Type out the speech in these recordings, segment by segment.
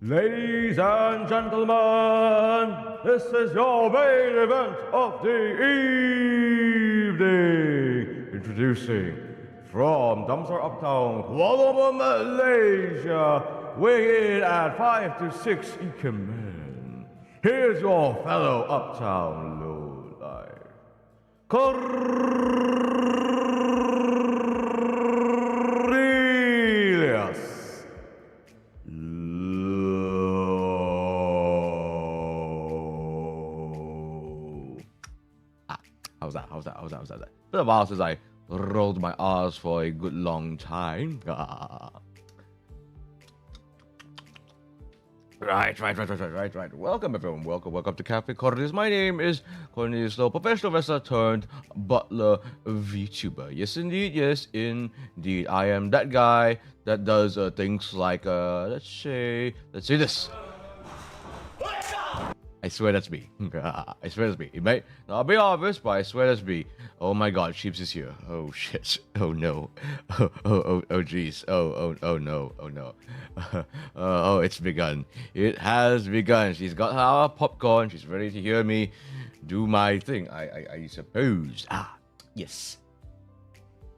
Ladies and gentlemen, this is your main event of the evening. Introducing from Dumpster Uptown, Kuala Lumpur, Malaysia, weighing in at 5 to 6 Ikemen. Here's your fellow Uptown lowlife, Cornelius. How's that? It's been a while since I rolled my R's for a good long time. Right. Welcome everyone. Welcome to Cafe Cornelius. My name is Cornelius, the professional wrestler turned Butler VTuber. Yes, indeed. I am that guy that does things like let's say this. I swear that's me. I swear that's me. It might not be obvious, but I swear that's me. Oh my God, Sheeps is here. Oh shit. Oh no. Oh jeez. Oh no. Oh, it's begun. It has begun. She's got her popcorn. She's ready to hear me do my thing. I suppose. Yes.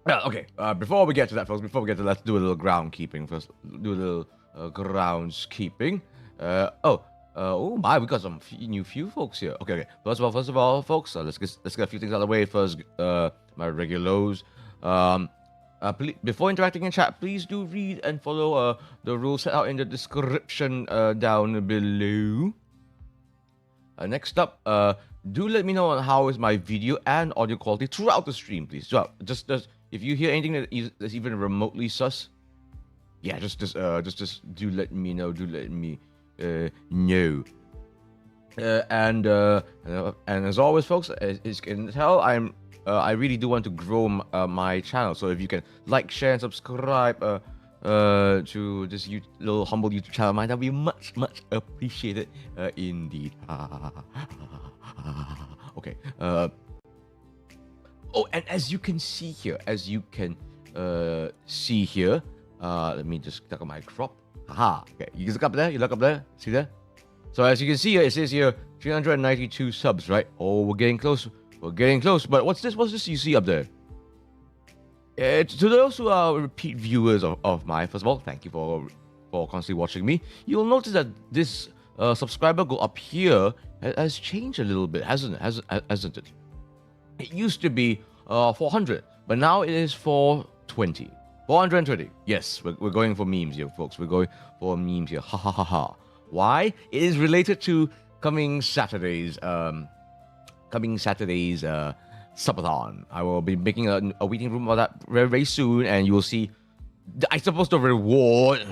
Okay. Before we get to that, folks. Let's do a little groundkeeping first. Do a little groundskeeping. Oh my, we got some new few folks here. Okay. First of all, folks, let's get a few things out of the way first. My regulars. Before interacting in chat, please do read and follow the rules set out in the description down below. Next up, do let me know on how is my video and audio quality throughout the stream, please. Just if you hear anything that's even remotely sus, yeah, just do let me know. No. And as always, folks, as you can tell, I really do want to grow my channel. So if you can like, share, and subscribe to this little humble YouTube channel of mine, that'd be much appreciated indeed. Okay. Oh, and as you can see here, let me just click on my crop. Haha. Okay, you look up there. See there? So as you can see here, it says here 392 subs, right? Oh, we're getting close. But what's this you see up there? To those who are repeat viewers of mine, first of all, thank you for constantly watching me. You'll notice that this subscriber goal up here has changed a little bit, hasn't it? It used to be 400, but now it is 420. 420. Yes, we're going for memes here, folks. We're going for memes here. Ha ha ha ha. Why? It is related to coming Saturday's subathon. I will be making a waiting room about that very soon, and you will see. I'm supposed to reward.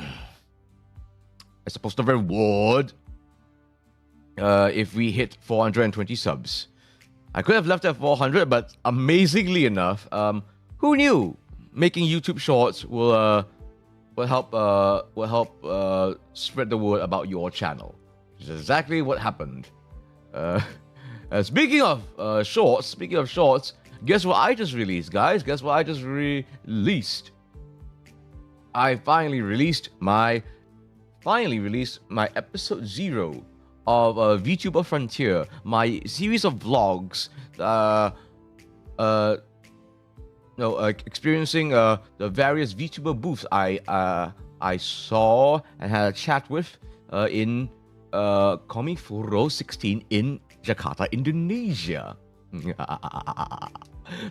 If we hit 420 subs. I could have left at 400, but amazingly enough, who knew? Making YouTube Shorts will help spread the word about your channel. Which is exactly what happened. Speaking of shorts, guess what I just released, guys? I finally released my episode 0 of VTuber Frontier, my series of vlogs. Experiencing the various VTuber booths I saw and had a chat with in Komifuro 16 in Jakarta, Indonesia.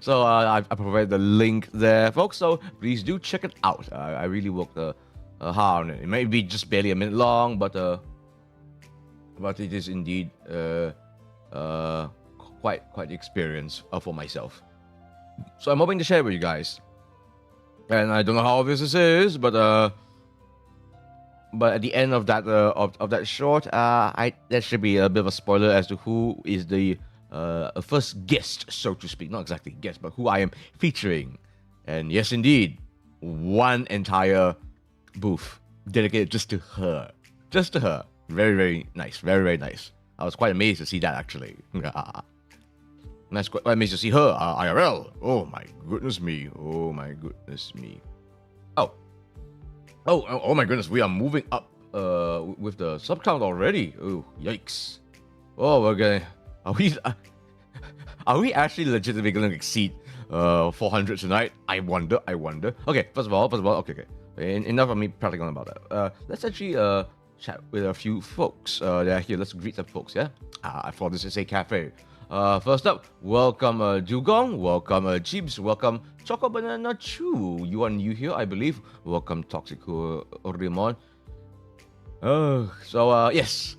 So I provided the link there, folks. So please do check it out. I really worked hard on it. It may be just barely a minute long, but it is indeed quite the experience for myself. So I'm hoping to share it with you guys, and I don't know how obvious this is, but at the end of that short, there should be a bit of a spoiler as to who is the first guest, so to speak. Not exactly guest, but who I am featuring. And yes, indeed, one entire booth dedicated just to her. Very, very nice. Very nice. I was quite amazed to see that, actually. That's quite amazed to see her IRL. Oh my goodness me. Oh my goodness. We are moving up with the sub count already. Oh, yikes! Oh, we're gonna. Are we actually legitimately gonna exceed 400 tonight? I wonder. Okay, first of all, okay. Enough of me prattling on about that. Let's actually chat with a few folks. They're here. Let's greet the folks. Yeah. I thought this is a cafe. First up, welcome Dugong, welcome Jeeps, welcome Choco Banana Chew. You are new here, I believe. Welcome Toxico Rimon. Yes.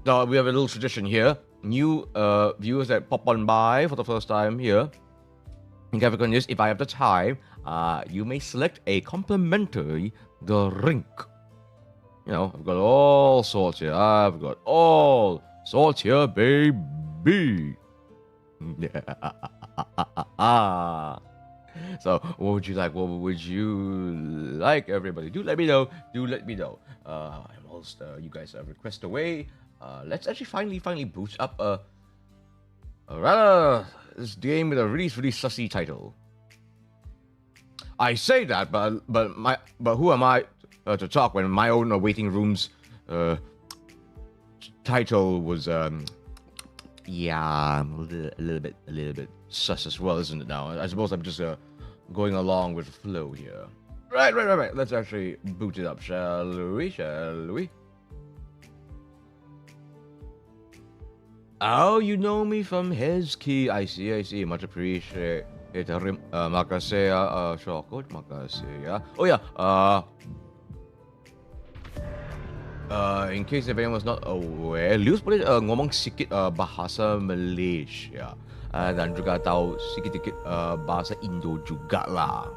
So we have a little tradition here. New viewers that pop on by for the first time here. In Cornelius, if I have the time, you may select a complimentary drink. You know, I've got all sorts here. Baby. So, what would you like? What would you like, everybody? Do let me know. Whilst you guys request away, let's actually finally boot up this game with a really sussy title. I say that, but who am I to talk when my own waiting room's title was yeah, a little bit sus as well, isn't it? Now I suppose I'm just going along with the flow here. Right. Let's actually boot it up, shall we? Oh, you know me from his key. I see. Much appreciate it. Makasih, Shokot, makasih. Oh yeah. In case if anyone's not aware, Lius boleh ngomong sikit bahasa Malaysia dan juga tahu sikit-sikit bahasa Indo juga lah.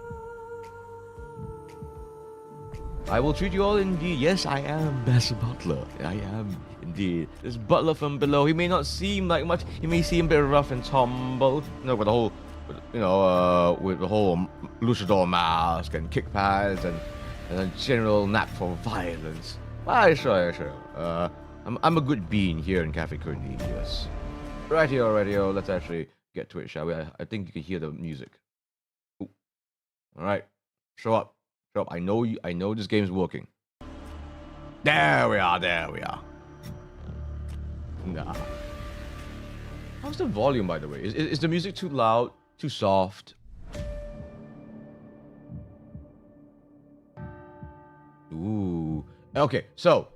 I will treat you all indeed. Yes, I am Best Butler. I am indeed. This Butler from below. He may not seem like much. He may seem a bit rough and tumble. With the whole, with the whole luchador mask and kick pads and a general knack for violence. Sure. I'm a good bean here in Cafe Cornelius. Right here. Let's actually get to it, shall we? I think you can hear the music. Ooh. All right, show up. I know you. I know this game's working. There we are. Nah. How's the volume, by the way? Is the music too loud? Too soft? Ooh. Okay, so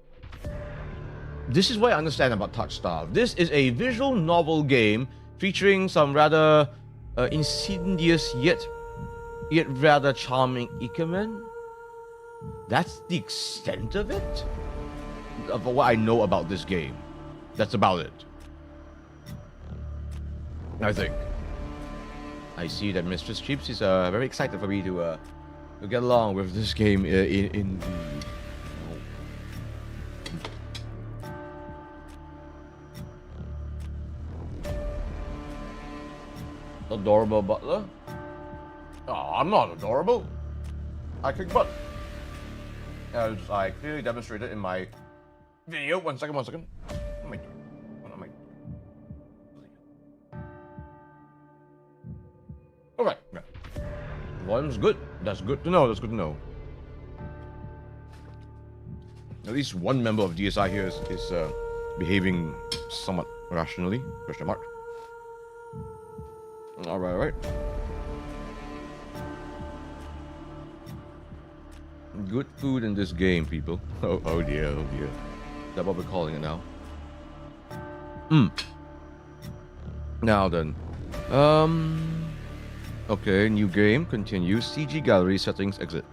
this is what I understand about Touchstarved. This is a visual novel game featuring some rather insidious yet rather charming Ikemen. That's the extent of it? Of what I know about this game. That's about it. I think. I see that Mistress Chips is very excited for me to get along with this game in Adorable Butler? Oh, I'm not adorable. I kick butt. As I clearly demonstrated in my video. One second. What am I doing? Alright. Volume's good. That's good to know. At least one member of DSI here is behaving somewhat rationally. Question mark. Alright. Good food in this game, people. Oh dear. Is that what we're calling it now? Now then. Okay, new game, continue. CG gallery settings, exit.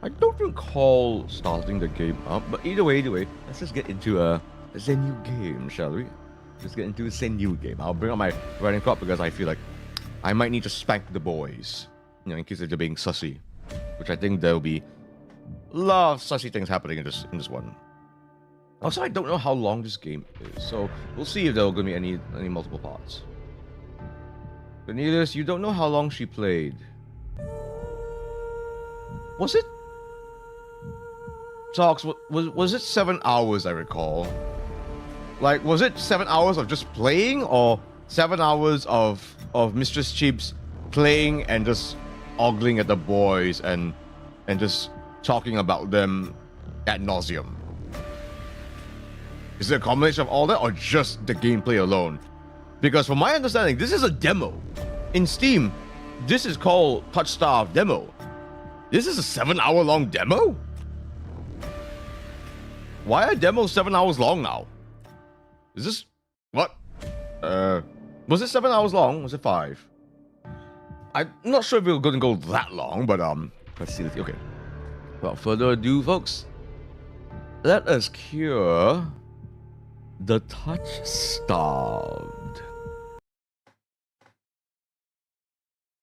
I don't recall starting the game up, but either way, let's just get into the new game, shall we? Let's get into the new game. I'll bring up my writing crop because I feel like I might need to spank the boys, in case they're being sussy, which I think there'll be a lot of sussy things happening in this one. Also, I don't know how long this game is, so we'll see if there are going to be any multiple parts. Cornelius, you don't know how long she played. Was it? Talks, was it 7 hours, I recall? Like, was it 7 hours of just playing, or 7 hours of Mistress Chips playing and just ogling at the boys and just talking about them ad nauseum? Is it a combination of all that or just the gameplay alone? Because from my understanding, this is a demo. In Steam, this is called Touchstarved demo. This is a 7-hour long demo? Why are demos 7 hours long now? Is this... What? Was it 7 hours long? Was it 5? I'm not sure if we're going to go that long, but let's see. Okay. Without further ado, folks, let us cure the Touchstarved.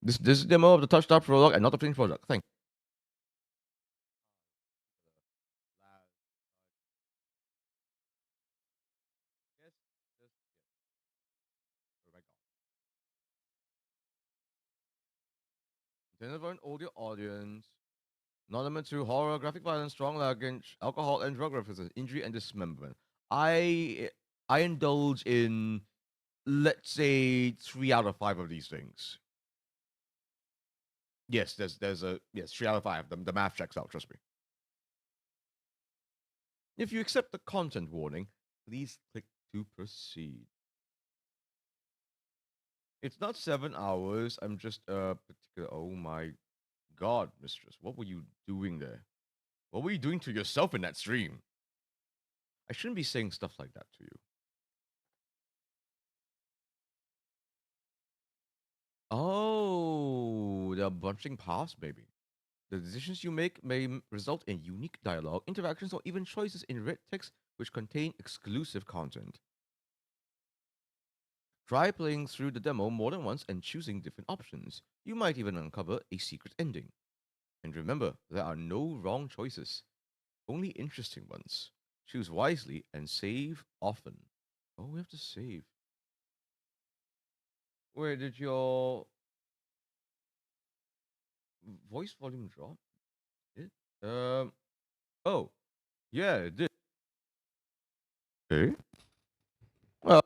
This is a demo of the Touchstarved prologue and not the finished product. Thank you. Intended for an older audience. Not limited to horror, graphic violence, strong language, alcohol, and drug references, injury, and dismemberment. I indulge in, let's say, 3 out of 5 of these things. Yes, there's 3 out of 5. The math checks out. Trust me. If you accept the content warning, please click to proceed. It's not 7 hours. I'm just particular. Oh my God, mistress, what were you doing there? What were you doing to yourself in that stream? I shouldn't be saying stuff like that to you. Oh, they're bunching past, maybe. The decisions you make may result in unique dialogue, interactions, or even choices in red text which contain exclusive content. Try playing through the demo more than once and choosing different options. You might even uncover a secret ending. And remember, there are no wrong choices, only interesting ones. Choose wisely and save often. Oh, we have to save. Wait, did your voice volume drop? It? Oh, yeah, it did. Okay. Well,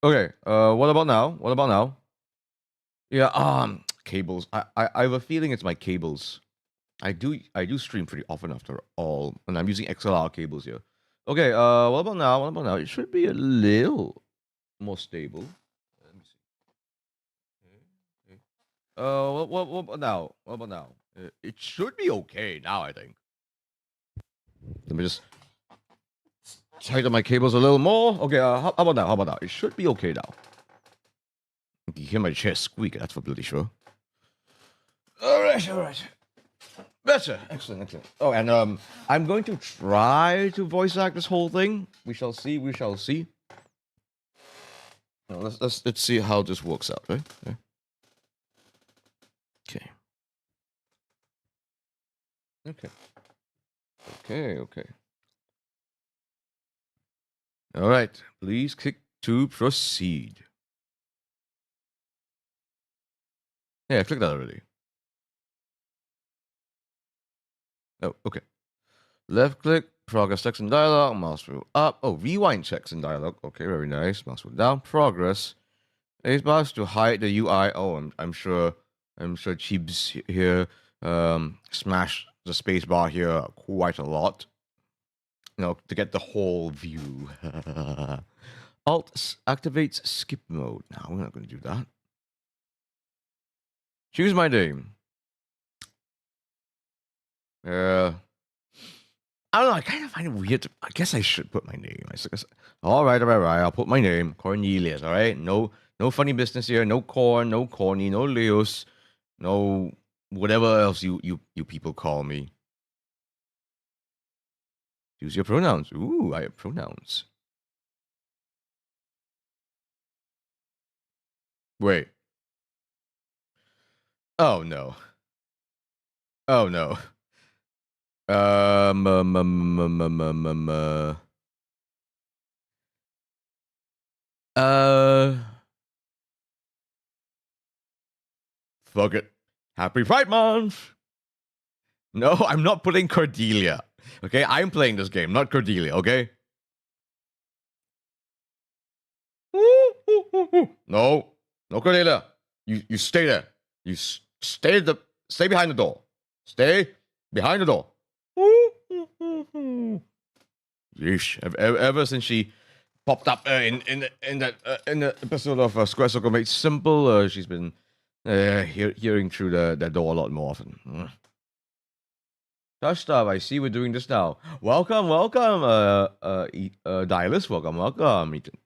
okay. What about now? What about now? Yeah. Cables. I have a feeling it's my cables. I do stream pretty often after all, and I'm using XLR cables here. Okay. What about now? What about now? It should be a little more stable. Let me see. Okay. What about now? What about now? It should be okay now, I think. Let me just tighten my cables a little more. Okay. How about now? How about now? It should be okay now. You hear my chair squeak. That's for bloody sure. All right. Better. Excellent. Oh, and I'm going to try to voice act this whole thing. We shall see. Now, let's see how this works out, right? Okay. All right. Please click to proceed. Yeah, I clicked that already. Oh, okay. Left click, progress text and dialogue, mouse wheel up. Oh, rewind text and dialogue. Okay, very nice. Mouse wheel down, progress. Ace mouse to hide the UI. Oh, I'm sure Cheebs here smash the space bar here quite a lot. You know, to get the whole view. Alt activates skip mode. No, we're not going to do that. Choose my name. I don't know. I kind of find it weird. I guess I should put my name. All right. I'll put my name, Cornelius. All right. No funny business here. No corn. No corny. No Leos. No whatever else you people call me. Use your pronouns. Ooh, I have pronouns. Wait. Oh no. Oh no. Fuck it. Happy Pride Month. No, I'm not putting Cordelia. Okay, I'm playing this game, not Cordelia. Okay. No, Cordelia. You stay there. You stay behind the door. Stay behind the door. yeesh, ever since she popped up in the episode of Square Circle Made Simple, she's been hearing through the door a lot more often. Touchstarved, I see we're doing this now. Welcome, Dilus, welcome.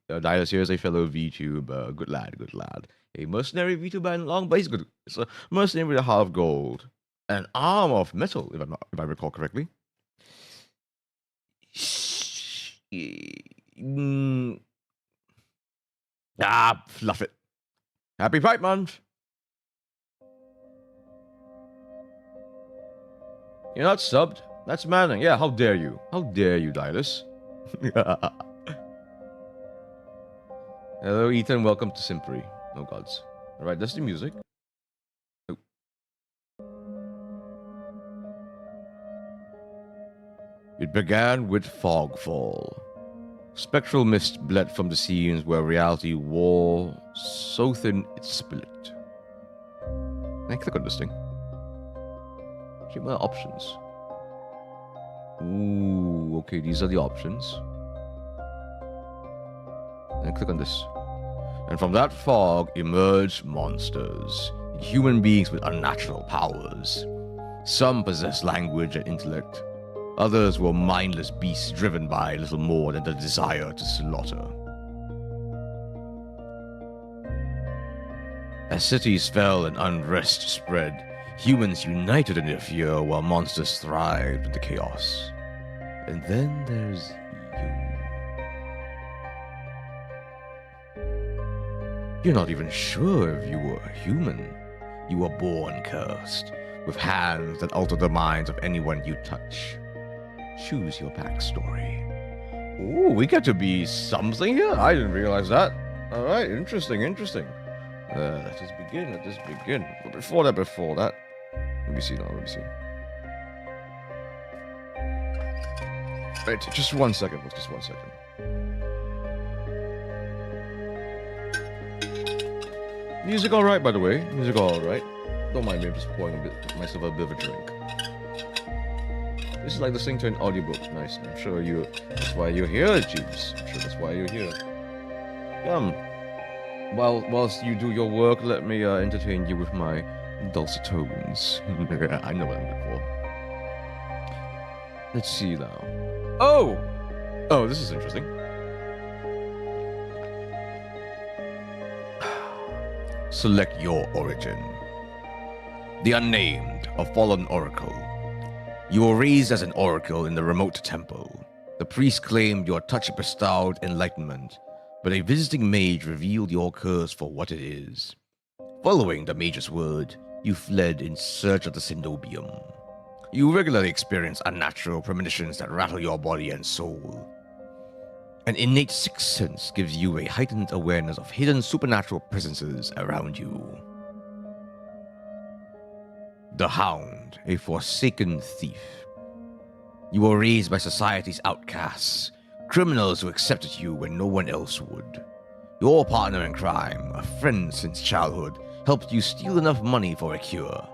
Dilus here is a fellow VTuber, good lad. A mercenary VTuber and long, but he's good. It's a mercenary with a heart of gold, an arm of metal, if I recall correctly. Fluff it. Happy Pride Month. You're not subbed? That's Mandarin. Yeah, how dare you? How dare you, Dilus? Hello, Ethan. Welcome to Simpry. No gods. Alright, that's the music. Oh. It began with fogfall. Spectral mist bled from the scenes where reality wore so thin it split. Can I click on this thing? Check my options. Ooh, okay, these are the options. And click on this. And from that fog emerged monsters, human beings with unnatural powers. Some possessed language and intellect. Others were mindless beasts driven by little more than the desire to slaughter. As cities fell and unrest spread, humans united in their fear while monsters thrived in the chaos. And then there's you. You're not even sure if you were a human. You were born cursed, with hands that alter the minds of anyone you touch. Choose your backstory. Ooh, we get to be something here? I didn't realize that. Alright, interesting. Let us begin. But before that, let me see. Wait, just one second. Music alright, by the way. Music alright. Don't mind me, I'm just pouring myself a bit of a drink. This is like listening to an audiobook. Nice. I'm sure that's why you're here, Jeeves. I'm sure that's why you're here. Whilst you do your work, let me entertain you with my dulcet tones. I know what I'm good for. Let's see now. Oh, this is interesting. Select your origin. The unnamed, a fallen oracle. You were raised as an oracle in the remote temple. The priest claimed your touch bestowed enlightenment, but a visiting mage revealed your curse for what it is. Following the mage's word, you fled in search of the Cenobium. You regularly experience unnatural premonitions that rattle your body and soul. An innate sixth sense gives you a heightened awareness of hidden supernatural presences around you. The Hound, a forsaken thief. You were raised by society's outcasts, criminals who accepted you when no one else would. Your partner in crime, a friend since childhood, helped you steal enough money for a cure,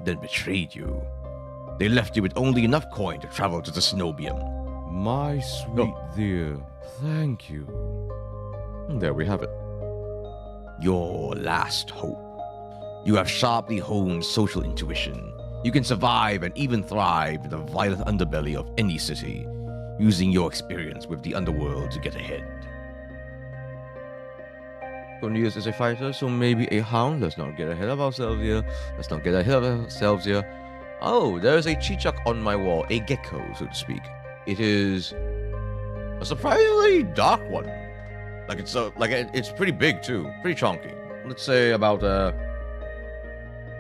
then betrayed you. They left you with only enough coin to travel to the Cenobium. My sweet dear, thank you. And there we have it. Your last hope. You have sharply honed social intuition. You can survive and even thrive in the violent underbelly of any city, using your experience with the underworld to get ahead. Cornelius is a fighter, so maybe a hound. Let's not get ahead of ourselves here. Oh, there's a chichak on my wall, a gecko, so to speak. It is a surprisingly dark one. It's pretty big too, pretty chunky. Let's say about a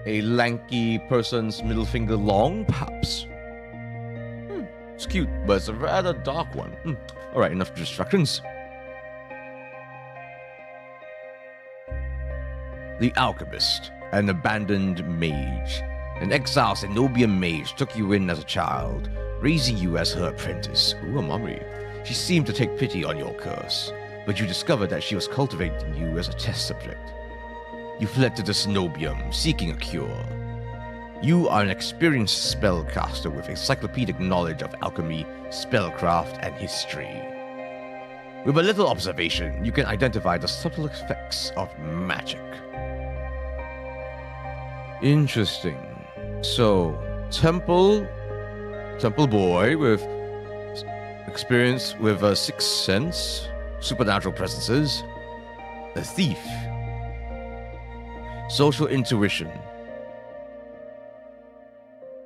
lanky person's middle finger long, perhaps. It's cute, but it's a rather dark one. All right, enough distractions. The Alchemist, an abandoned mage. An exiled Cenobian mage took you in as a child, raising you as her apprentice. Ooh, a mummy. She seemed to take pity on your curse, but you discovered that she was cultivating you as a test subject. You fled to the Cenobium, seeking a cure. You are an experienced spellcaster with encyclopedic knowledge of alchemy, spellcraft, and history. With a little observation, you can identify the subtle effects of magic. Interesting. So, temple boy with experience with a sixth sense, supernatural presences, a thief, social intuition,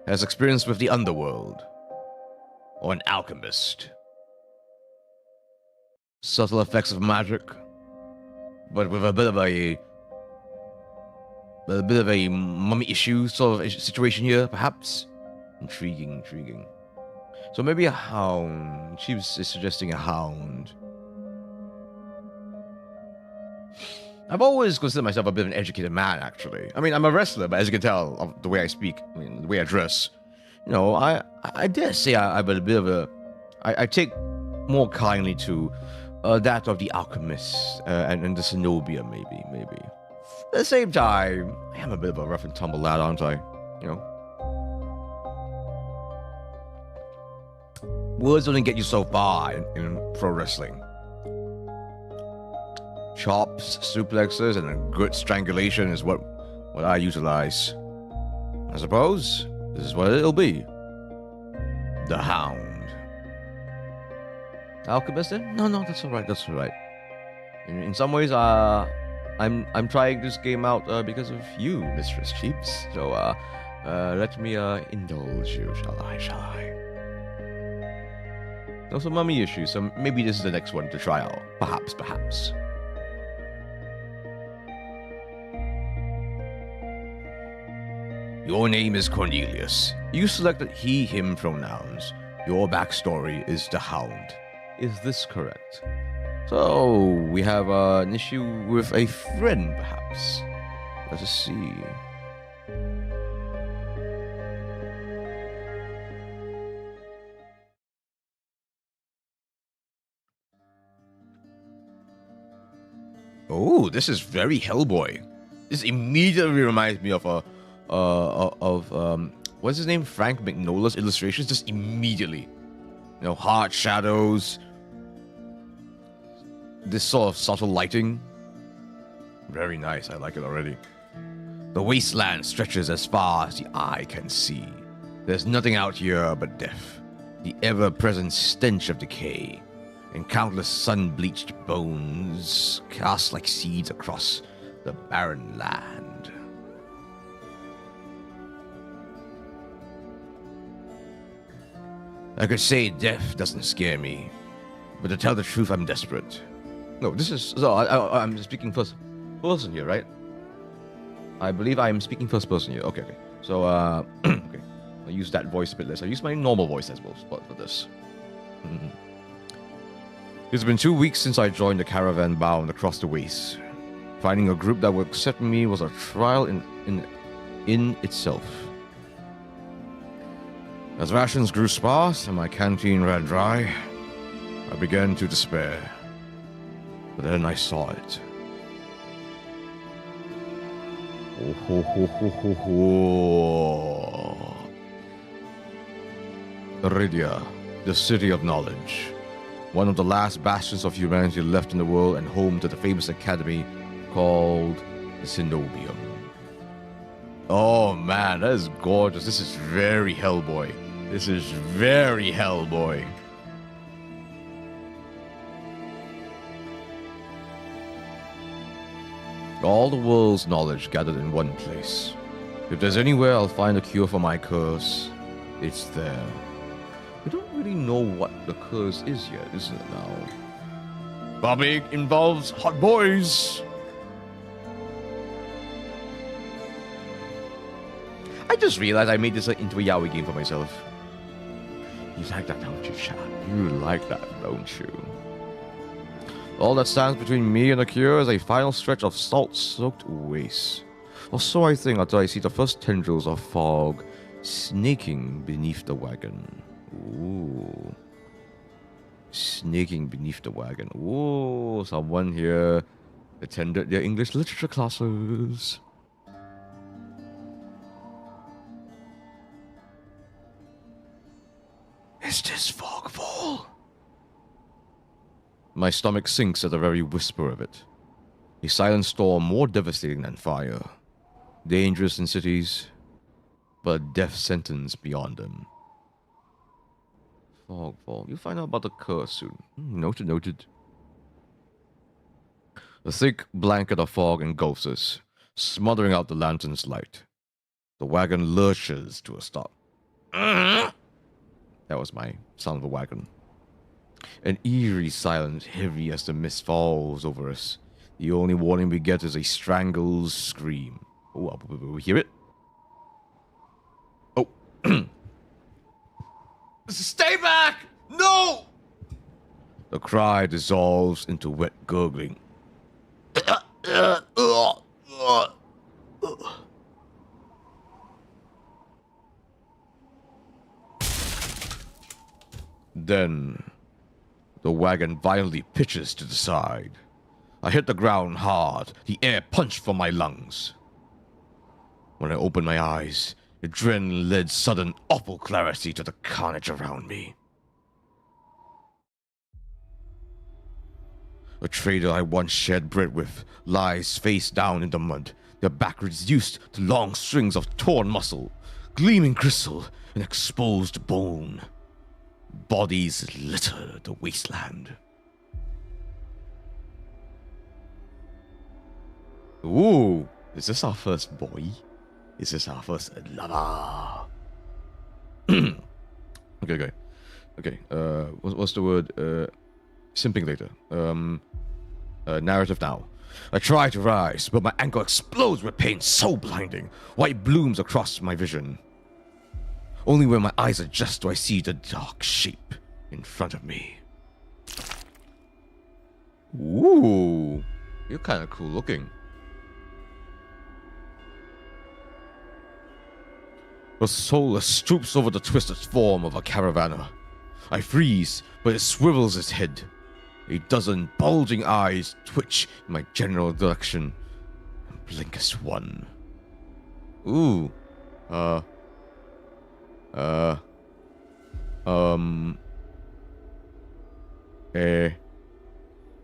has experience with the underworld, or an alchemist. Subtle effects of magic, but with a bit of a mummy issue sort of situation here, perhaps. Intriguing. So maybe a hound. She is suggesting a hound. I've always considered myself a bit of an educated man, actually. I mean, I'm a wrestler, but as you can tell, of the way I speak, I mean, the way I dress, I dare say I'm a bit of a. I take more kindly to that of the alchemist and the cenobia, maybe. At the same time, I am a bit of a rough and tumble lad, aren't I? Words only get you so far in pro wrestling. Chops, suplexes, and a good strangulation is what I utilize. I suppose this is what it'll be. The Hound. Alchemist? No, that's alright. In some ways, I'm trying this game out because of you, Mistress Cheeps. So let me indulge you, shall I? Also, mummy issues, so maybe this is the next one to try out. Perhaps. Your name is Cornelius. You selected he, him pronouns. Your backstory is the Hound. Is this correct? So, we have an issue with a friend, perhaps. Let us see. Oh, this is very Hellboy. This immediately reminds me of what's his name? Frank Mignola's illustrations. Just immediately, hard shadows. This sort of subtle lighting. Very nice. I like it already. The wasteland stretches as far as the eye can see. There's nothing out here but death, the ever-present stench of decay, and countless sun-bleached bones cast like seeds across the barren land. I could say death doesn't scare me, but to tell the truth, I'm desperate. No, this is... So, I'm speaking first person here, right? I believe I am speaking first person here. Okay. So, okay. I'll use that voice a bit less. I'll use my normal voice as well for this. It's been 2 weeks since I joined the caravan bound across the waste. Finding a group that would accept me was a trial in itself. As rations grew sparse and my canteen ran dry, I began to despair. But then I saw it. Iridia, the city of knowledge. One of the last bastions of humanity left in the world and home to the famous academy called the Cenobium. Oh man, that is gorgeous. This is very Hellboy. All the world's knowledge gathered in one place. If there's anywhere I'll find a cure for my curse, it's there. We don't really know what the curse is yet, isn't it now? Bobby involves hot boys. I just realized I made this into a yaoi game for myself. You like that, don't you, chat? You like that, don't you? All that stands between me and the cure is a final stretch of salt-soaked waste. Or so I think until I see the first tendrils of fog snaking beneath the wagon. Ooh. Snaking beneath the wagon. Ooh, someone here attended their English literature classes. is this fogfall? My stomach sinks at the very whisper of it. A silent storm more devastating than fire. Dangerous in cities, but a death sentence beyond them. Fogfall. You'll find out about the curse soon. Noted, noted. The thick blanket of fog engulfs us, smothering out the lantern's light. The wagon lurches to a stop. That was my sound of a wagon. An eerie silence, heavy as the mist falls over us. The only warning we get is a strangled scream. Oh, we hear it? Oh. Stay back! No! The cry dissolves into wet gurgling. Then, the wagon violently pitches to the side. I hit the ground hard, the air punched from my lungs. When I opened my eyes, adrenaline led sudden awful clarity to the carnage around me. A trader I once shared bread with lies face down in the mud, their back reduced to long strings of torn muscle, gleaming crystal, and exposed bone. Bodies litter the wasteland. Ooh, is this our first boy? Is this our first lover? Okay. What's the word? Simping later. Narrative now. I try to rise, but my ankle explodes with pain so blinding. White blooms across my vision. Only when my eyes adjust do I see the dark shape in front of me. Ooh, you're kind of cool looking. The soulless stoops over the twisted form of a caravaner. I freeze, but it swivels its head. A dozen bulging eyes twitch in my general direction and blink as one. Ooh.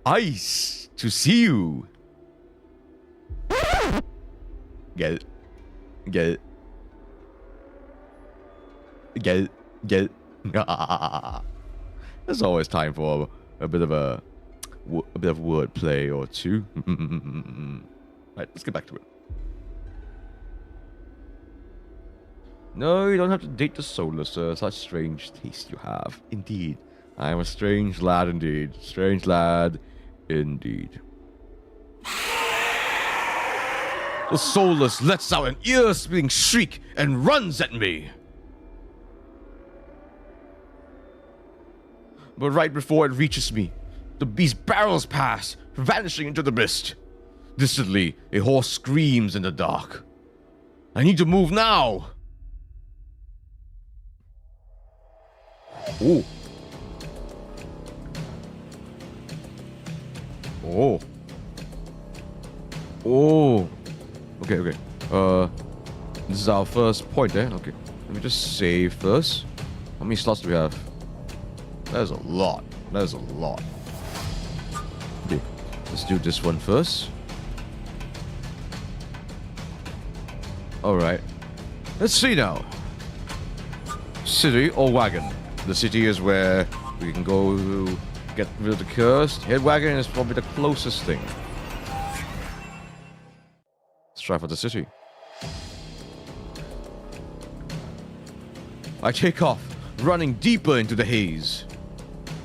Ice to see you. Get it. There's always time for a bit of wordplay or two. Right, let's get back to it. No, you don't have to date the soulless, sir. Such strange taste you have. Indeed. I am a strange lad indeed. Strange lad indeed. The soulless lets out an ear-splitting shriek and runs at me. But right before it reaches me, the beast barrels past, vanishing into the mist. Distantly, a horse screams in the dark. I need to move now. Oh. Oh. Oh. Okay. This is our first point, eh? Okay. Let me just save first. How many slots do we have? There's a lot. Okay. Let's do this one first. Alright. Let's see now. City or wagon? The city is where we can go to get rid of the curse. Head wagon is probably the closest thing. Let's try for the city. I take off, running deeper into the haze.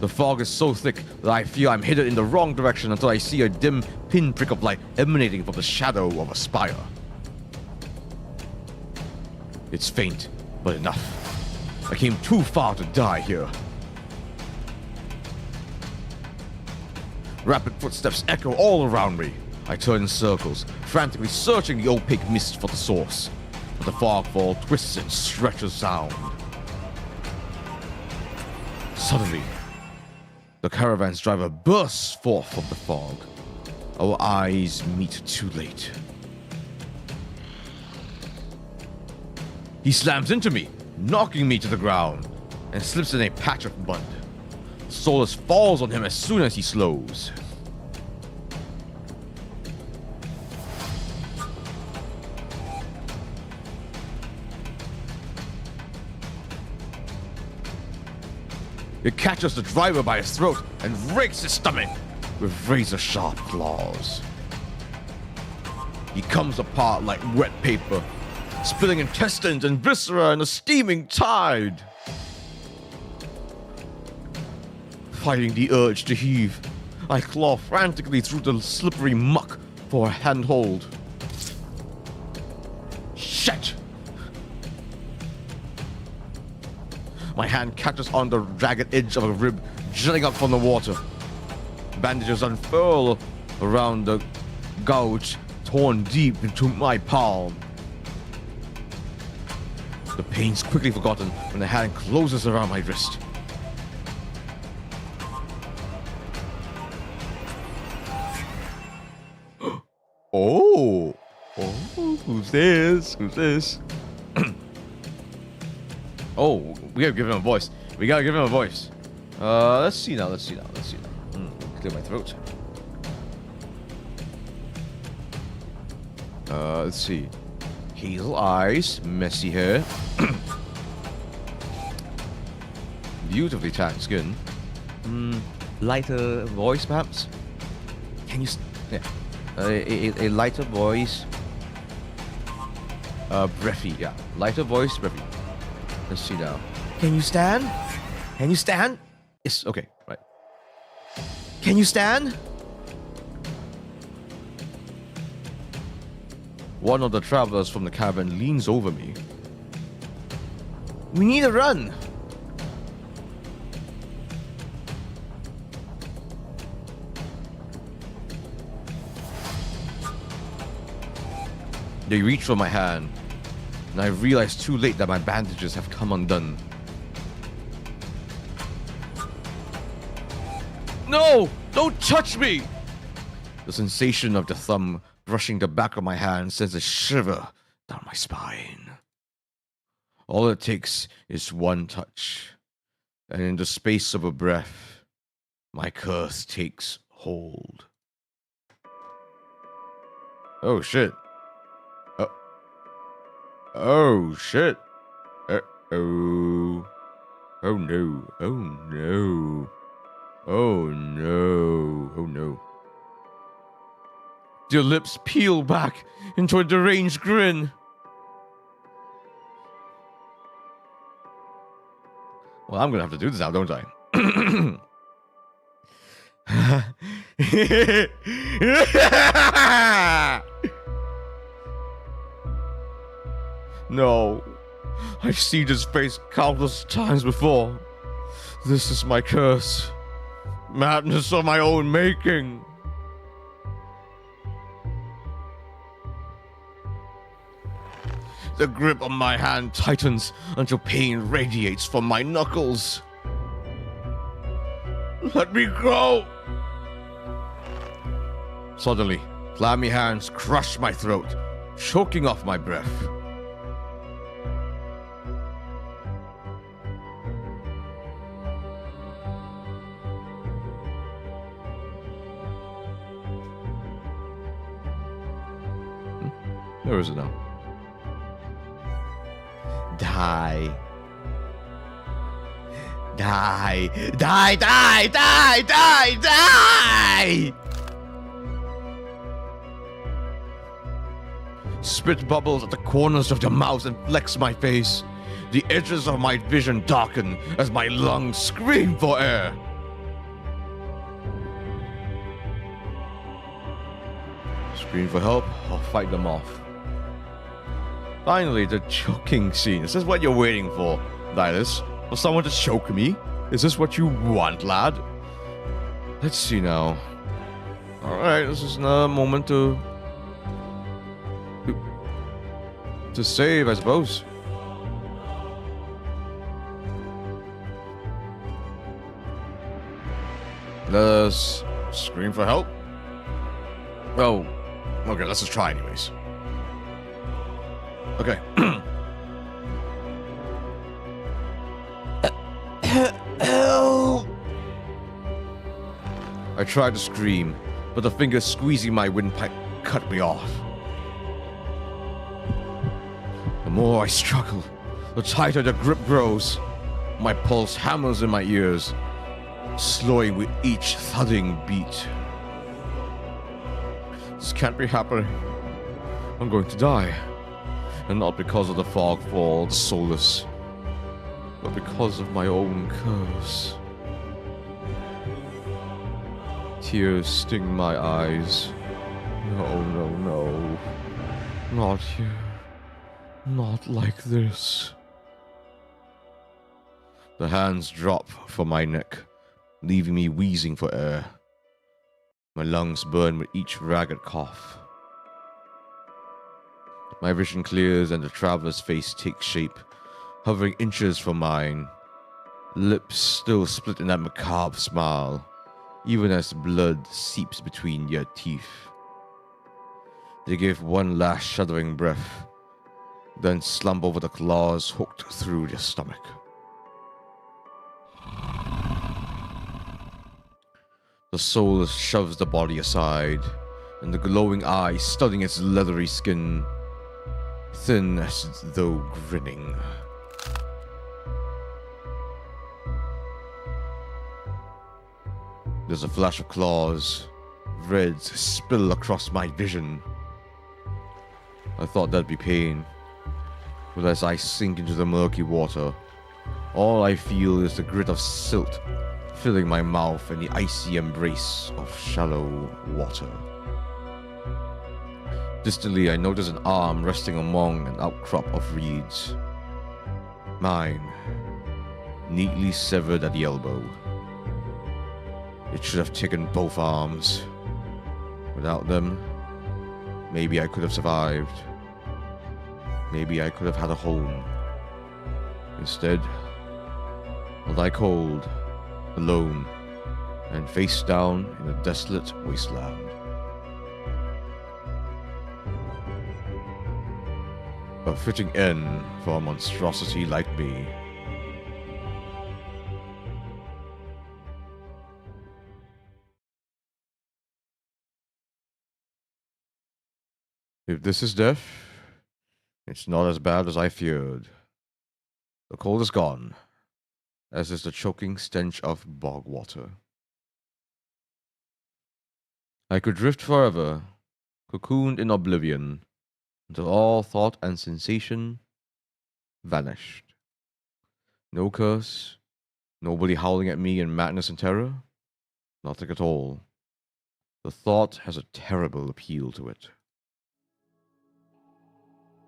The fog is so thick that I feel I'm headed in the wrong direction until I see a dim pinprick of light emanating from the shadow of a spire. It's faint, but enough. I came too far to die here. Rapid footsteps echo all around me. I turn in circles, frantically searching the opaque mist for the source. But the fogfall twists and stretches down. Suddenly, the caravan's driver bursts forth from the fog. Our eyes meet too late. He slams into me, knocking me to the ground, and slips in a patch of mud. Solus falls on him as soon as he slows. It catches the driver by his throat and rakes his stomach with razor-sharp claws. He comes apart like wet paper, spilling intestines and viscera in a steaming tide. Fighting the urge to heave, I claw frantically through the slippery muck for a handhold. Shit! My hand catches on the ragged edge of a rib jutting up from the water. Bandages unfurl around the gouge torn deep into my palm. The pain's quickly forgotten when the hand closes around my wrist. Oh, who's this? Who's this? Oh, we gotta give him a voice. Let's see now. Clear my throat. Let's see. Hazel eyes, messy hair. Beautifully tanned skin. Lighter voice, perhaps? Can you... Yeah. A lighter voice. Breathy, yeah. Lighter voice, breathy. Let's see now. Can you stand? Yes, okay, right. Can you stand? One of the travelers from the caravan leans over me. We need to run. They reach for my hand, and I realize too late that my bandages have come undone. No! Don't touch me! The sensation of the thumb brushing the back of my hand sends a shiver down my spine. All it takes is one touch, and in the space of a breath, my curse takes hold. Oh shit. Oh shit. Oh. Oh no. Oh no. Oh no. Oh no. Your lips peel back into a deranged grin. Well, I'm gonna have to do this now, don't I? No. I've seen his face countless times before. This is my curse. Madness of my own making. The grip on my hand tightens until pain radiates from my knuckles. Let me go! Suddenly, clammy hands crush my throat, choking off my breath. Where is it now? Die. Die. Die, die, die, die, die! Spit bubbles at the corners of the mouth and flex my face. The edges of my vision darken as my lungs scream for air. Scream for help or fight them off. Finally, the choking scene. Is this what you're waiting for, Dylas? For someone to choke me? Is this what you want, lad? Let's see now. Alright, this is another moment to save, I suppose. Let us scream for help. Oh, okay, let's just try anyways. Okay. Help! I tried to scream, but the fingers squeezing my windpipe cut me off. The more I struggle, the tighter the grip grows. My pulse hammers in my ears, slowing with each thudding beat. This can't be happening. I'm going to die. And not because of the fog fall, the soulless, but because of my own curse. Tears sting my eyes. No, no, no. Not here. Not like this. The hands drop from my neck, leaving me wheezing for air. My lungs burn with each ragged cough. My vision clears and the traveler's face takes shape, hovering inches from mine. Lips still split in that macabre smile, even as blood seeps between their teeth. They give one last shuddering breath, then slump over the claws hooked through their stomach. The soul shoves the body aside, and the glowing eye studying its leathery skin, thin as though grinning. There's a flash of claws. Reds spill across my vision. I thought that'd be pain, but as I sink into the murky water, all I feel is the grit of silt filling my mouth and the icy embrace of shallow water. Distantly, I notice an arm resting among an outcrop of reeds. Mine, neatly severed at the elbow. It should have taken both arms. Without them, maybe I could have survived. Maybe I could have had a home. Instead, I lie cold, alone, and face down in a desolate wasteland. A fitting end for a monstrosity like me. If this is death, it's not as bad as I feared. The cold is gone, as is the choking stench of bog water. I could drift forever, cocooned in oblivion, until all thought and sensation vanished. No curse, nobody howling at me in madness and terror, nothing at all. The thought has a terrible appeal to it.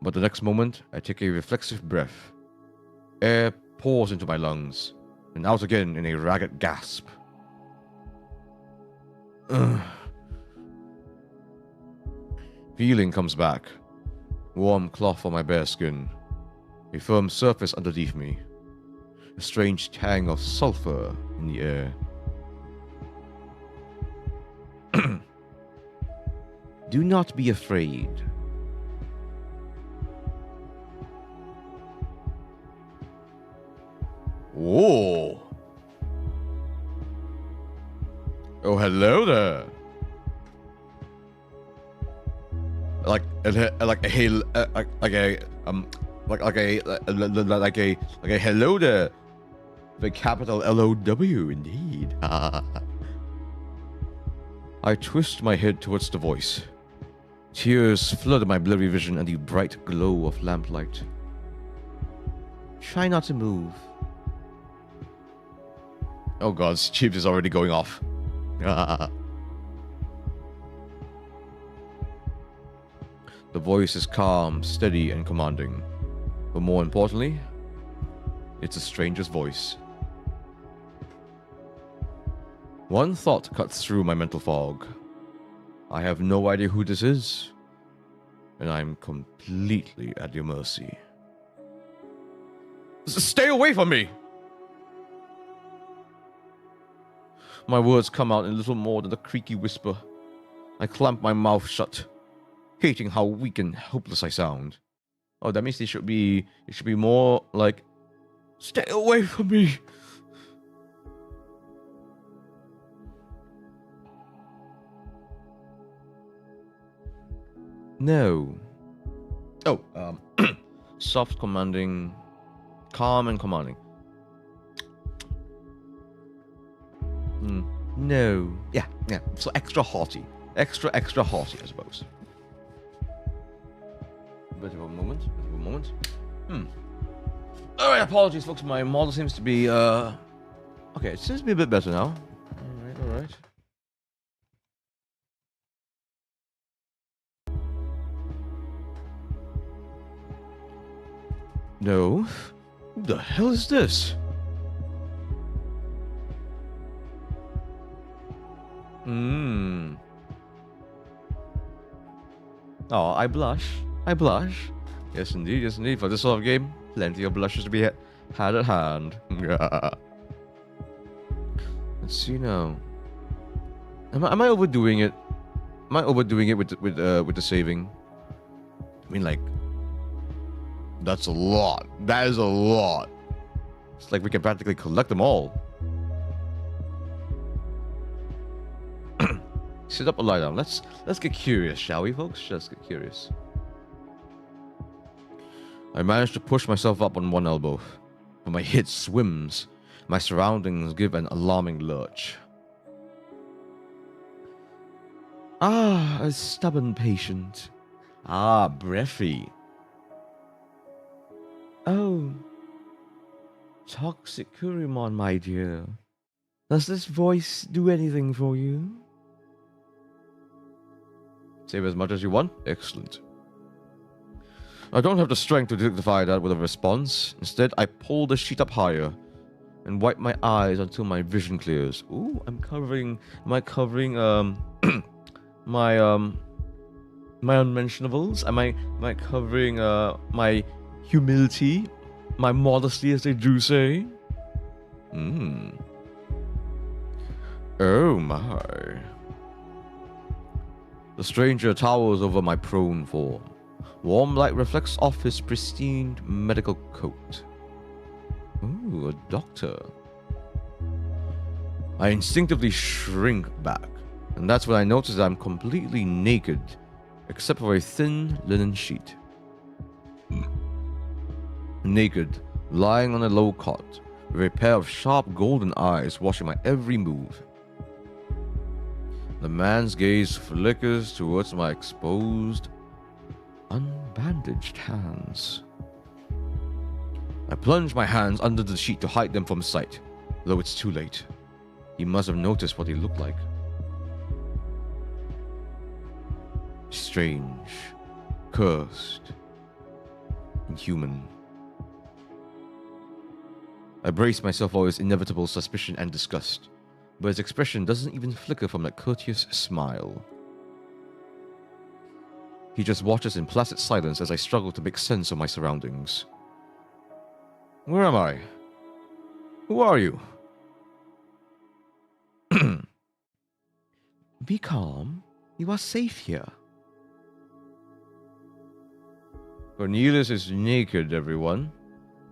But the next moment, I take a reflexive breath. Air pours into my lungs, and out again in a ragged gasp. Feeling comes back. Warm cloth on my bare skin. A firm surface underneath me. A strange tang of sulfur in the air. Do not be afraid. Whoa. Oh, hello there. Like a hello there. The capital L-O-W, indeed. I twist my head towards the voice. Tears flood my blurry vision and the bright glow of lamplight. Try not to move. Oh god, Chips is already going off. The voice is calm, steady, and commanding. But more importantly, it's a stranger's voice. One thought cuts through my mental fog. I have no idea who this is, and I'm completely at your mercy. Stay away from me! My words come out in little more than a creaky whisper. I clamp my mouth shut, hating how weak and helpless I sound. Oh, that means it should be more like, stay away from me. No. Oh, soft commanding, calm and commanding. No. Yeah. So extra haughty. Extra haughty, I suppose. Bit of a moment. Alright, apologies, folks. My model seems to be, okay, it seems to be a bit better now. Alright. No. Who the hell is this? Oh, I blush. Yes, indeed. For this sort of game, plenty of blushes to be had at hand. Let's see now. Am I overdoing it? Am I overdoing it with the saving? I mean, like, that's a lot. That is a lot. It's like we can practically collect them all. Sit up or lie down. Let's get curious, shall we, folks? Just get curious. I managed to push myself up on one elbow, but my head swims. My surroundings give an alarming lurch. Ah, a stubborn patient. Ah, breathy. Oh, toxic Kurimon, my dear. Does this voice do anything for you? Save as much as you want? Excellent. I don't have the strength to dignify that with a response. Instead, I pull the sheet up higher and wipe my eyes until my vision clears. Ooh, am I covering, my unmentionables? Am I covering, my humility? My modesty, as they do say? Oh my. The stranger towers over my prone form. Warm light reflects off his pristine medical coat. Ooh, a doctor. I instinctively shrink back, and that's when I notice that I'm completely naked, except for a thin linen sheet. Naked, lying on a low cot, with a pair of sharp golden eyes watching my every move. The man's gaze flickers towards my exposed, unbandaged hands. I plunge my hands under the sheet to hide them from sight, though it's too late. He must have noticed what he looked like. Strange, cursed, inhuman. I brace myself for his inevitable suspicion and disgust, but his expression doesn't even flicker from that courteous smile. He just watches in placid silence as I struggle to make sense of my surroundings. Where am I? Who are you? Be calm. You are safe here. Cornelius is naked, everyone.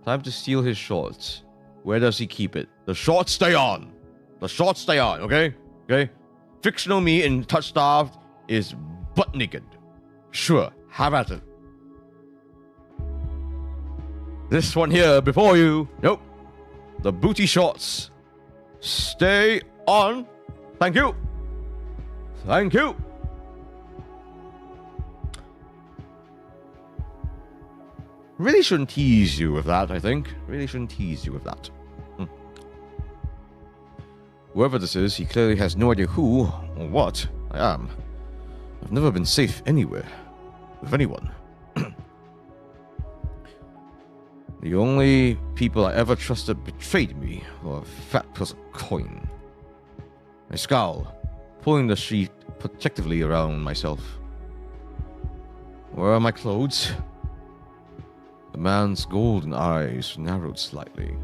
Time to steal his shorts. Where does he keep it? The shorts stay on! The shorts stay on, okay? Okay? Fictional me in Touchstarved is butt naked. Sure, have at it. This one here before you. Nope. The booty shorts. Stay on. Thank you. Thank you. Really shouldn't tease you with that, I think. Really shouldn't tease you with that. Whoever this is, he clearly has no idea who or what I am. I've never been safe anywhere. With anyone. The only people I ever trusted betrayed me, or a fat plus a coin. I scowl, pulling the sheet protectively around myself. Where are my clothes? The man's golden eyes narrowed slightly.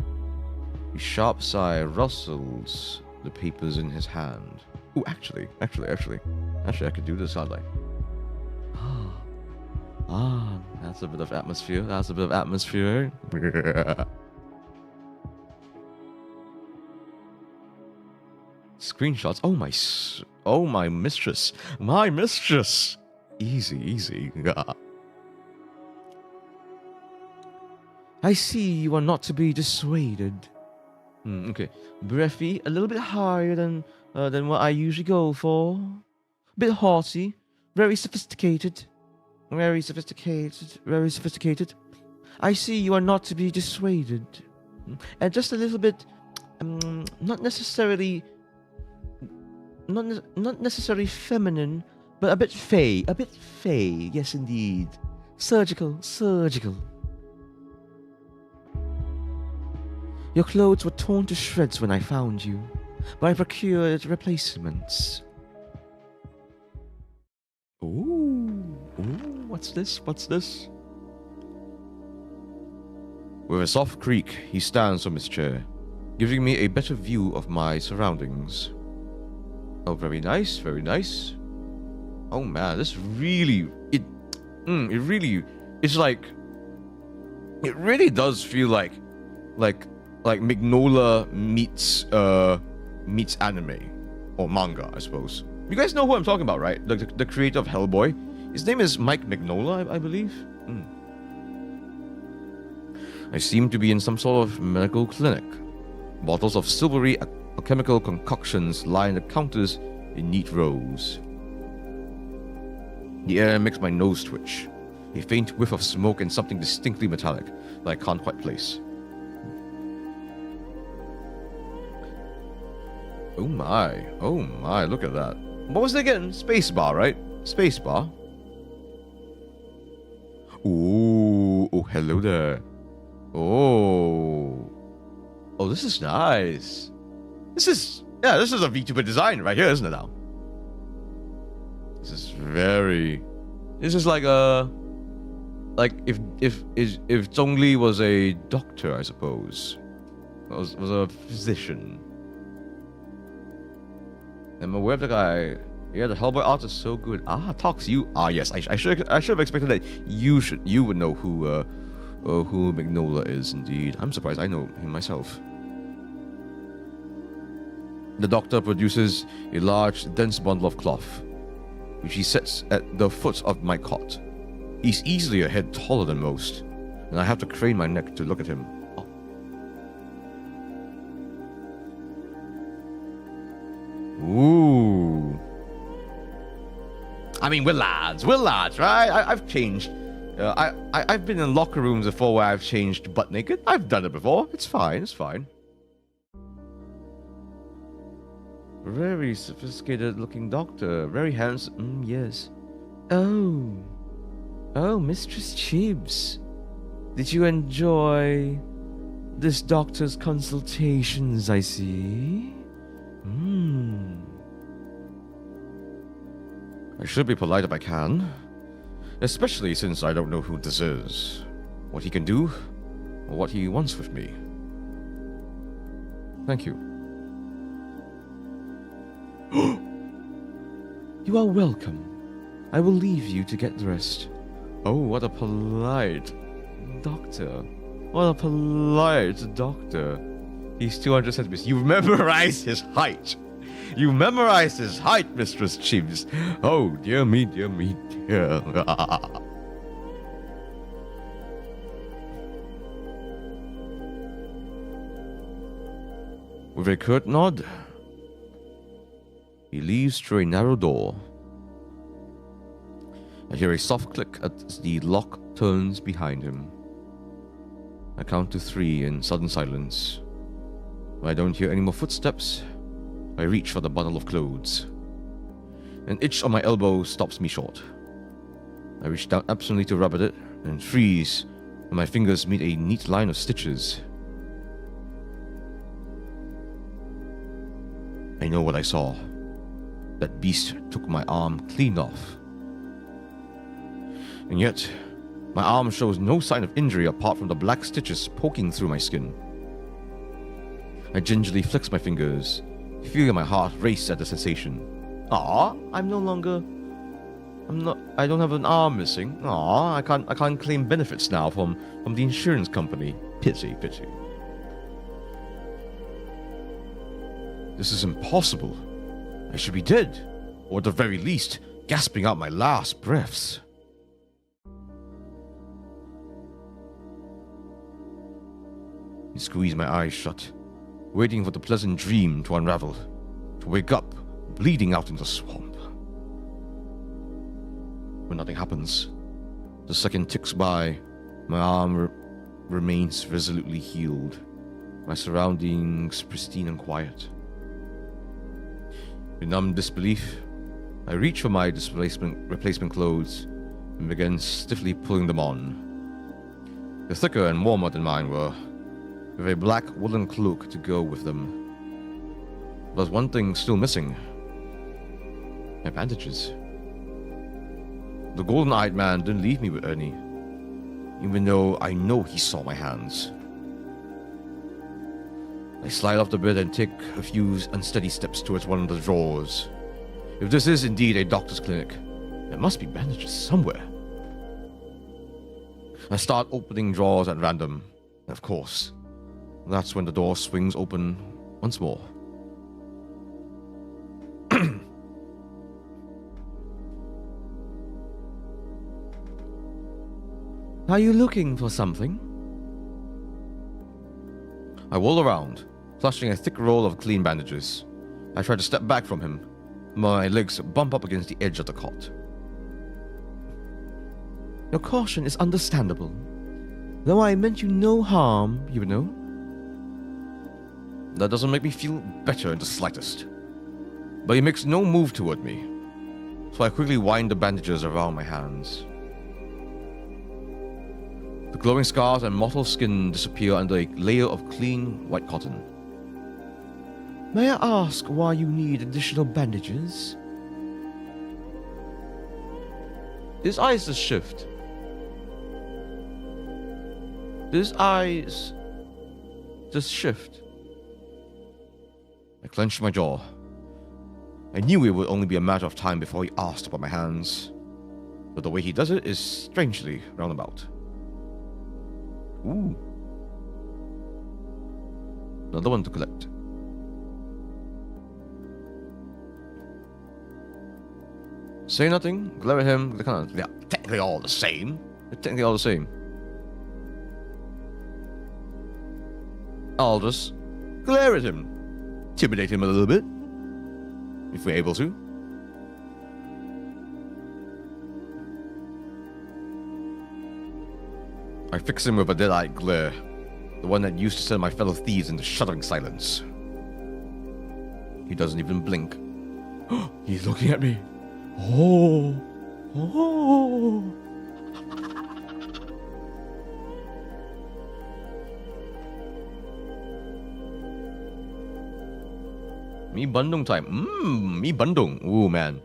His sharp sigh rustles the papers in his hand. Ooh, actually, I could do this, can't I? That's a bit of atmosphere. Screenshots. Oh my mistress. Easy. I see you are not to be dissuaded. Okay. Breathy, a little bit higher than what I usually go for. A bit haughty, very sophisticated. I see you are not to be dissuaded. And just a little bit, not necessarily feminine, but a bit fey. Yes, indeed. Surgical. Your clothes were torn to shreds when I found you, but I procured replacements. Ooh, what's this? With a soft creak, he stands from his chair, giving me a better view of my surroundings. Oh, very nice. Oh man, this really, it really does feel like Mignola meets anime or manga, I suppose. You guys know who I'm talking about, right? The creator of Hellboy. His name is Mike Mignola, I believe. I seem to be in some sort of medical clinic. Bottles of silvery alchemical concoctions line the counters in neat rows. The air makes my nose twitch. A faint whiff of smoke and something distinctly metallic that I can't quite place. Oh my, look at that. What was it again? Spacebar, right? Spacebar. Ooh, hello there. Oh, this is nice. This is a VTuber design right here, isn't it now? This is like if Zhongli was a doctor, I suppose. Was a physician. I'm aware of the guy. Yeah, the Hellboy art is so good. Talks you. Yes, I should have expected that you would know who Mignola is. Indeed, I'm surprised I know him myself. The doctor produces a large, dense bundle of cloth, which he sets at the foot of my cot. He's easily a head taller than most, and I have to crane my neck to look at him. Ooh. I mean, we're lads, right? I've changed. I've been in locker rooms before where I've changed butt naked. I've done it before. It's fine. Very sophisticated looking doctor. Very handsome. Yes. Oh, Mistress Chibs. Did you enjoy this doctor's consultations, I see? I should be polite if I can. Especially since I don't know who this is, what he can do, or what he wants with me. Thank you. You are welcome. I will leave you to get dressed. Oh, what a polite doctor. He's 200 centimeters. You memorized his height. Mistress Chibs. Oh, dear me. With a curt nod, he leaves through a narrow door. I hear a soft click as the lock turns behind him. I count to 3 in sudden silence. When I don't hear any more footsteps, I reach for the bundle of clothes. An itch on my elbow stops me short. I reach down absently to rub at it and freeze when my fingers meet a neat line of stitches. I know what I saw. That beast took my arm clean off. And yet, my arm shows no sign of injury apart from the black stitches poking through my skin. I gingerly flex my fingers, feeling my heart race at the sensation. I don't have an arm missing. I can't claim benefits now from the insurance company. Pity. This is impossible. I should be dead, or at the very least, gasping out my last breaths. I squeezed my eyes shut, waiting for the pleasant dream to unravel, to wake up, bleeding out in the swamp. But nothing happens. The second ticks by, my arm remains resolutely healed, my surroundings pristine and quiet. In numb disbelief, I reach for my replacement clothes and began stiffly pulling them on. They're thicker and warmer than mine were, with a black woolen cloak to go with them. But one thing still missing: my bandages. The golden-eyed man didn't leave me with any, even though I know he saw my hands. I slide off the bed and take a few unsteady steps towards one of the drawers. If this is indeed a doctor's clinic, there must be bandages somewhere. I start opening drawers at random, and of course, that's when the door swings open once more. Are you looking for something? I whirl around, clutching a thick roll of clean bandages. I try to step back from him. My legs bump up against the edge of the cot. Your caution is understandable, though I meant you no harm, you know. That doesn't make me feel better in the slightest. But he makes no move toward me, so I quickly wind the bandages around my hands. The glowing scars and mottled skin disappear under a layer of clean white cotton. May I ask why you need additional bandages? His eyes just shift. His eyes just shift. I clenched my jaw. I knew it would only be a matter of time before he asked about my hands, but the way he does it is strangely roundabout. Ooh. Another one to collect. Say nothing, glare at him. They're technically all the same. I'll just glare at him. Intimidate him a little bit. If we're able to. I fix him with a dead-eyed glare, the one that used to send my fellow thieves into shuddering silence. He doesn't even blink. He's looking at me. Oh. Me bandung time. Me bandung. Ooh, man.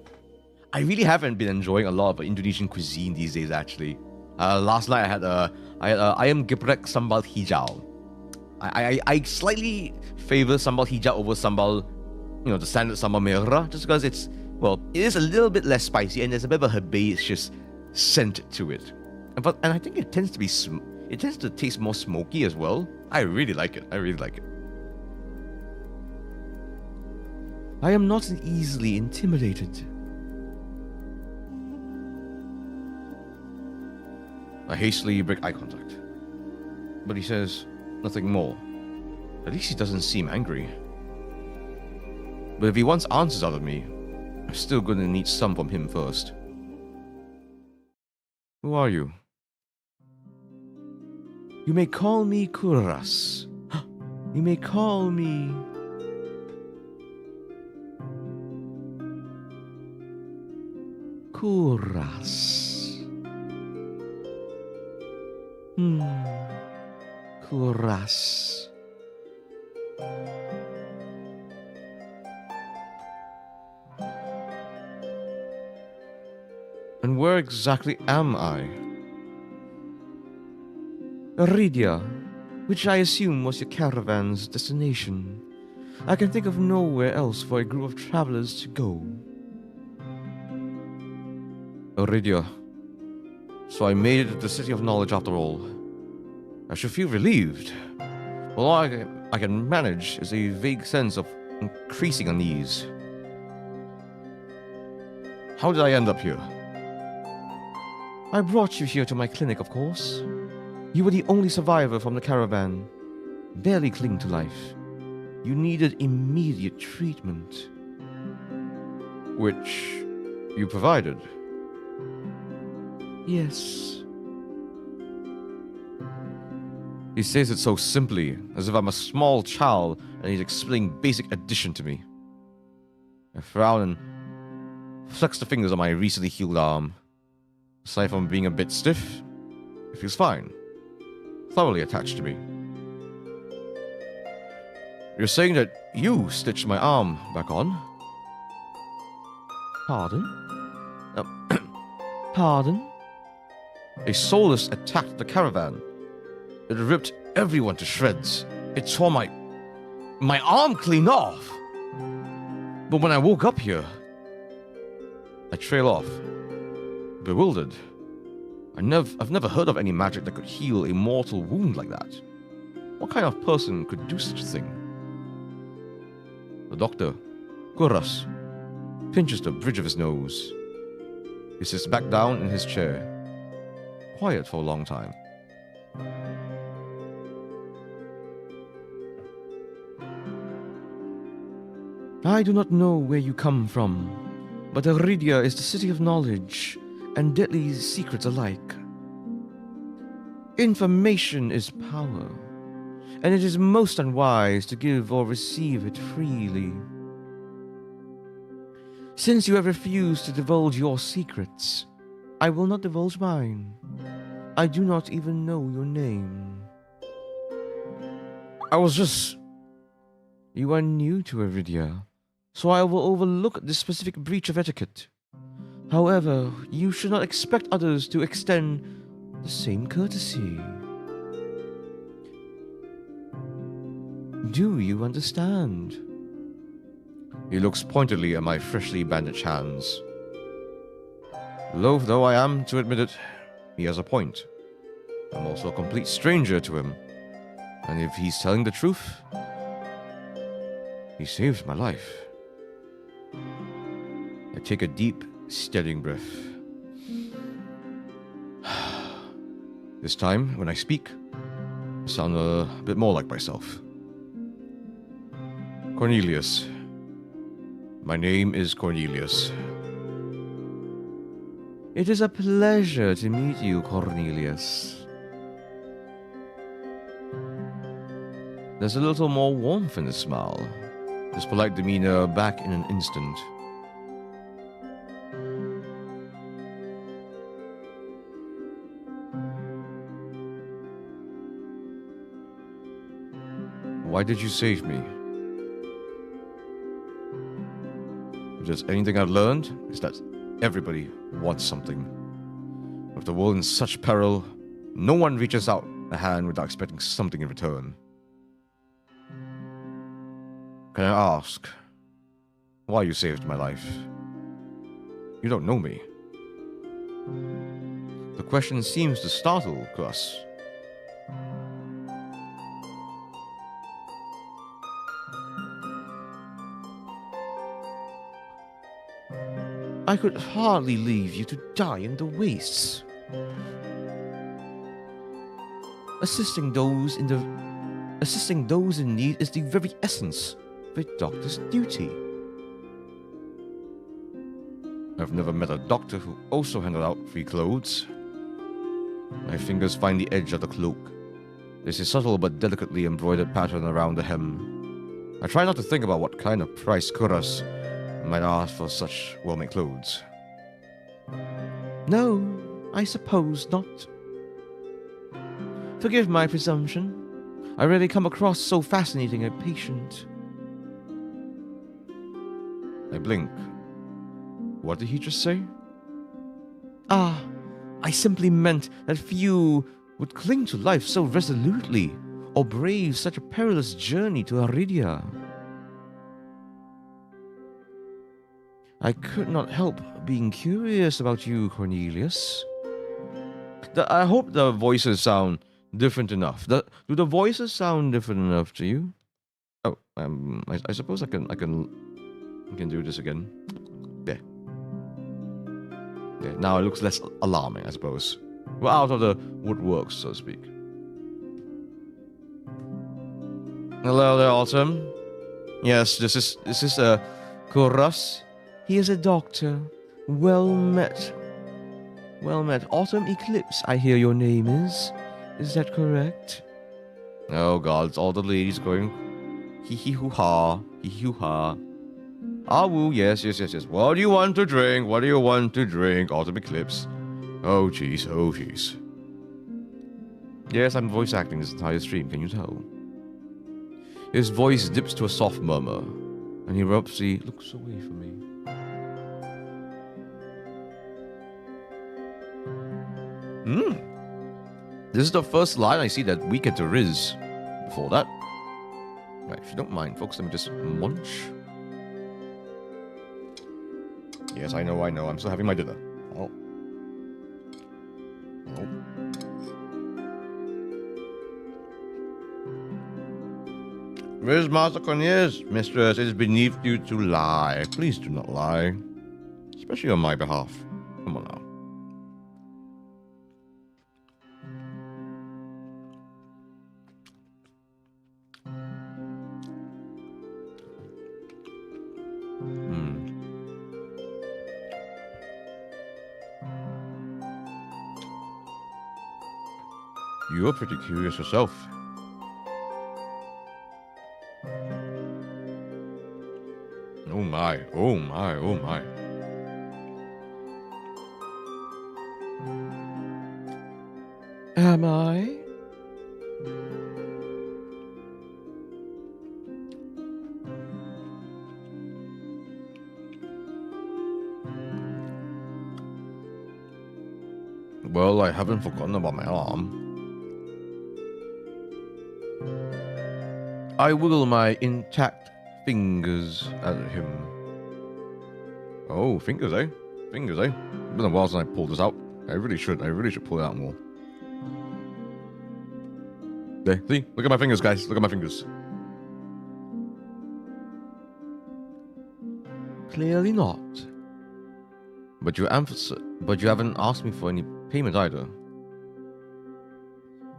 I really haven't been enjoying a lot of Indonesian cuisine these days, actually. Last night I had ayam geprek sambal hijau. I slightly favor sambal hijau over sambal, the standard sambal merah, just because it is a little bit less spicy and there's a bit of a herbaceous scent to it. And I think it tends to taste more smoky as well. I really like it. I am not easily intimidated. I hastily break eye contact, but he says nothing more. At least he doesn't seem angry. But if he wants answers out of me, I'm still going to need some from him first. Who are you? You may call me Kuras. You may call me... Kuras. Kuras. And where exactly am I? Aridia, which I assume was your caravan's destination. I can think of nowhere else for a group of travelers to go. Aridia. So I made it to the City of Knowledge after all. I should feel relieved. All I can manage is a vague sense of increasing unease. How did I end up here? I brought you here to my clinic, of course. You were the only survivor from the caravan. Barely cling to life. You needed immediate treatment. Which you provided. Yes. He says it so simply, as if I'm a small child and he's explaining basic addition to me. I frown and flex the fingers on my recently healed arm. Aside from being a bit stiff, it feels fine. Thoroughly attached to me. You're saying that you stitched my arm back on? Pardon? Pardon? A soulless attacked the caravan. It ripped everyone to shreds. It tore my arm clean off. But when I woke up here, I trail off, bewildered. I've never heard of any magic that could heal a mortal wound like that. What kind of person could do such a thing? The doctor, Kuras, pinches the bridge of his nose. He sits back down in his chair, quiet for a long time. I do not know where you come from, but Aridia is the city of knowledge and deadly secrets alike. Information is power, and it is most unwise to give or receive it freely. Since you have refused to divulge your secrets, I will not divulge mine. I do not even know your name. You are new to Aridia, so I will overlook this specific breach of etiquette. However, you should not expect others to extend the same courtesy. Do you understand? He looks pointedly at my freshly bandaged hands. Loath though I am to admit it, he has a point. I'm also a complete stranger to him. And if he's telling the truth, he saved my life. I take a deep, steadying breath. This time, when I speak, I sound a bit more like myself. Cornelius. My name is Cornelius. It is a pleasure to meet you, Cornelius. There's a little more warmth in his smile, his polite demeanor back in an instant. Why did you save me? If there's anything I've learned, it's that everybody wants something. With the world in such peril, no one reaches out a hand without expecting something in return. Can I ask why you saved my life? You don't know me. The question seems to startle Gus. I could hardly leave you to die in the wastes. Assisting those in need is the very essence of a doctor's duty. I've never met a doctor who also handed out free clothes. My fingers find the edge of the cloak. There's a subtle but delicately embroidered pattern around the hem. I try not to think about what kind of price Kuras might ask for such well-made clothes. No, I suppose not. Forgive my presumption. I rarely come across so fascinating a patient. I blink. What did he just say? Ah, I simply meant that few would cling to life so resolutely or brave such a perilous journey to Aridia. I could not help being curious about you, Cornelius. I hope the voices sound different enough. Do the voices sound different enough to you? Oh, I suppose I can do this again. There. Yeah, now it looks less alarming, I suppose. We're out of the woodworks, so to speak. Hello there, Autumn. Yes, this is Cornelius. He is a doctor. Well met. Well met. Autumn Eclipse, I hear your name is. Is that correct? Oh god, it's all the ladies going hee-hee-hoo-ha, hee-hee-hoo-ha. Ah woo, yes. What do you want to drink? What do you want to drink? Autumn Eclipse. Oh jeez. Yes, I'm voice acting this entire stream, can you tell? His voice dips to a soft murmur, and he abruptly looks away from me. This is the first line I see that we get to Riz. Before that. Right, if you don't mind, folks, let me just munch. Yes, I know, I'm still having my dinner. Oh. Where's Master Cornelius? Mistress, it is beneath you to lie. Please do not lie. Especially on my behalf. Come on now. You're pretty curious yourself. Oh my. Am I? Well, I haven't forgotten about my arm. I wiggle my intact fingers at him. Oh, fingers, eh? It's been a while since I pulled this out. I really should pull it out more. There, see? Look at my fingers, guys. Look at my fingers. Clearly not. But you haven't asked me for any payment either.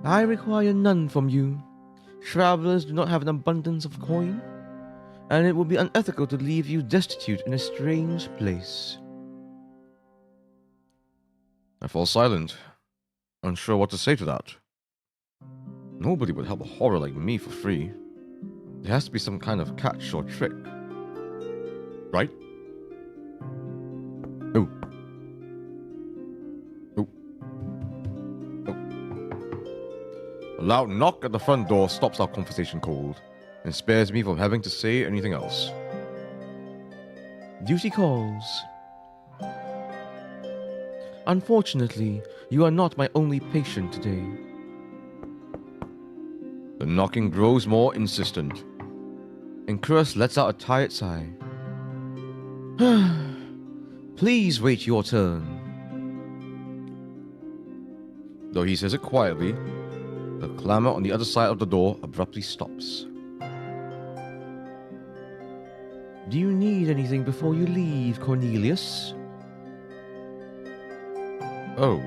I require none from you. Travelers do not have an abundance of coin, and it would be unethical to leave you destitute in a strange place. I fall silent, unsure what to say to that. Nobody would help a horror like me for free. There has to be some kind of catch or trick. Right? Oh. A loud knock at the front door stops our conversation cold and spares me from having to say anything else. Duty calls. Unfortunately, you are not my only patient today. The knocking grows more insistent, and Chris lets out a tired sigh. Please wait your turn. Though he says it quietly, the clamor on the other side of the door abruptly stops. Do you need anything before you leave, Cornelius? Oh.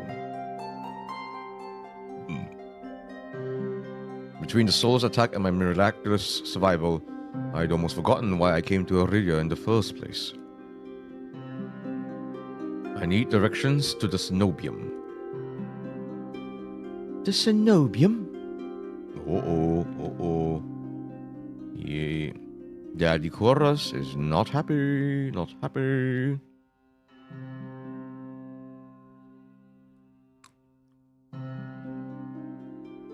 Between the soul's attack and my miraculous survival, I'd almost forgotten why I came to Aurelia in the first place. I need directions to the cenobium. The cenobium? Oh. Yeah. Daddy Chorus is not happy.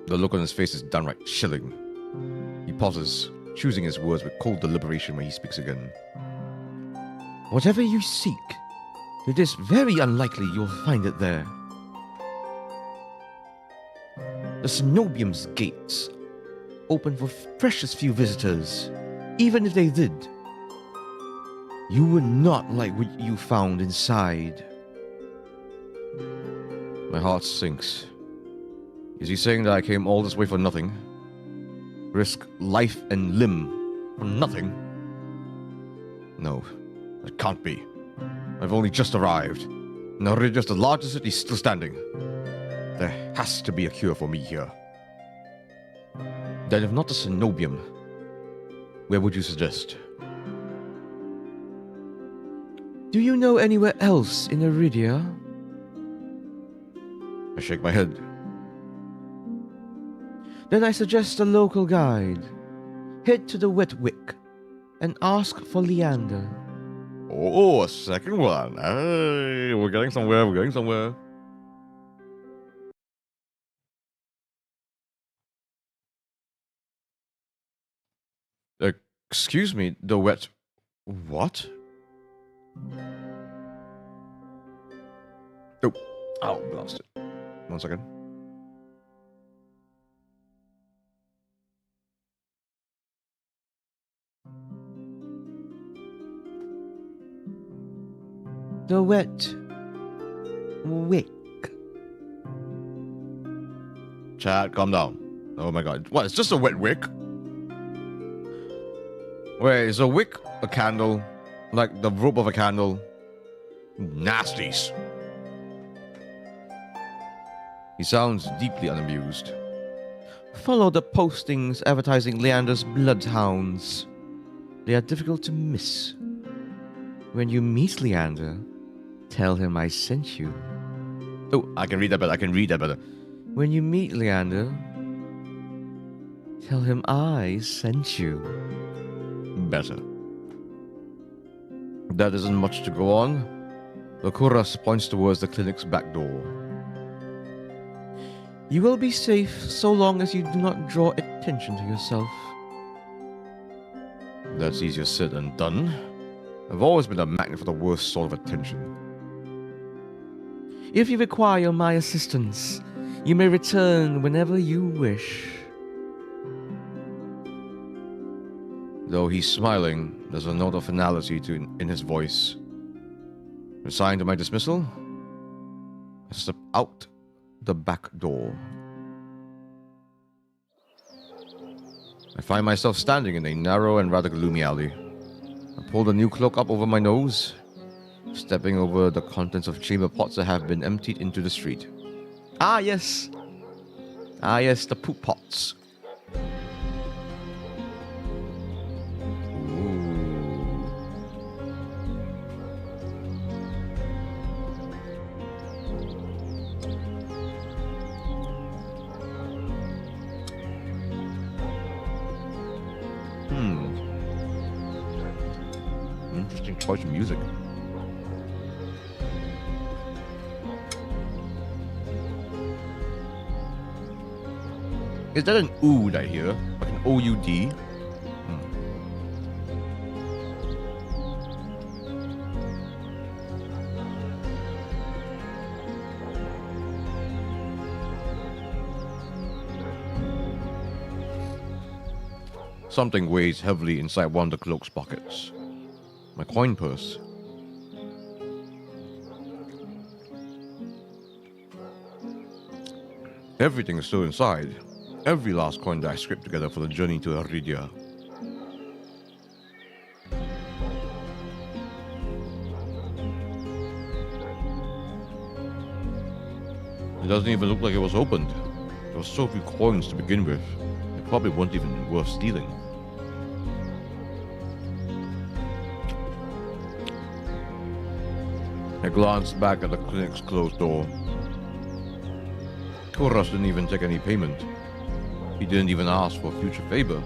The look on his face is downright chilling. He pauses, choosing his words with cold deliberation when he speaks again. Whatever you seek, it is very unlikely you'll find it there. The cenobium's gates open for precious few visitors. Even if they did, you would not like what you found inside. My heart sinks. Is he saying that I came all this way for nothing? Risk life and limb for nothing? No, that can't be. I've only just arrived. Narita is the largest city still standing. There has to be a cure for me here. Then if not the cenobium, where would you suggest? Do you know anywhere else in Iridia? I shake my head. Then I suggest a local guide. Head to the Wet Wick and ask for Leander. Oh, a second one. Hey, we're getting somewhere. We're getting somewhere. Excuse me, the wet... What? Oh, blast it. 1 second. The Wet Wick. Chat, calm down. Oh my god. What, it's just a wet wick? Wait, is a wick a candle? Like the rope of a candle? Nasties. He sounds deeply unamused. Follow the postings advertising Leander's bloodhounds. They are difficult to miss. When you meet Leander, tell him I sent you. Oh, I can read that better. When you meet Leander, tell him I sent you. Better. That isn't much to go on. The Kuras points towards the clinic's back door. You will be safe so long as you do not draw attention to yourself. That's easier said than done. I've always been a magnet for the worst sort of attention. If you require my assistance, you may return whenever you wish. Though he's smiling, there's a note of finality in his voice. Resigned to my dismissal, I step out the back door. I find myself standing in a narrow and rather gloomy alley. I pull the new cloak up over my nose, stepping over the contents of chamber pots that have been emptied into the street. Ah yes, the poop pots. Interesting choice of music. Is that an oud I hear? Like an O-U-D? Something weighs heavily inside one of the cloak's pockets. My coin purse. Everything is still inside. Every last coin that I scraped together for the journey to Aridia. It doesn't even look like it was opened. There were so few coins to begin with. They probably weren't even worth stealing. I glanced back at the clinic's closed door. Koras didn't even take any payment. He didn't even ask for a future favor.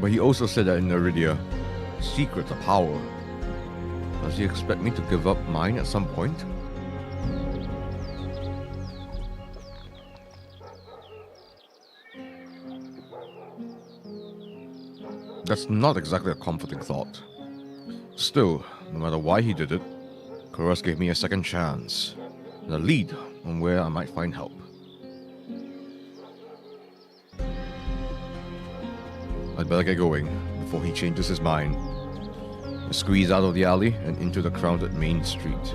But he also said that in Iridia, secrets are power. Does he expect me to give up mine at some point? That's not exactly a comforting thought. Still, no matter why he did it, Koras gave me a second chance, and a lead on where I might find help. I'd better get going before he changes his mind. I squeeze out of the alley and into the crowded main street.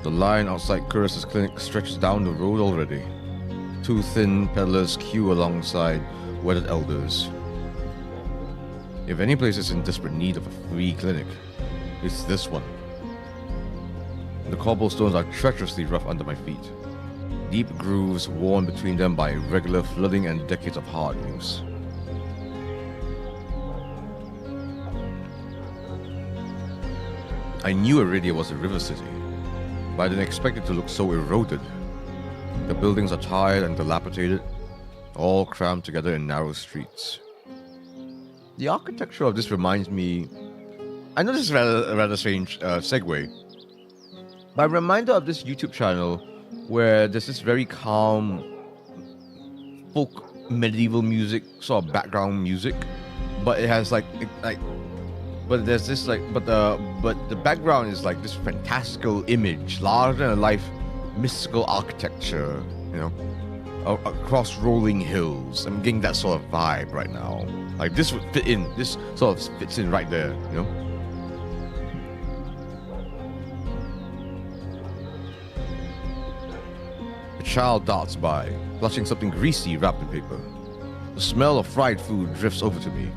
The line outside Koras' clinic stretches down the road already. Two thin peddlers queue alongside wedded elders. If any place is in desperate need of a free clinic, it's this one. The cobblestones are treacherously rough under my feet. Deep grooves worn between them by regular flooding and decades of hard use. I knew Iridia was a river city, but I didn't expect it to look so eroded. The buildings are tired and dilapidated, all crammed together in narrow streets. The architecture of this reminds me... I know this is a rather strange segue, but I'm reminded of this YouTube channel where there's this very calm folk medieval music, sort of background music, but it has but there's this but the background is like this fantastical image, larger than life, mystical architecture, you know, across rolling hills. I'm getting that sort of vibe right now. Like this would fit in. This sort of fits in right there, you know. A child darts by, clutching something greasy wrapped in paper. The smell of fried food drifts over to me.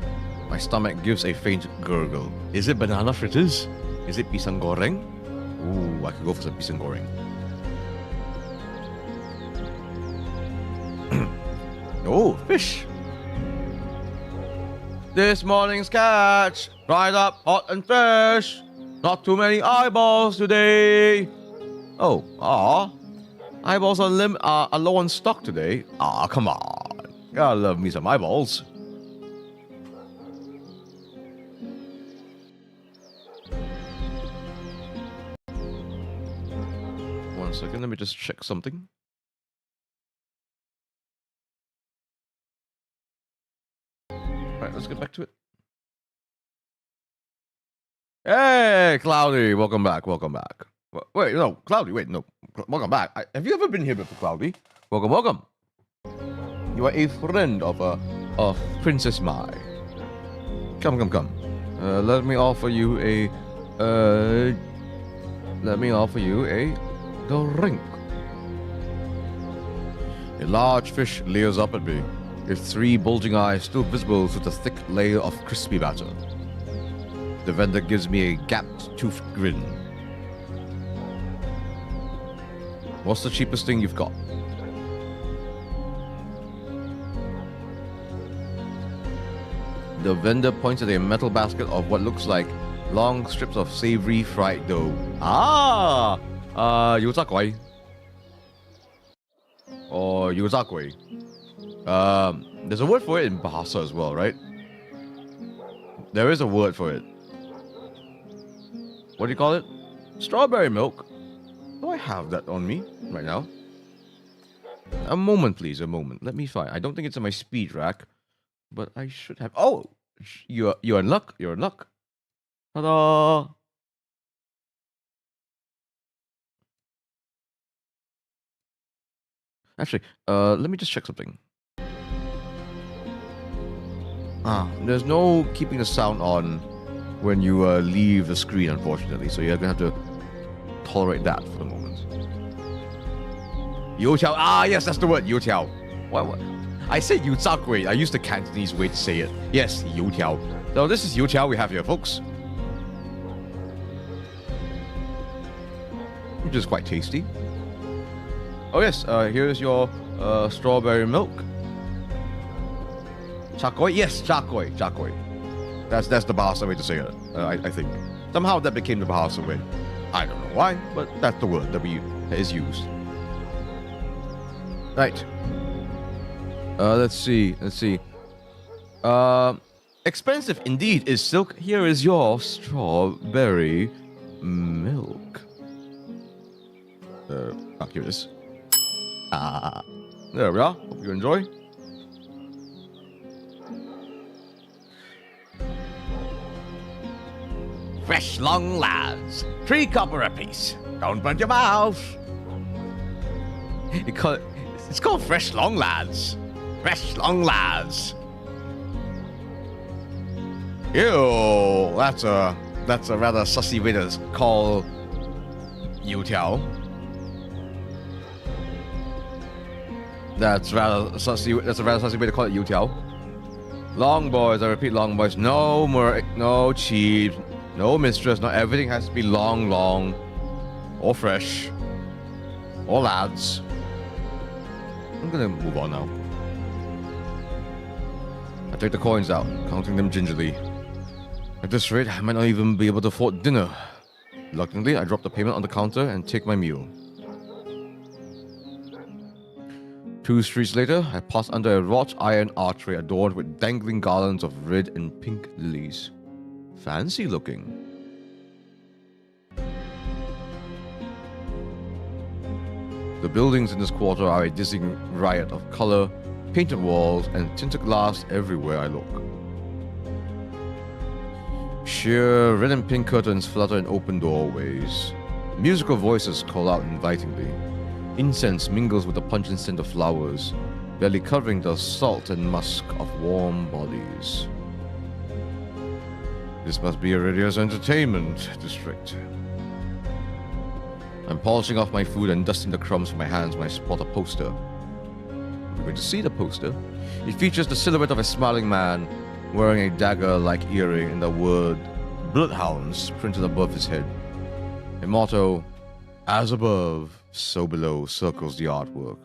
My stomach gives a faint gurgle. Is it banana fritters? Is it pisang goreng? Ooh, I could go for some pisang goreng. Oh, fish! This morning's catch! Fried up, hot and fresh! Not too many eyeballs today! Oh, eyeballs are low on stock today. Come on. Gotta love me some eyeballs. One second, let me just check something. Alright, let's get back to it. Hey, Cloudy! Welcome back, welcome back. Wait, no, Cloudy, wait, no. Welcome back. Have you ever been here before, Cloudy? Welcome, welcome. You are a friend of Princess Mai. Come. Let me offer you a drink. A large fish leers up at me, its three bulging eyes still visible through the thick layer of crispy batter. The vendor gives me a gap-toothed grin. What's the cheapest thing you've got? The vendor points at a metal basket of what looks like long strips of savory fried dough. Yuzakui. Or Yuzakui. There's a word for it in Bahasa as well, right? There is a word for it. What do you call it? Strawberry milk. Do I have that on me right now? A moment, please. A moment. Let me find. I don't think it's in my speed rack, but I should have. Oh, you're in luck. You're in luck. Ta-da! Actually, let me just check something. There's no keeping the sound on when you leave the screen, unfortunately. So you're gonna have to tolerate that for the moment. Youtiao. Yes, that's the word. Youtiao. What? I said Yuzakui. I used the Cantonese way to say it. Yes, Youtiao. So this is Youtiao we have here, folks. Which is quite tasty. Oh yes, here's your strawberry milk. Chakoi? Yes, chakoi. That's the Bahasa way to say it, I think. Somehow that became the Bahasa way. I don't know why, but that's the word that is used. Right. Let's see. Expensive indeed is silk. Here is your strawberry milk. Here it is. There we are. Hope you enjoy. Fresh long lads. 3 copper apiece. Don't burn your mouth. It's called fresh long lads. Fresh long lads. Ew, that's a rather sussy way to call Youtiao. That's rather sussy. That's a rather sussy way to call it, Youtiao. Long boys, I repeat, long boys. No cheap, no mistress. Not everything has to be long, or fresh, or lads. I'm gonna move on now. I take the coins out, counting them gingerly. At this rate, I might not even be able to afford dinner. Reluctantly, I drop the payment on the counter and take my meal. 2 streets later, I pass under a wrought iron archway adorned with dangling garlands of red and pink lilies. Fancy looking. The buildings in this quarter are a dizzying riot of color, painted walls, and tinted glass everywhere I look. Sheer red and pink curtains flutter in open doorways. Musical voices call out invitingly. Incense mingles with the pungent scent of flowers, barely covering the salt and musk of warm bodies. This must be Iridia's entertainment district. I'm polishing off my food and dusting the crumbs from my hands when I spot a poster. You're going to see the poster. It features the silhouette of a smiling man wearing a dagger-like earring and the word Bloodhounds printed above his head. A motto, as above, so below, circles the artwork.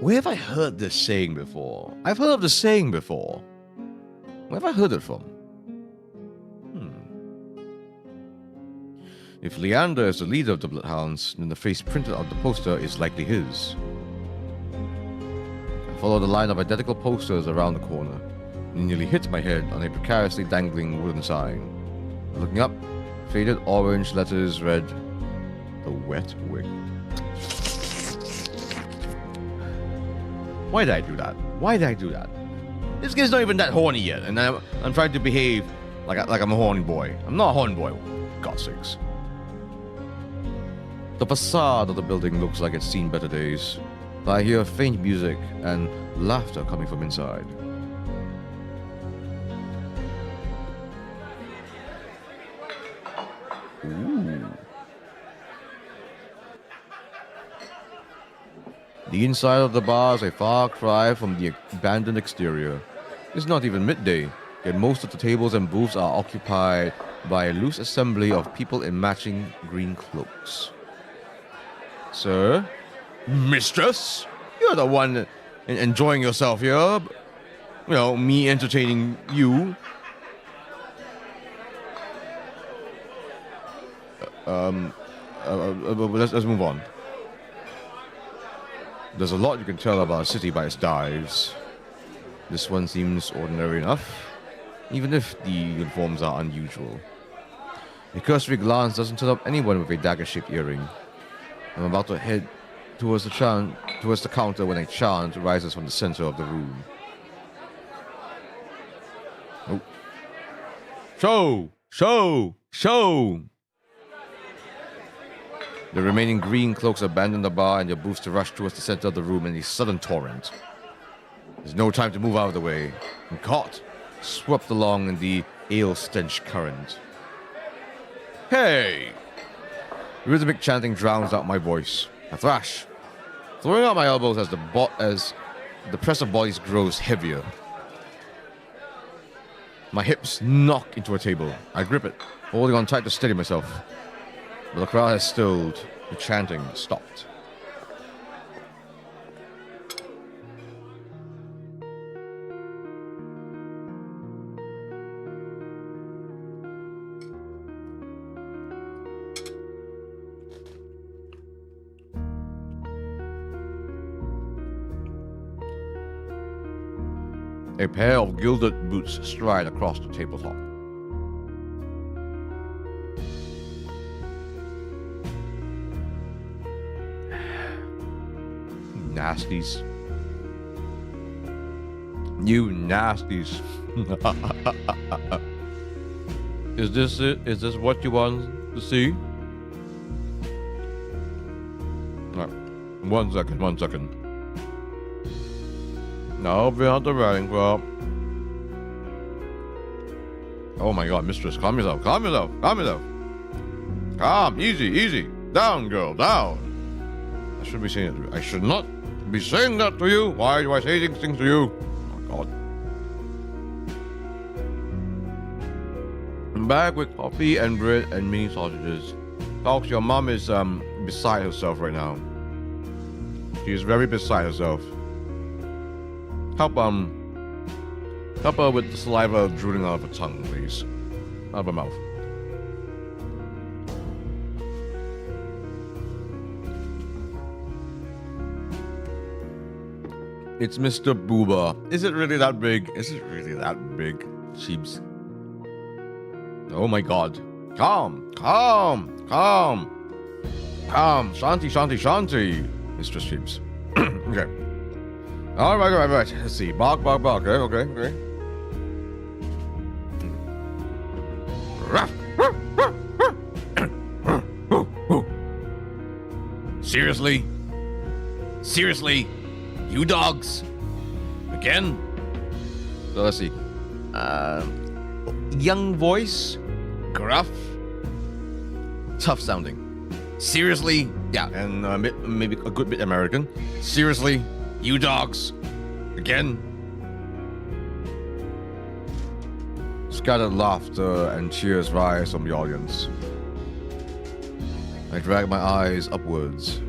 Where have I heard this saying before? I've heard of this saying before. Where have I heard it from? If Leander is the leader of the Bloodhounds, then the face printed on the poster is likely his. I follow the line of identical posters around the corner, and nearly hit my head on a precariously dangling wooden sign. Looking up, faded orange letters read, "The Wet Wig." Why did I do that? This kid's not even that horny yet, and I'm trying to behave like I'm a horny boy. I'm not a horny boy, God's sakes. The facade of the building looks like it's seen better days, but I hear faint music and laughter coming from inside. Ooh. The inside of the bar is a far cry from the abandoned exterior. It's not even midday, yet most of the tables and booths are occupied by a loose assembly of people in matching green cloaks. Sir? Mistress? You're the one enjoying yourself here. You know, me entertaining you. Let's move on. There's a lot you can tell about a city by its dives. This one seems ordinary enough, even if the uniforms are unusual. A cursory glance doesn't turn up anyone with a dagger-shaped earring. I'm about to head towards the counter when a chant rises from the center of the room. Oh. Show! Show! Show! The remaining green cloaks abandon the bar and their booths to rush towards the center of the room in a sudden torrent. There's no time to move out of the way. I'm caught, swept along in the ale-stench current. Hey! Rhythmic chanting drowns out my voice. I thrash, throwing out my elbows as the press of bodies grows heavier. My hips knock into a table. I grip it, holding on tight to steady myself. But the crowd has stilled. The chanting stopped. A pair of gilded boots stride across the tabletop. Nasties. You nasties. Is this it? Is this what you want to see? Right. 1 second. No, we're not the riding crop. Oh my god, mistress, calm yourself. Calm, easy. Down, girl, down. I shouldn't be saying that to you. I should not be saying that to you. Why do I say these things to you? Oh, God. I'm back with coffee and bread and mini sausages. Folks, your mom is beside herself right now. She is very beside herself. Help her with the saliva drooling out of her tongue, please. Out of her mouth. It's Mr. Boober. Is it really that big? Is it really that big? Sheeps. Oh my God. Calm. Shanti. Mr. Sheeps. Okay. All right. Let's see. Bark. Okay. Seriously, you dogs, again? So let's see. Young voice, gruff, tough sounding. Seriously, yeah, and maybe a good bit American. Seriously, you dogs, again? Scattered laughter and cheers rise from the audience. I drag my eyes upwards.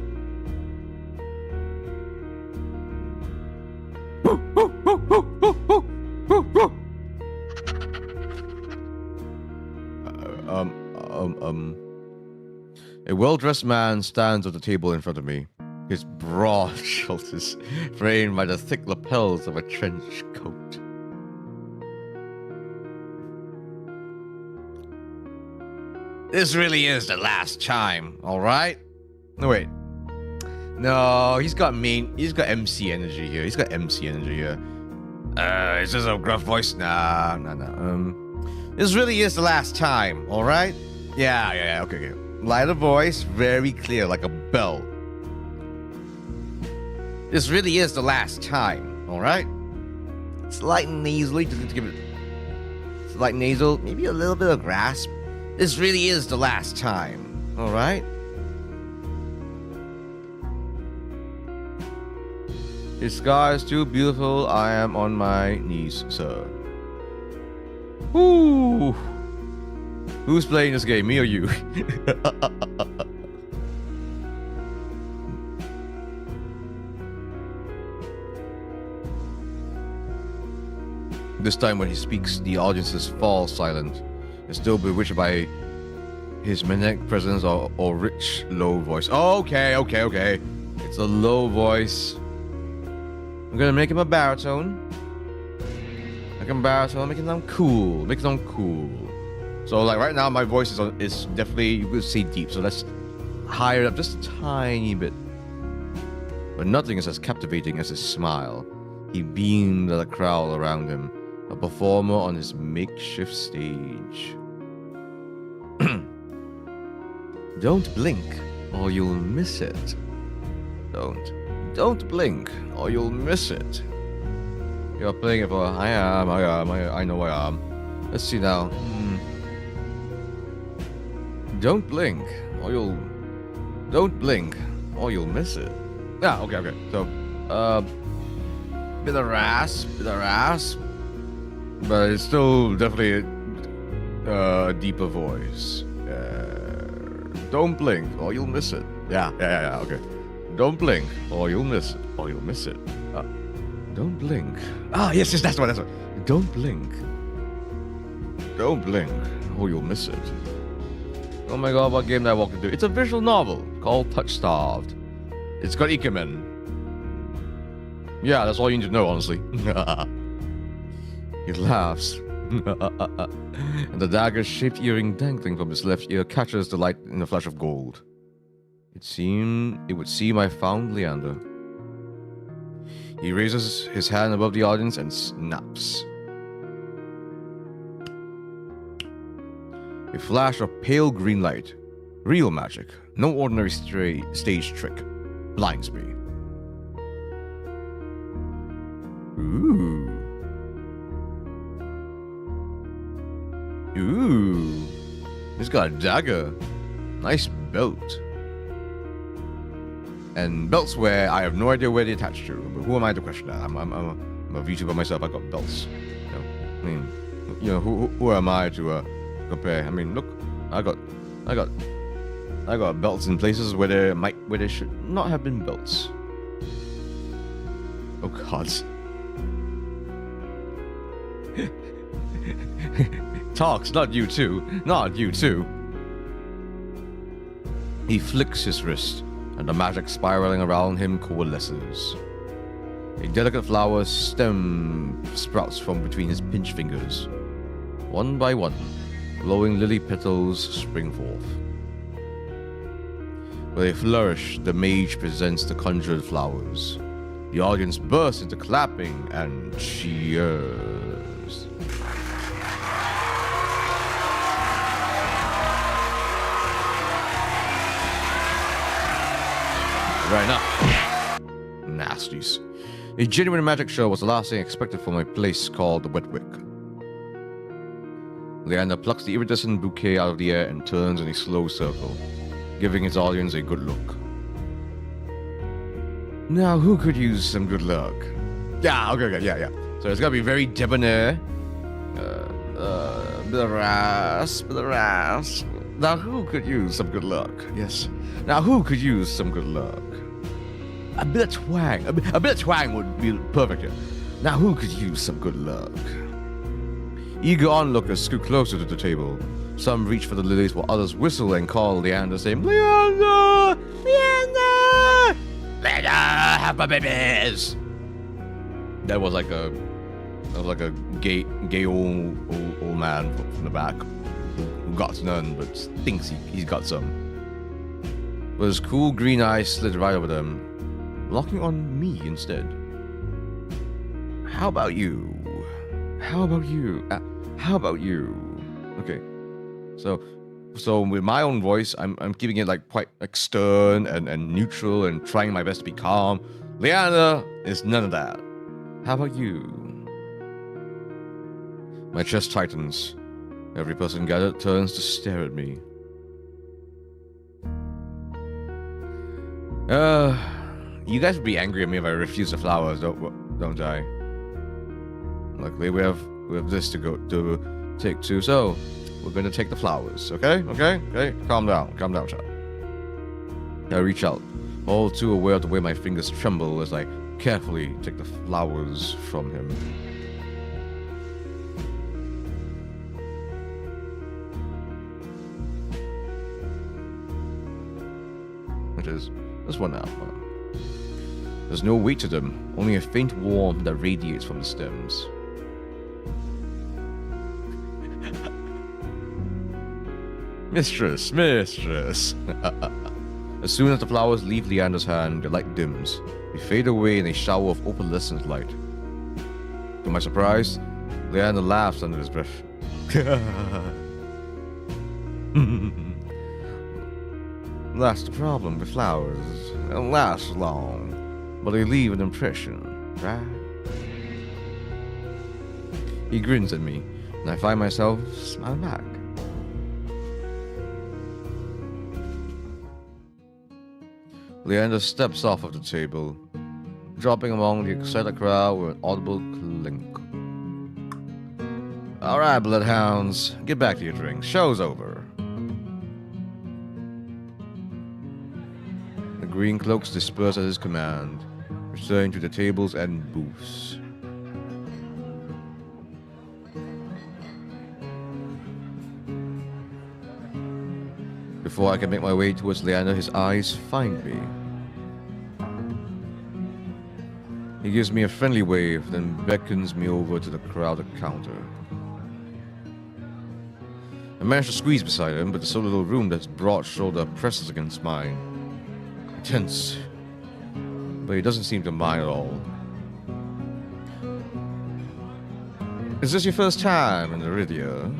A well-dressed man stands at the table in front of me, his broad shoulders framed by the thick lapels of a trench coat. This really is the last chime, all right? No, wait. No, he's got MC energy here. Is this a gruff voice? Nah. This really is the last time, all right? Yeah, okay. Lighter voice, very clear, like a bell. This really is the last time, all right? Slight nasally, just to give it slight nasal, maybe a little bit of grasp. This really is the last time, all right? His sky is too beautiful. I am on my knees, sir. Ooh. Who's playing this game, me or you? This time when he speaks, the audiences fall silent. They're still bewitched by his maniac presence or rich, low voice. Oh, okay. It's a low voice. I'm gonna make him a baritone. Make him sound cool. So like right now my voice is definitely, you could say, deep. So let's higher it up just a tiny bit. But nothing is as captivating as his smile. He beamed at the crowd around him, a performer on his makeshift stage. Don't blink or you'll miss it. Don't blink or you'll miss it. You're playing it for I know I am. Let's see now. Don't blink or you'll miss it. Yeah, okay. So bit of rasp, but it's still definitely a deeper voice. Don't blink or you'll miss it. Yeah, okay. Don't blink or you'll miss it. Don't blink. Yes, that's one. Don't blink or you'll miss it. Oh my God, what game did I walk into? It's a visual novel called Touchstarved. It's got Ikemen. Yeah, that's all you need to know, honestly. He laughs. And the dagger-shaped earring dangling from his left ear catches the light in a flash of gold. It would seem I found Leander. He raises his hand above the audience and snaps. A flash of pale green light. Real magic. No ordinary stage trick. Blinds me. Ooh. He's got a dagger. Nice belt. And belts where I have no idea where they attach to. But who am I to question that? I'm a VTuber myself. I got belts. I mean, who am I to compare? I mean, look, I got belts in places where there should not have been belts. Oh God. Talks, not you too. Not you too. He flicks his wrist, and the magic spiraling around him coalesces. A delicate flower stem sprouts from between his pinched fingers. One by one, glowing lily petals spring forth. With a flourish, the mage presents the conjured flowers. The audience bursts into clapping and cheers. Right now. Nasties. A genuine magic show was the last thing expected from a place called the Wet Wick. Leander plucks the iridescent bouquet out of the air and turns in a slow circle, giving his audience a good look. Now, who could use some good luck? Yeah, okay, yeah. So it's gotta be very debonair. Bit of rasp. Now, who could use some good luck? Yes. Now, who could use some good luck? A bit of twang. A bit of twang would be perfect here. Now, who could use some good luck? Eager onlookers scoot closer to the table. Some reach for the lilies while others whistle and call Leander, saying, Leander! Leander! Leander, have my babies! That was like a gay old man from the back who got none but thinks he's got some. But his cool green eyes slid right over them, locking on me instead. How about you? How about you? Okay. So with my own voice, I'm keeping it like quite like stern and neutral and trying my best to be calm. Leander is none of that. How about you? My chest tightens. Every person gathered turns to stare at me. You guys would be angry at me if I refuse the flowers, don't I? Luckily, we have this to take to, so we're gonna take the flowers, okay? Calm down, child. I reach out, all too aware of the way my fingers tremble as I carefully take the flowers from him. It is this one now. There's no weight to them, only a faint warmth that radiates from the stems. Mistress. As soon as the flowers leave Leander's hand, the light dims. They fade away in a shower of opalescent light. To my surprise, Leander laughs under his breath. That's the problem with flowers. They don't last long, but they leave an impression, right? He grins at me, and I find myself smiling back. Leander steps off of the table, dropping among the excited crowd with an audible clink. All right, bloodhounds, get back to your drinks. Show's over. The green cloaks disperse at his command, returning to the tables and booths. Before I can make my way towards Leander, his eyes find me. He gives me a friendly wave, then beckons me over to the crowded counter. I manage to squeeze beside him, but there's so little room that his broad shoulder presses against mine. Tense, but he doesn't seem to mind at all. Is this your first time in Iridia?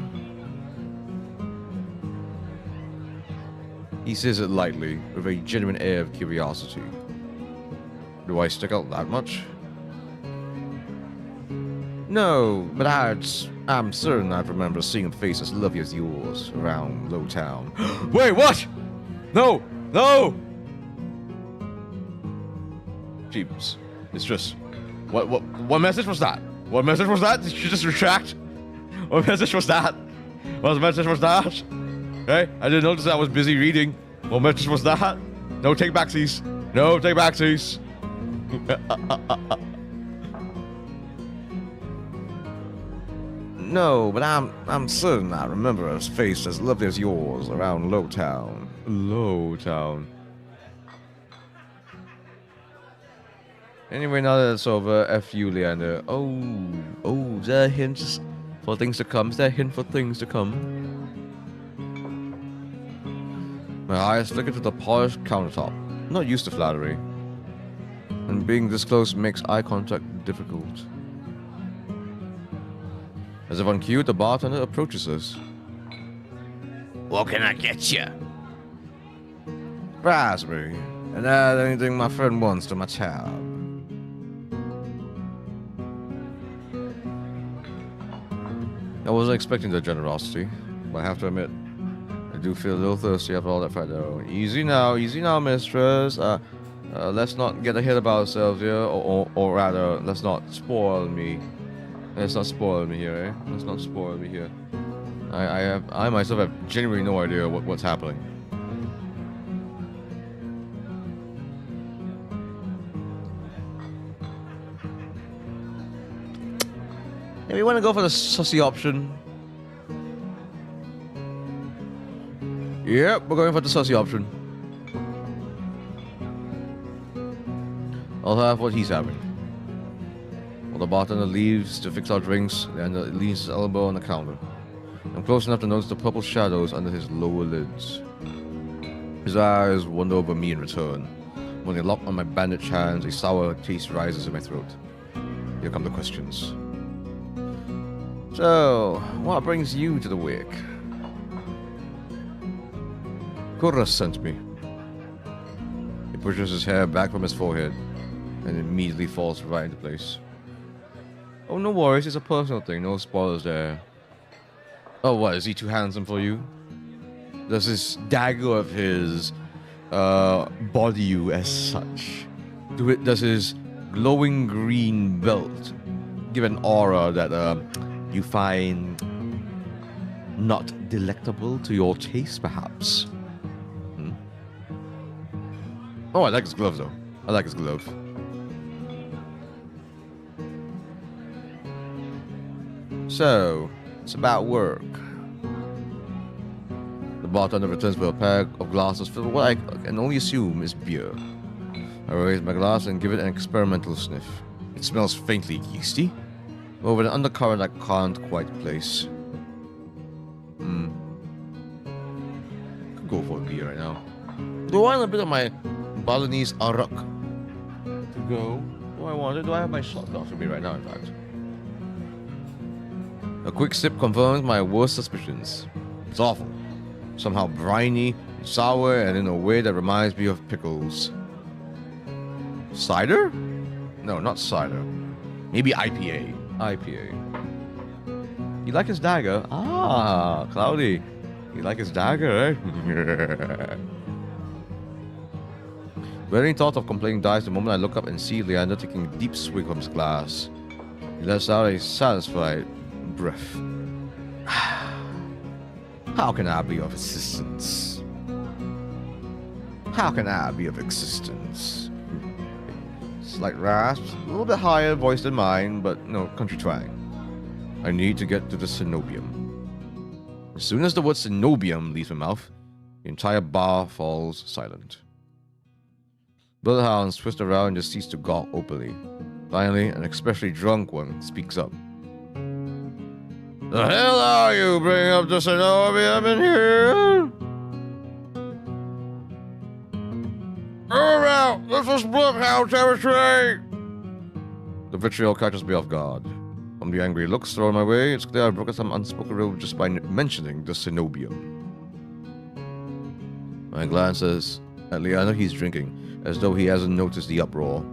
He says it lightly, with a genuine air of curiosity. Do I stick out that much? No, but I'm certain I'd remember seeing a face as lovely as yours around Lowtown. Wait, what? No! teams. It's just, what message was that? What message was that? Did you just retract? What message was that? What message was that? Hey, I didn't notice I was busy reading. What message was that? No take backsies. No take backsies. No, but I'm certain I remember a face as lovely as yours around Lowtown. Lowtown. Anyway, now that it's over, F you, Leander. Oh, is there a hint for things to come? Is there a hint for things to come? My eyes flicker to the polished countertop. I'm not used to flattery. And being this close makes eye contact difficult. As if on cue, the bartender approaches us. What can I get you? Raspberry. And add anything my friend wants to my tab. I wasn't expecting the generosity, but I have to admit, I do feel a little thirsty after all that fried dough. Easy now, mistress. Let's not get ahead of ourselves here, or rather, let's not spoil me. Let's not spoil me here, eh? Let's not spoil me here. I myself have genuinely no idea what's happening. Yeah, we want to go for the sussy option. Yep, we're going for the sussy option. I'll have what he's having. While the bartender leaves to fix our drinks, Leander leans his elbow on the counter. I'm close enough to notice the purple shadows under his lower lids. His eyes wander over me in return. When they lock on my bandaged hands, a sour taste rises in my throat. Here come the questions. So, what brings you to the wake? Kurra sent me. He pushes his hair back from his forehead and immediately falls right into place. Oh, no worries, it's a personal thing, no spoilers there. Oh, what, is he too handsome for you? Does this dagger of his body you as such? Does his glowing green belt give an aura that you find not delectable to your taste, perhaps? Oh, I like his glove, though. I like his glove. So, it's about work. The bartender returns with a pair of glasses filled with what I can only assume is beer. I raise my glass and give it an experimental sniff. It smells faintly yeasty, but with an undercurrent I can't quite place. Could go for a beer right now. Do I want a bit of my Balinese arak to go? Do I want it? Do I have my shot glass with me right now, in fact? A quick sip confirms my worst suspicions. It's awful. Somehow briny, sour, and in a way that reminds me of pickles. Cider? No, not cider. Maybe IPA. IPA. You like his dagger? Ah, Cloudy. You like his dagger, eh? Very thought of complaining dies the moment I look up and see Leander taking a deep swig from his glass. He lets out a satisfied breath. How can I be of assistance? How can I be of existence? Slight rasp, a little bit higher voice than mine, but no country twang. I need to get to the cenobium. As soon as the word cenobium leaves my mouth, the entire bar falls silent. Bloodhounds twist around and just cease to gawk openly. Finally, an especially drunk one speaks up. The hell are you bringing up the cenobium in here? Around! This is Bloodhound territory! The vitriol catches me off guard. From the angry looks thrown my way, it's clear I've broken some unspoken rule just by mentioning the cenobium. My glances at Leander, he's drinking, as though he hasn't noticed the uproar.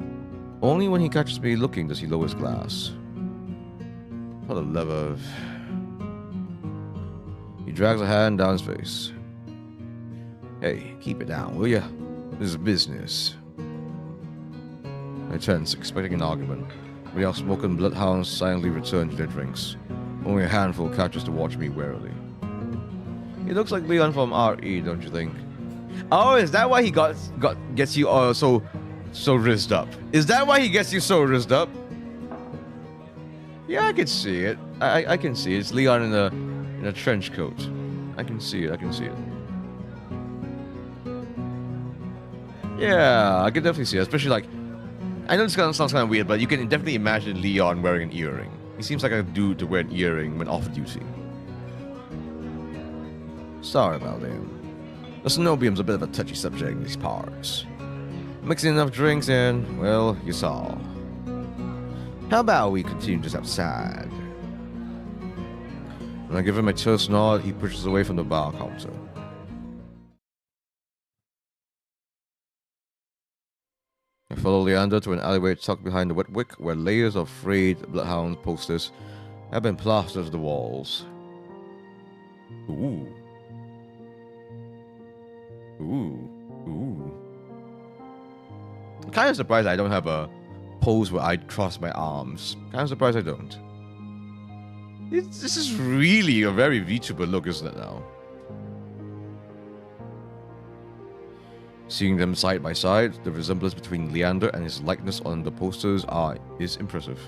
Only when he catches me looking does he lower his glass. For the love of... He drags a hand down his face. Hey, keep it down, will ya? This is business. I tense, expecting an argument. The outspoken bloodhounds silently return to their drinks. Only a handful catches to watch me warily. He looks like Leon from RE, don't you think? Oh, is that why he gets you so rizzed up? Is that why he gets you so rizzed up? Yeah, I can see it. I can see it. It's Leon in a trench coat. I can see it. I can see it. Yeah, I can definitely see it. Especially like, I know this sounds kind of weird, but you can definitely imagine Leon wearing an earring. He seems like a dude to wear an earring when off duty. Sorry about him. The Cenobium's a bit of a touchy subject in these parts. Mixing enough drinks in, well, you saw. How about we continue just outside? When I give him a terse nod, he pushes away from the bar counter. I follow Leander to an alleyway tucked behind the wet wick where layers of frayed bloodhound posters have been plastered to the walls. Ooh. Ooh. Ooh. I'm kind of surprised I don't have a pose where I cross my arms. Kind of surprised I don't. This is really a very VTuber look, isn't it now? Seeing them side by side, the resemblance between Leander and his likeness on the posters is impressive.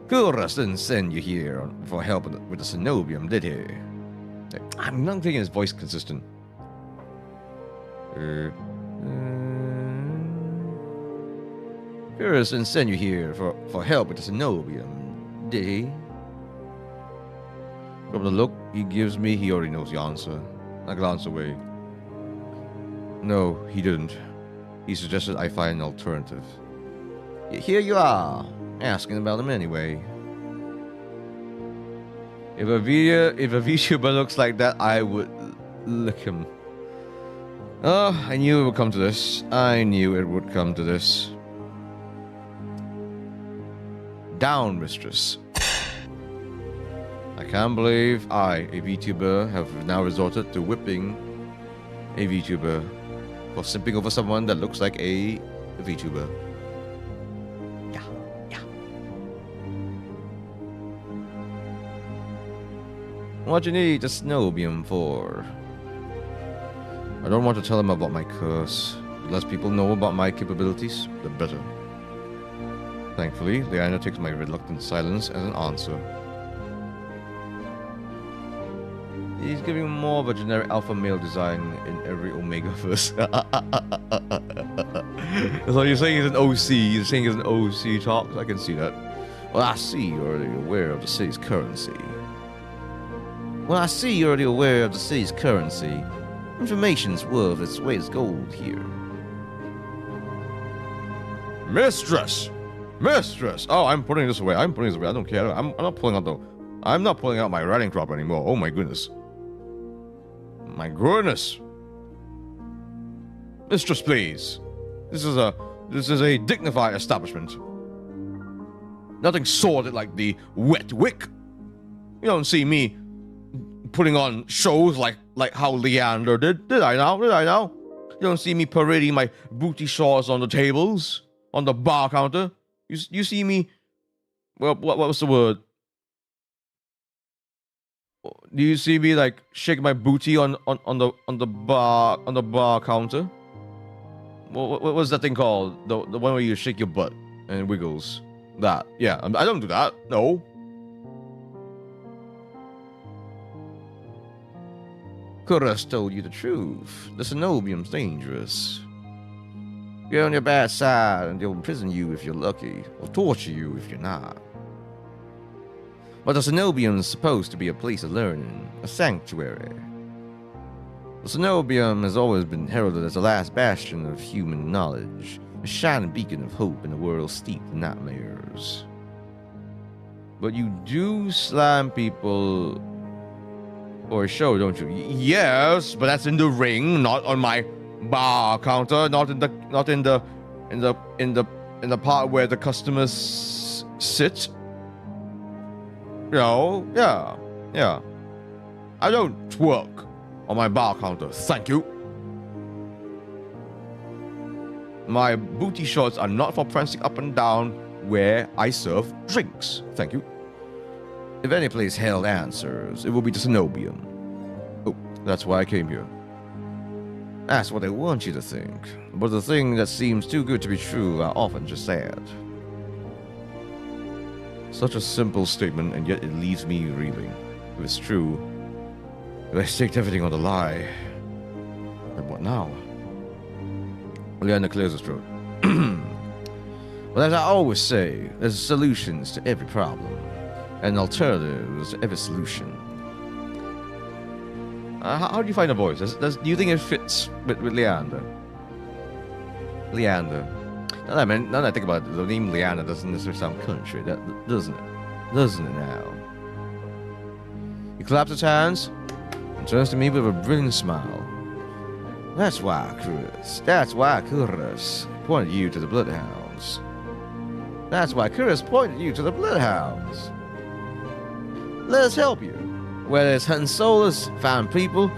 Cornelius didn't send you here for help with the Cenobium, did he? I'm not thinking his voice consistent. Cornelius didn't send you here for help with the Cenobium, did he? From the look he gives me, he already knows the answer. I glance away. No, he didn't. He suggested I find an alternative. Here you are, asking about him anyway. If a VTuber looks like that, I would lick him. Oh, I knew it would come to this. I knew it would come to this. Down, mistress. I can't believe I, a VTuber, have now resorted to whipping a VTuber for simping over someone that looks like a VTuber. Yeah. What you need a Cenobium for? I don't want to tell him about my curse. The less people know about my capabilities, the better. Thankfully, Leander takes my reluctant silence as an answer. He's giving more of a generic alpha male design in every Omega verse. So you're saying he's an OC. You're saying he's an OC talk. I can see that. Well, I see you're already aware of the city's currency. Information's worth its weight as gold here. Mistress! Oh, I'm putting this away. I don't care. I'm not pulling out my riding crop anymore. Oh my goodness. Mistress, please. This is a dignified establishment. Nothing sordid like the wet wick. You don't see me putting on shows like how Leander did. Did I now? You don't see me parading my booty shorts on the tables, on the bar counter. You see me. Well, what was the word? Do you see me like shake my booty on the bar counter? What was that thing called? The one where you shake your butt and it wiggles. That. Yeah, I don't do that. No. Cornelius told you the truth. The Cenobium's dangerous. You're on your bad side and they'll imprison you if you're lucky, or torture you if you're not. But the Cenobium is supposed to be a place of learning, a sanctuary. The Cenobium has always been heralded as the last bastion of human knowledge, a shining beacon of hope in a world steeped in nightmares. But you do slam people for a show, don't you? Yes, but that's in the ring, not on my bar counter, not in the part where the customers sit. You know, yeah. I don't twerk on my bar counter, thank you. My booty shorts are not for prancing up and down where I serve drinks. Thank you. If any place held answers, it will be the Cenobium. Oh, that's why I came here. That's what they want you to think. But the thing that seems too good to be true are often just sad. Such a simple statement, and yet it leaves me reeling. If it's true, if I staked everything on the lie, then what now? Leander clears his throat. Well, as I always say, there's solutions to every problem, and alternatives to every solution. How do you find a voice? Do you think it fits with Leander? Leander. Now that I think about it, the name Leander doesn't necessarily sound country, doesn't it? Doesn't it now? He claps his hands and turns to me with a brilliant smile. That's why, Chris pointed you to the bloodhounds. That's why Chris pointed you to the bloodhounds. Let us help you. Whether it's hunting soulless, found people,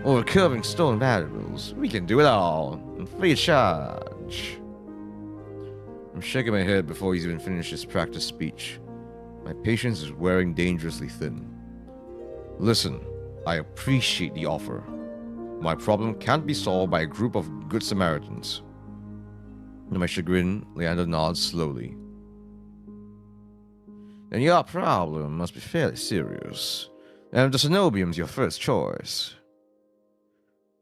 or recovering stolen valuables, we can do it all, free of charge. I'm shaking my head before he's even finished his practice speech. My patience is wearing dangerously thin. Listen, I appreciate the offer. My problem can't be solved by a group of good Samaritans. To my chagrin, Leander nods slowly. Then your problem must be fairly serious. And the Cenobium's your first choice.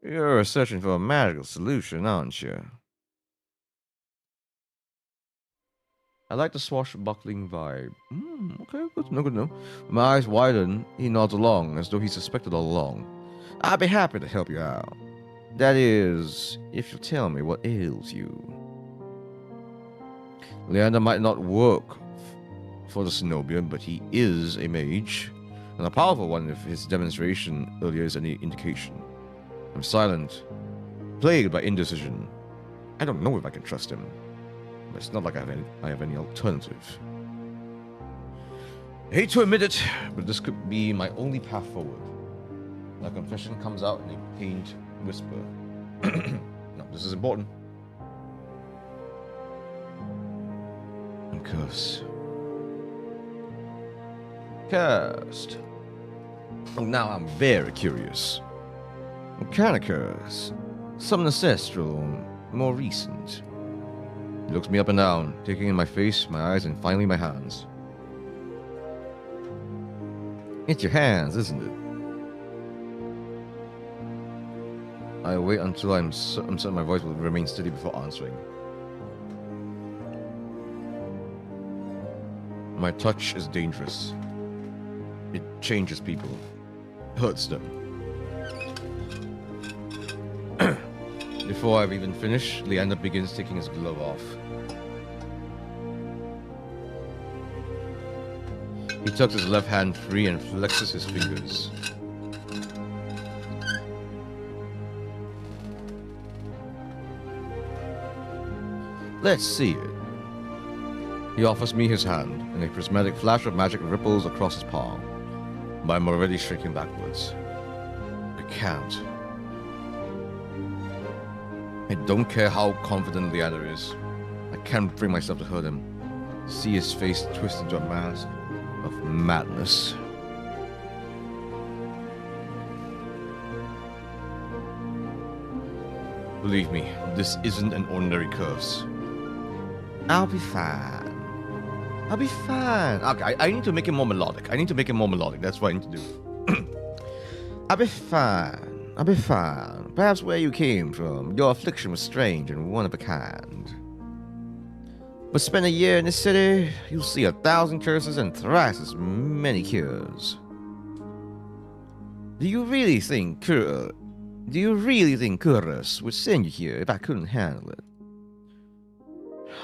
You're searching for a magical solution, aren't you? I like the swashbuckling vibe. Okay, good to know, good to know. My eyes widen, he nods along, as though he suspected all along. I'd be happy to help you out. That is, if you tell me what ails you. Leander might not work for the Cenobium, but he is a mage, and a powerful one if his demonstration earlier is any indication. I'm silent, plagued by indecision. I don't know if I can trust him, but it's not like I have any alternative. I hate to admit it, but this could be my only path forward. My confession comes out in a pained whisper. No, this is important. I'm cursed. Cursed. Now I'm very curious. What kind of curse? Something ancestral or more recent? He looks me up and down, taking in my face, my eyes, and finally my hands. It's your hands, isn't it? I wait until I'm certain my voice will remain steady before answering. My touch is dangerous. It changes people. Hurts them. Before I've even finished, Leander begins taking his glove off. He tucks his left hand free and flexes his fingers. Let's see it. He offers me his hand, and a prismatic flash of magic ripples across his palm. But I'm already shrinking backwards. I can't. I don't care how confident Leander is. I can't bring myself to hurt him. See his face twist into a mask of madness. Believe me, this isn't an ordinary curse. I'll be fine. I'll be fine. Okay, I need to make it more melodic. That's what I need to do. I'll be fine. I'll be fine. Perhaps where you came from, your affliction was strange and one of a kind. But spend a year in the city, you'll see 1,000 curses and thrice as many cures. Do you really think Curus would send you here if I couldn't handle it?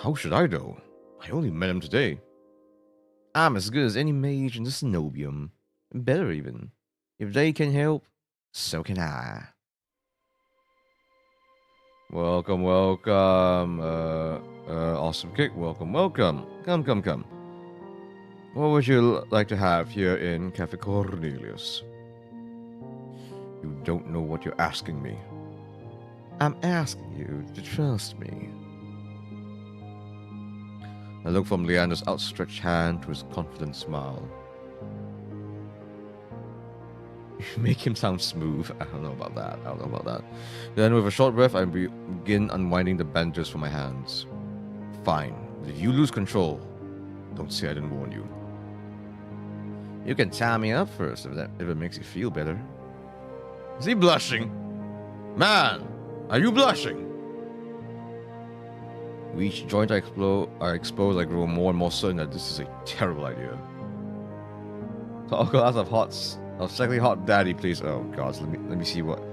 How should I know? I only met him today. I'm as good as any mage in the Cenobium. Better even. If they can help, so can I. Welcome. Awesome kick. Welcome. Come. What would you like to have here in Cafe Cornelius? You don't know what you're asking me. I'm asking you to trust me. I look from Leander's outstretched hand to his confident smile. You make him sound smooth. I don't know about that. Then with a short breath, I begin unwinding the bandages from my hands. Fine. If you lose control, don't say I didn't warn you. You can tie me up first if it makes you feel better. Is he blushing? Man, are you blushing? With each joint I expose, I grow more and more certain that this is a terrible idea. Tall glass of slightly hot daddy, please. Oh god, let me see what.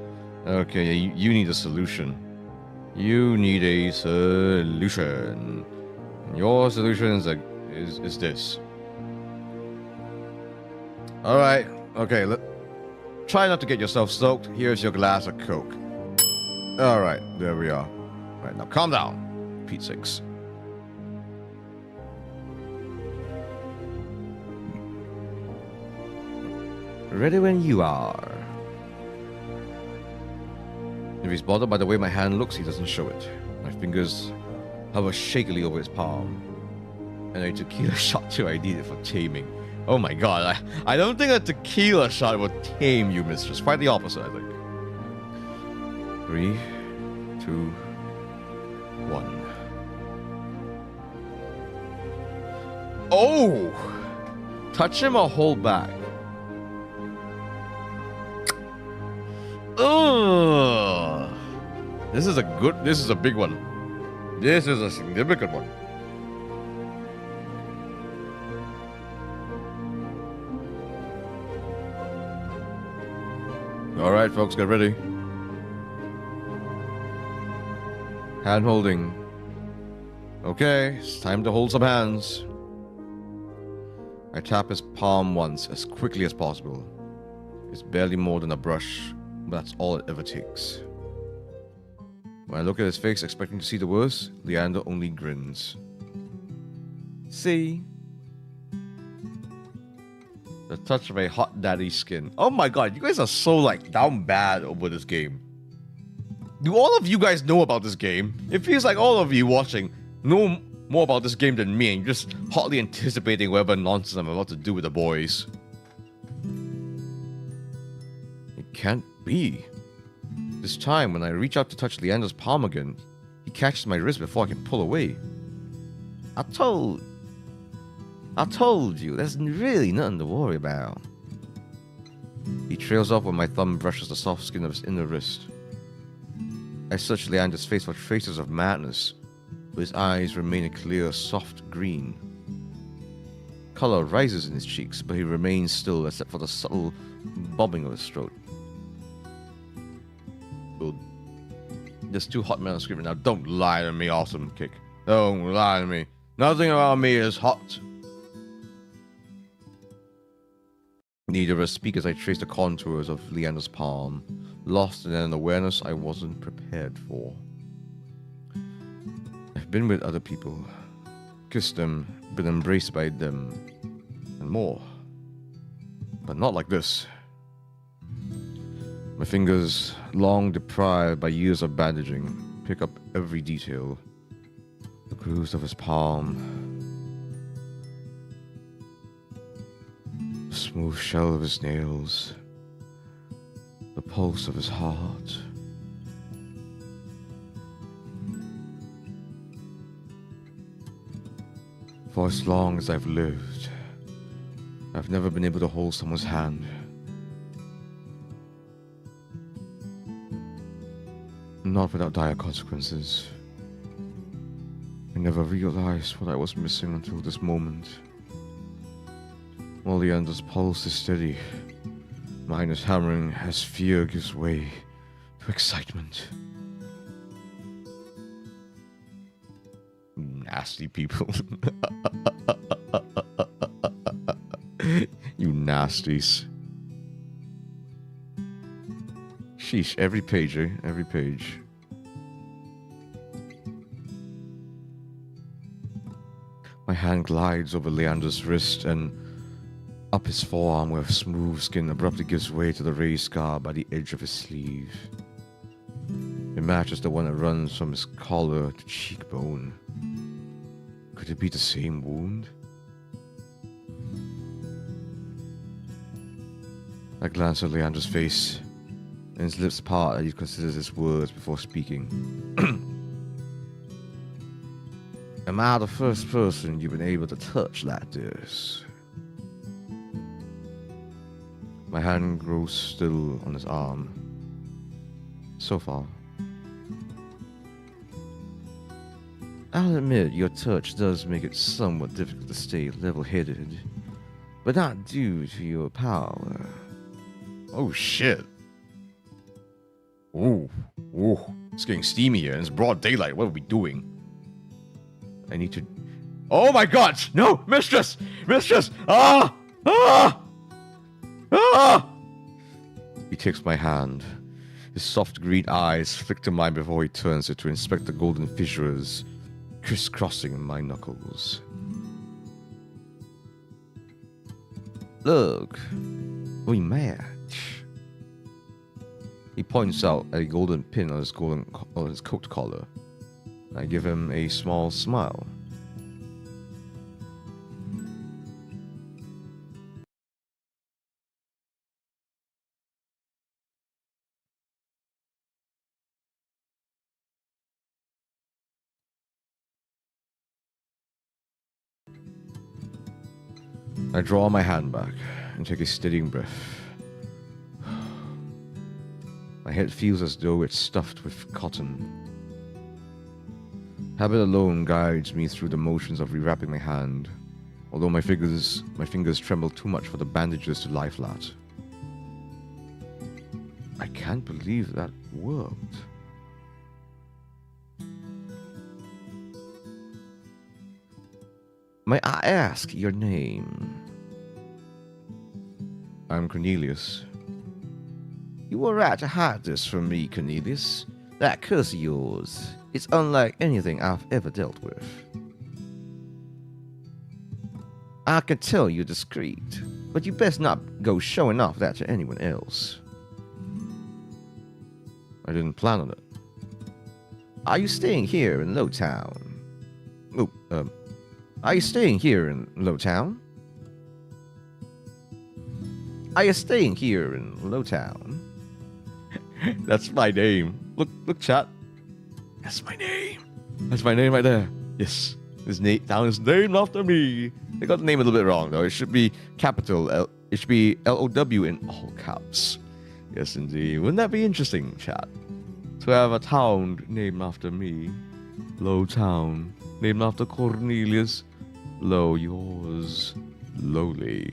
Okay, yeah, you need a solution. You need a solution. Your solution is this. All right. Okay. Try not to get yourself soaked. Here's your glass of Coke. All right. There we are. All right. Now calm down. Pete's sakes. Ready when you are. If he's bothered by the way my hand looks, he doesn't show it. My fingers hover shakily over his palm. And a tequila shot too, I need it for taming. Oh my god, I don't think a tequila shot would tame you, mistress. Quite the opposite, I think. 3, 2, 1. Oh! Touch him or hold back? Ugh! This is a big one. This is a significant one. Alright, folks, get ready. Hand holding. Okay, it's time to hold some hands. I tap his palm once, as quickly as possible. It's barely more than a brush, but that's all it ever takes. When I look at his face, expecting to see the worst, Leander only grins. See? The touch of a hot daddy skin. Oh my god, you guys are so, like, down bad over this game. Do all of you guys know about this game? It feels like all of you watching know more about this game than me, and you're just hotly anticipating whatever nonsense I'm about to do with the boys. It can't be. This time, when I reach out to touch Leander's palm again, he catches my wrist before I can pull away. I told you, there's really nothing to worry about. He trails off when my thumb brushes the soft skin of his inner wrist. I search Leander's face for traces of madness, but his eyes remain a clear, soft green. Color rises in his cheeks, but he remains still except for the subtle bobbing of his throat. There's 2 hot men on screen now. Don't lie to me, awesome kick. Don't lie to me. Nothing about me is hot. Neither of us speak as I trace the contours of Leander's palm, lost in an awareness I wasn't prepared for. I've been with other people, kissed them, been embraced by them, and more. But not like this. My fingers, long deprived by years of bandaging, pick up every detail. The bruise of his palm, the smooth shell of his nails, the pulse of his heart. For as long as I've lived, I've never been able to hold someone's hand. Not without dire consequences. I never realized what I was missing until this moment. While Leander's pulse is steady, mine is hammering as fear gives way to excitement. Nasty people. You nasties. Sheesh, every page, eh? Every page. My hand glides over Leander's wrist and up his forearm where smooth skin abruptly gives way to the raised scar by the edge of his sleeve. It matches the one that runs from his collar to cheekbone. Could it be the same wound? I glance at Leander's face, and his lips part as he considers his words before speaking. Am I the first person you've been able to touch like this? My hand grows still on his arm. So far. I'll admit your touch does make it somewhat difficult to stay level-headed, but not due to your power. Oh shit. Ooh, it's getting steamy here and it's broad daylight. What are we doing? I need to... Oh my god! No! Mistress! Mistress! Ah! Ah! Ah! He takes my hand. His soft green eyes flick to mine before he turns it to inspect the golden fissures crisscrossing my knuckles. Look, we match. He points out a golden pin on his coat collar. I give him a small smile. I draw my hand back and take a steadying breath. My head feels as though it's stuffed with cotton. Habit alone guides me through the motions of rewrapping my hand, although my fingers tremble too much for the bandages to lie flat. I can't believe that worked. May I ask your name? I'm Cornelius. You were right to hide this from me, Cornelius. That curse of yours, it's unlike anything I've ever dealt with. I can tell you're discreet, but you best not go showing off that to anyone else. I didn't plan on it. Are you staying here in Lowtown? Are you staying here in Lowtown? Are you staying here in Lowtown? That's my name. Look, chat. That's my name. That's my name right there. Yes. This town is named after me. They got the name a little bit wrong, though. It should be capital L. It should be LOW in all caps. Yes, indeed. Wouldn't that be interesting, chat? To have a town named after me. Lowtown. Named after Cornelius. Low yours. Lowly.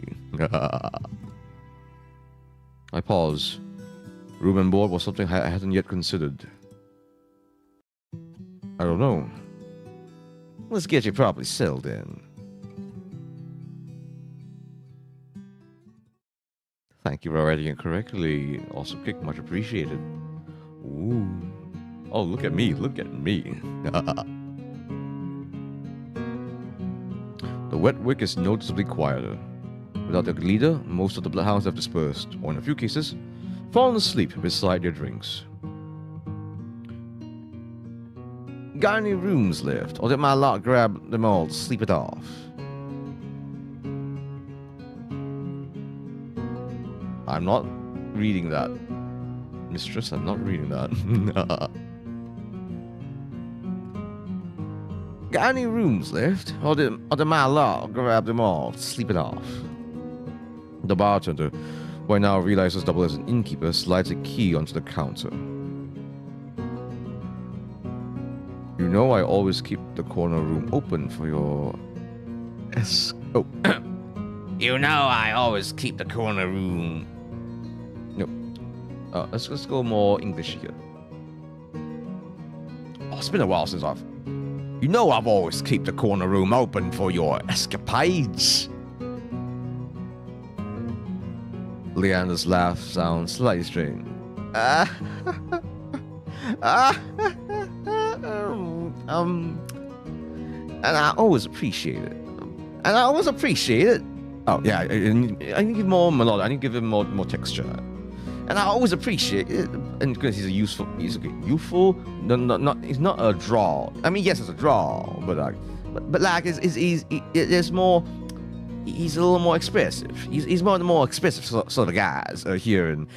I pause. Room and board was something I hadn't yet considered. I don't know. Let's get you properly settled in. Thank you for writing it correctly. Awesome kick, much appreciated. Ooh. Oh, look at me. Look at me. The wet wick is noticeably quieter. Without their leader, most of the bloodhounds have dispersed, or in a few cases, fallen asleep beside their drinks. Got any rooms left, or did my lot grab them all to sleep it off? I'm not reading that. Mistress, I'm not reading that. Got any rooms left, or did my lot grab them all to sleep it off? The bartender, who I now realize has doubled as an innkeeper, slides a key onto the counter. You know I always keep the corner room open for your... You know I always keep the corner room... No. Let's go more English here. Oh, it's been a while since I've... You know I've always keep the corner room open for your escapades. Leander's laugh sounds slightly strange. And I always appreciate it. Oh yeah, I need to give more melodic. I need to give him more texture. And I always appreciate it. And because he's youthful. No, he's not a draw. I mean, yes, it's a draw, but but like, there's more. He's a little more expressive. He's one of the more expressive sort of guys here in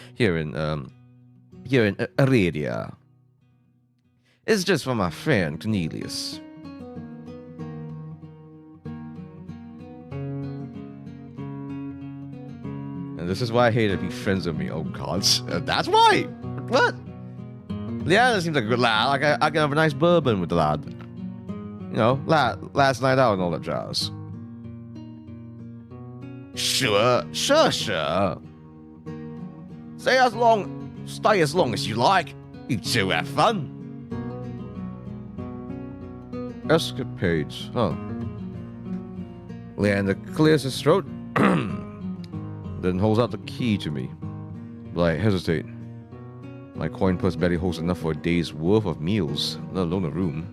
Arabia. It's just for my friend Cornelius. And this is why I hate to be friends with me. Oh God, that's why. What? Leanna seems like a good lad. Like I can have a nice bourbon with the lad. You know, last night out and all that jazz. Sure. Stay as long as you like. You two have fun. Escapades, huh? Leander clears his throat, then holds out the key to me. But I hesitate. My coin purse barely holds enough for a day's worth of meals, let alone a room.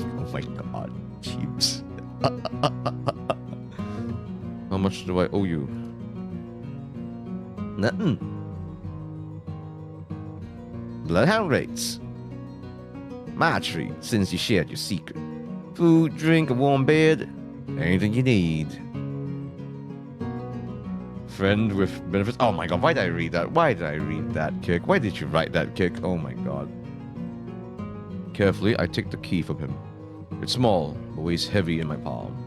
Oh my God, cheaps. How much do I owe you? Nothing. Bloodhound rates. My treat, since you shared your secret. Food, drink, a warm bed, anything you need. Friend with benefits. Oh my God, why did I read that? Why did I read that, Kick? Why did you write that, Kick? Oh my God. Carefully, I take the key from him. It's small, but weighs heavy in my palm.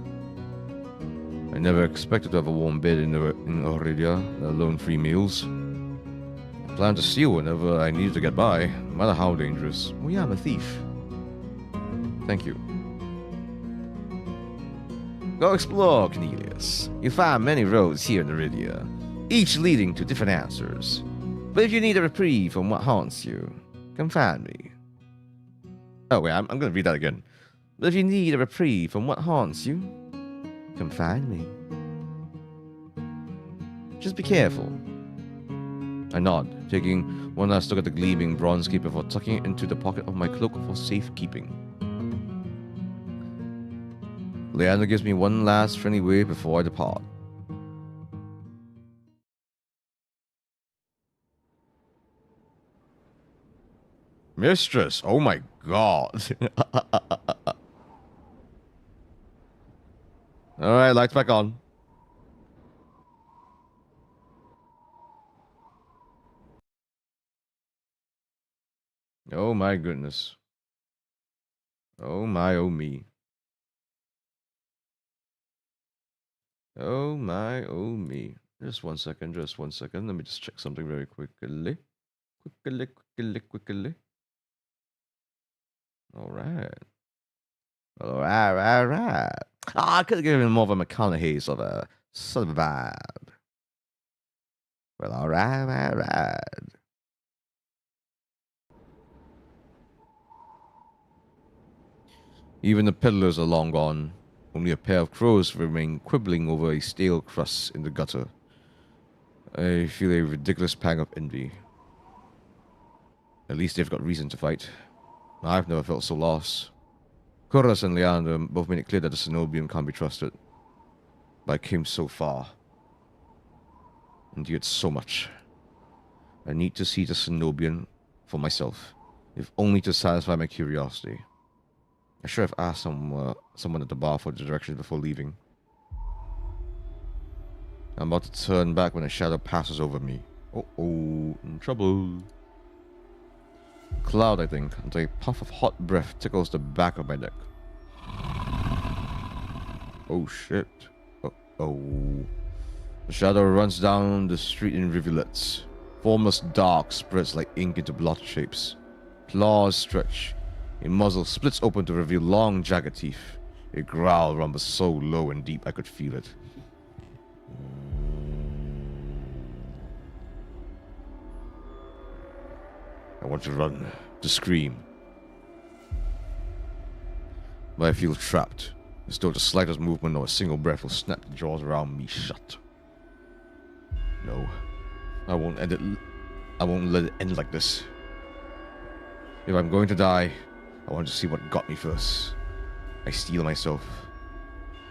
I never expected to have a warm bed in Aurelia, let alone free meals. I planned to steal whenever I needed to get by, no matter how dangerous. Oh yeah, I'm a thief. Thank you. Go explore, Cornelius. You'll find many roads here in Aurelia, each leading to different answers. But if you need a reprieve from what haunts you, come find me. Oh wait, I'm gonna read that again. But if you need a reprieve from what haunts you, come find me. Just be careful. I nod, taking one last look at the gleaming bronze key before tucking it into the pocket of my cloak for safekeeping. Leander gives me one last friendly wave before I depart. Mistress, oh my God. Alright, lights back on. Oh my goodness. Oh my, oh me. Oh my, oh me. Just one second. Let me just check something very quickly. Quickly. Alright. Alright. I could have given him more of a McConaughey sort of vibe. Well, alright. Even the peddlers are long gone. Only a pair of crows remain quibbling over a stale crust in the gutter. I feel a ridiculous pang of envy. At least they've got reason to fight. I've never felt so lost. Corus and Leander both made it clear that the Cenobian can't be trusted. But I came so far. Endured so much. I need to see the Cenobian for myself, if only to satisfy my curiosity. I should have asked someone at the bar for the directions before leaving. I'm about to turn back when a shadow passes over me. Oh, in trouble. Cloud, I think, until a puff of hot breath tickles the back of my neck. Oh shit. Oh. The shadow runs down the street in rivulets. Formless dark spreads like ink into blotch shapes. Claws stretch. A muzzle splits open to reveal long, jagged teeth. A growl rumbles so low and deep I could feel it. I want to run, to scream. But I feel trapped, as though the slightest movement or a single breath will snap the jaws around me shut. No, I won't end it. I won't let it end like this. If I'm going to die, I want to see what got me first. I steel myself,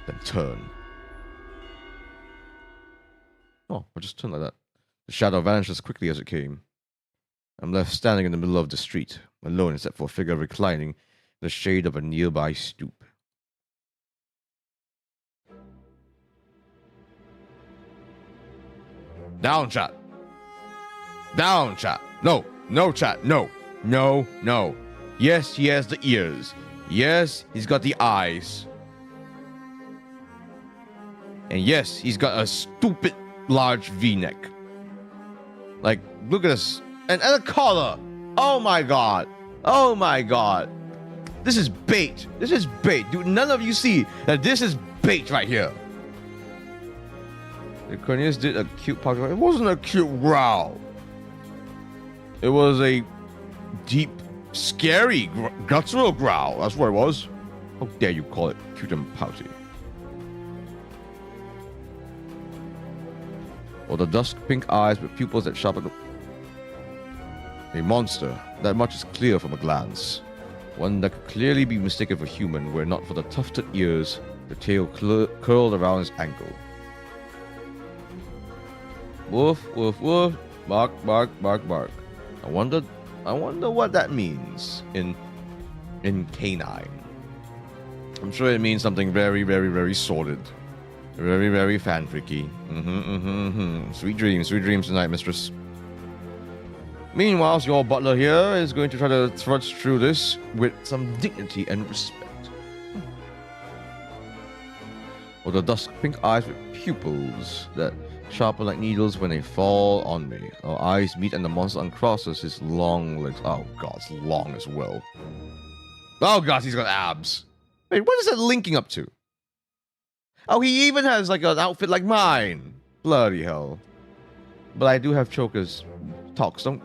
then turn. Oh, I just turned like that. The shadow vanished as quickly as it came. I'm left standing in the middle of the street, alone except for a figure reclining in the shade of a nearby stoop. Down, chat. Down, chat. No, chat. No. Yes, he has the ears. Yes, he's got the eyes. And yes, he's got a stupid large V-neck. Like, look at this. And a collar. Oh my god. This is bait. Dude, none of you see that this is bait right here. Cornelius did a cute pocket. It wasn't a cute growl. It was a deep, scary, guttural growl. That's what it was. How dare you call it cute and pouty? Or the dusk pink eyes with pupils that sharpen. A monster. That much is clear from a glance. One that could clearly be mistaken for human were it not for the tufted ears, the tail curled around his ankle. Woof, woof, woof. Bark, bark, bark, bark. I wonder what that means in canine. I'm sure it means something very, very, very sordid. Very, very fanficky. Sweet dreams tonight, mistress. Meanwhile, your butler here is going to try to thrust through this with some dignity and respect. Or the dusk pink eyes with pupils that sharpen like needles when they fall on me. Our eyes meet and the monster uncrosses his long legs. Oh god, it's long as well. Oh god, he's got abs. Wait, what is that linking up to? Oh, he even has like an outfit like mine. Bloody hell. But I do have chokers. Talks, don't.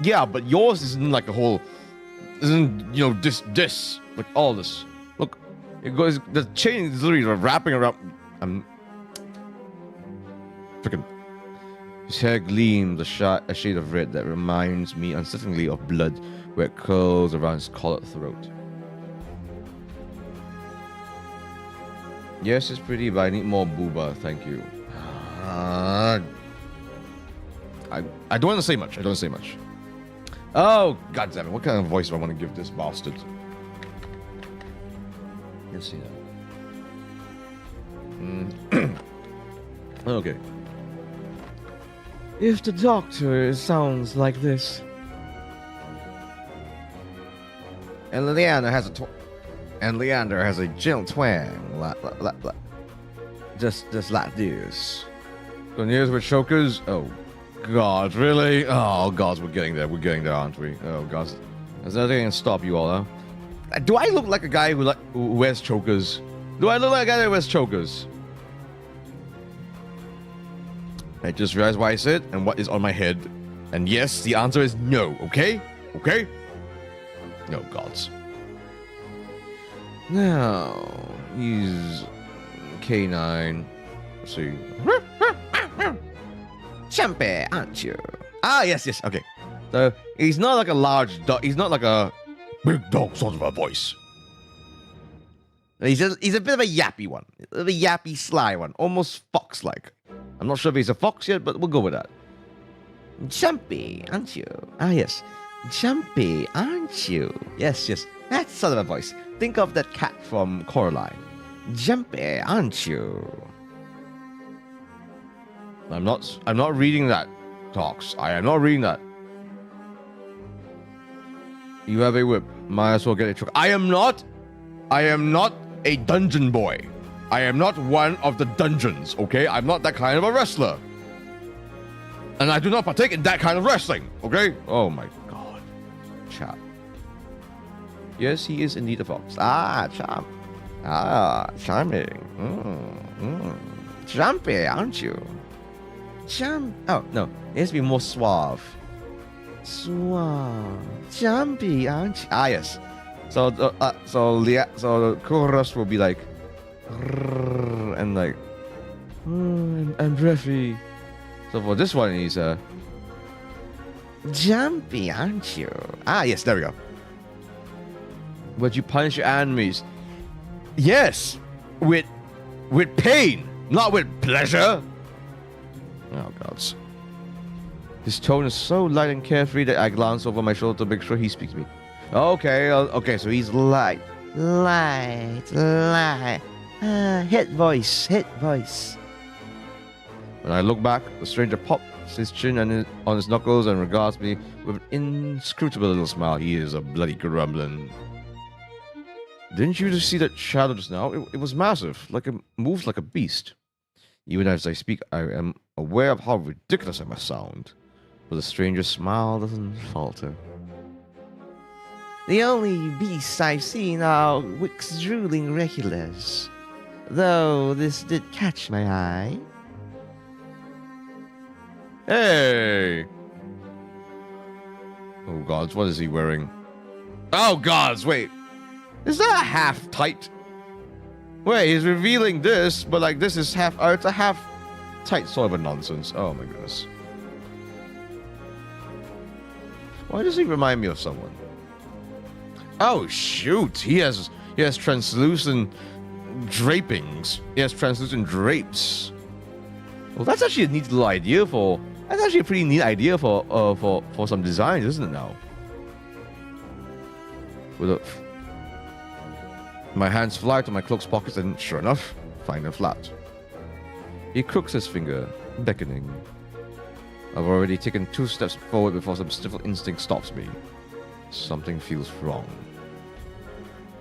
Yeah, but yours isn't like a whole. Isn't, you know, this. Like all this. Look, it goes. The chain is literally wrapping around. Freaking. His hair gleams a shade of red that reminds me unsettlingly of blood where it curls around his collared throat. Yes, it's pretty, but I need more booba, thank you. I don't want to say much. Oh, god damn it. What kind of voice do I want to give this bastard? Let's see that. Okay. If the doctor sounds like this. And Leander has a gentle twang, just like this. Cornelius with chokers. Oh, God, really? Oh, God, we're getting there, aren't we? Oh, God, there's nothing that can stop you all, huh? Do I look like a guy who wears chokers? Do I look like a guy that wears chokers? I just realized why I said and what is on my head, and yes, the answer is no. Okay? No, gods. Now, he's canine. Let's see. Champe, aren't you? Ah, yes. Okay. So, he's not like a large dog. He's not like a big dog sort of a voice. He's a bit of a yappy one. A yappy, sly one. Almost fox-like. I'm not sure if he's a fox yet, but we'll go with that. Jumpy, aren't you? Ah, yes. Jumpy, aren't you? Yes. That sort of a voice. Think of that cat from Coraline. Jumpy, aren't you? I'm not reading that, Talks. I am not reading that. You have a whip. Might as well get a truck. I am not a dungeon boy. I am not one of the dungeons, okay? I'm not that kind of a wrestler. And I do not partake in that kind of wrestling, okay? Oh my god. Chap. Yes, he is indeed a fox. Ah, charm. Ah, charming. Jumpy, aren't you? Oh, no. It has to be more suave. Suave. Jumpy, aren't you? Ah, yes. So the chorus will be like, and like, and breathy. So for this one, he's jumpy, aren't you? Ah, yes, there we go. Would you punish your enemies? Yes, with pain, not with pleasure. Oh gods. His tone is so light and carefree that I glance over my shoulder to make sure he speaks to me. Okay, so he's light. Hit voice. When I look back, the stranger pops his chin on his knuckles and regards me with an inscrutable little smile. He is a bloody gremlin. Didn't you just see that shadow just now? It was massive, it moves like a beast. Even as I speak, I am aware of how ridiculous I must sound. But the stranger's smile doesn't falter. The only beasts I've seen are Wick's drooling regulars, though this did catch my eye. Hey! Oh gods, what is he wearing? Oh gods, wait. Is that half tight? Wait, he's revealing this, but this is half. It's a half tight sort of a nonsense. Oh my goodness. Why does he remind me of someone? Oh shoot! He has translucent drapings. He has translucent drapes. Well, that's actually a neat little idea for. That's actually a pretty neat idea for some designs, isn't it now? My hands fly to my cloak's pockets and, sure enough, find them flat. He crooks his finger, beckoning. I've already taken 2 steps forward before some stifled instinct stops me. Something feels wrong.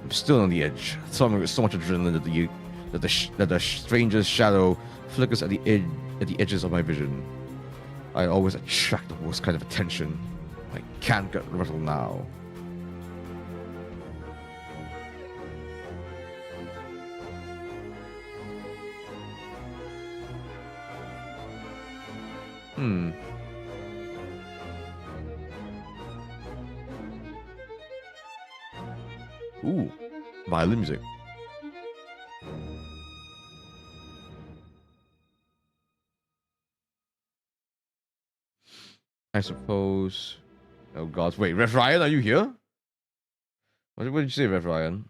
I'm still on the edge, throbbing with so much adrenaline that the stranger's shadow flickers at the edges of my vision. I always attract the worst kind of attention. I can't get rattled now. Ooh, violin music. I suppose. Oh God! Wait, Rev Ryan, are you here? What did you say, Rev Ryan?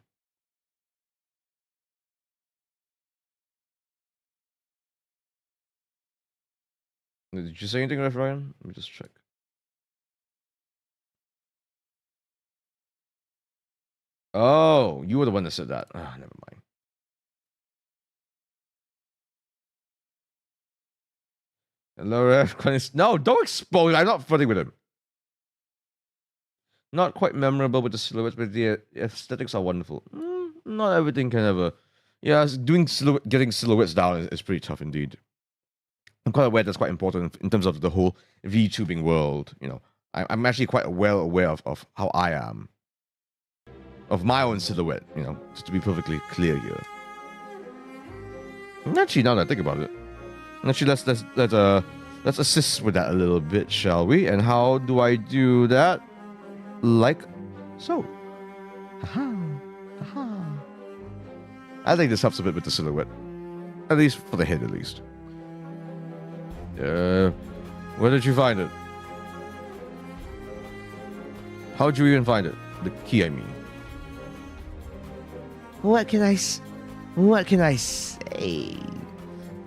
Did you say anything, Rev Ryan? Let me just check. Oh, you were the one that said that. Ah, never mind. Hello, Rev. No, don't expose. I'm not flirting with him. Not quite memorable with the silhouettes, but the aesthetics are wonderful. Not everything can ever. Yeah, getting silhouettes down is pretty tough indeed. I'm quite aware that's quite important in terms of the whole VTubing world. You know, I'm actually quite well aware of how I am. Of my own silhouette, you know, just to be perfectly clear here. Actually, now that I think about it, actually, let's assist with that a little bit, shall we? And how do I do that? Like so. Haha, haha. I think this helps a bit with the silhouette, at least for the head, at least. Where did you find it? How'd you even find it? The key, I mean. What can I say?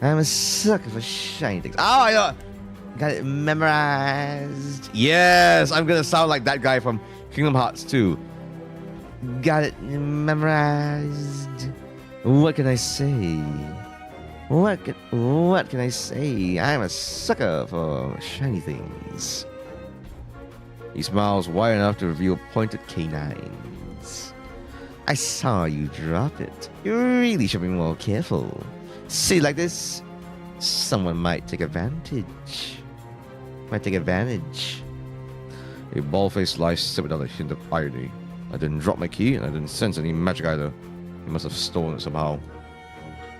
I'm a sucker for shiny things. Oh, I know. Got it memorized. Yes, I'm gonna sound like that guy from Kingdom Hearts 2. Got it memorized. What can I say? What can I say? I'm a sucker for shiny things. He smiles wide enough to reveal pointed canines. I saw you drop it. You really should be more careful. See, like this, someone might take advantage. A bald-faced lie said without a hint of irony. I didn't drop my key, and I didn't sense any magic either. He must have stolen it somehow.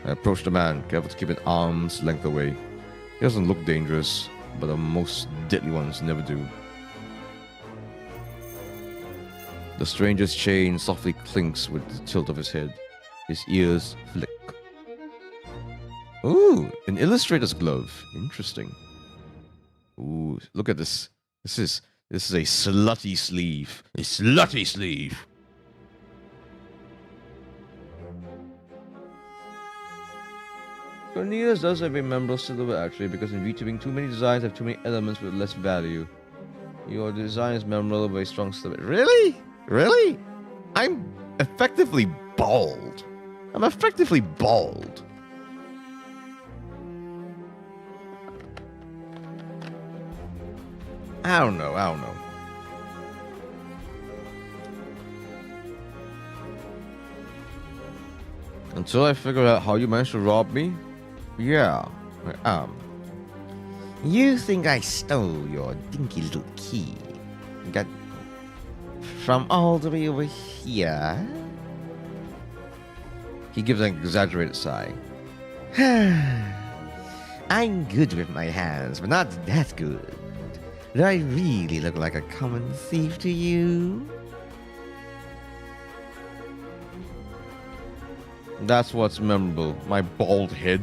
I approached the man, careful to keep an arm's length away. He doesn't look dangerous, but the most deadly ones never do. The stranger's chain softly clinks with the tilt of his head. His ears flick. Ooh, an illustrator's glove. Interesting. Ooh, look at this. This is a slutty sleeve. A slutty sleeve. Cornelius does have a memorable silhouette actually, because in VTubing, too many designs have too many elements with less value. Your design is memorable with a strong silhouette. Really? Really? I'm effectively bald. I'm effectively bald. I don't know. Until I figure out how you managed to rob me, yeah, I am. You think I stole your dinky little key? Got from all the way over here? He gives an exaggerated sigh. I'm good with my hands, but not that good. Do I really look like a common thief to you? That's what's memorable, my bald head.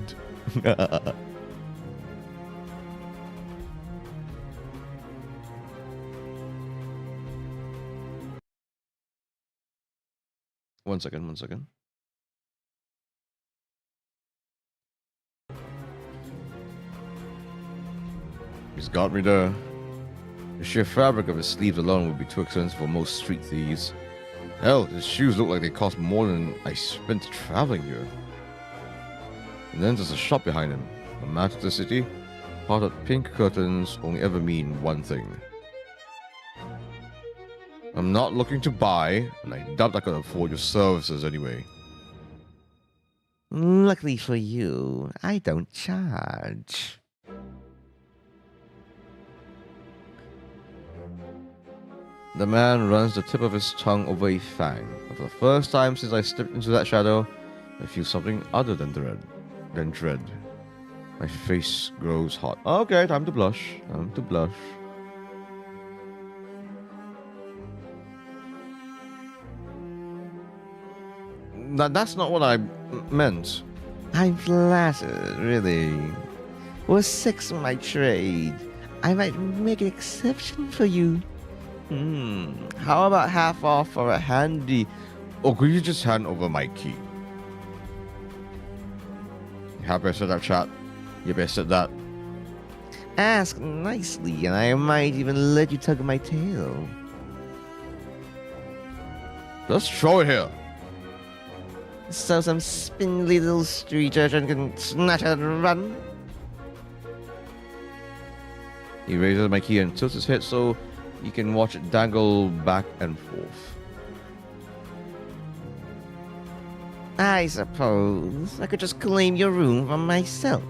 One second. He's got me there. The sheer fabric of his sleeves alone would be too expensive for most street thieves. Hell, his shoes look like they cost more than I spent traveling here. And then there's a shop behind him. A map of the city. Parted pink curtains only ever mean one thing. I'm not looking to buy, and I doubt I could afford your services anyway. Luckily for you, I don't charge. The man runs the tip of his tongue over a fang. And for the first time since I stepped into that shadow, I feel something other than dread. My face grows hot. Okay, time to blush. That's not what I meant. I'm flattered, really. Was sex my trade, I might make an exception for you. How about half off for a handy... Oh, could you just hand over my key? You happy I said that, chat? You better said that. Ask nicely, and I might even let you tug my tail. Just throw it here. So some spindly little street urchin can snatch it and run? He raises my key and tilts his head so you can watch it dangle back and forth. I suppose I could just claim your room for myself.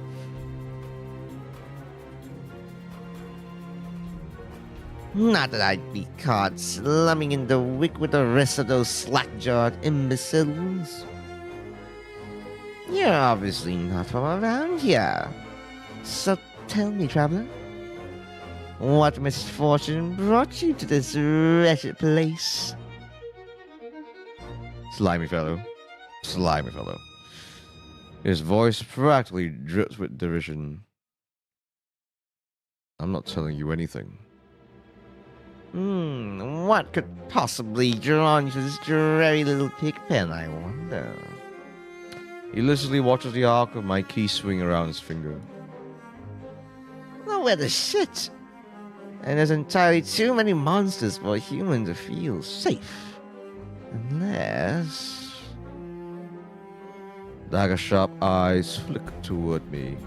Not that I'd be caught slumming in the wick with the rest of those slack-jawed imbeciles. You're obviously not from around here. So tell me, traveler, what misfortune brought you to this wretched place? Slimy fellow. His voice practically drips with derision. I'm not telling you anything. What could possibly draw you to this dreary little pig pen, I wonder? He literally watches the arc of my key swing around his finger. Nowhere to shit. And there's entirely too many monsters for a human to feel safe. Unless... Dagger-sharp eyes flick toward me.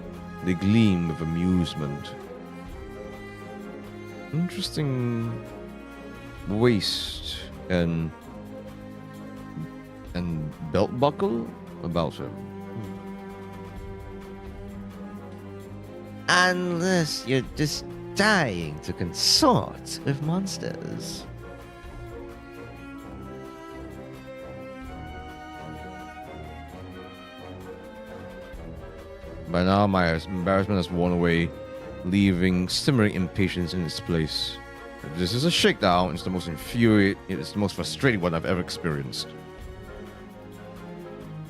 They gleam with amusement. Interesting waist and belt buckle about him. Unless you're just dying to consort with monsters. By now, my embarrassment has worn away, leaving simmering impatience in its place. If this is a shakedown, it's the most frustrating one I've ever experienced.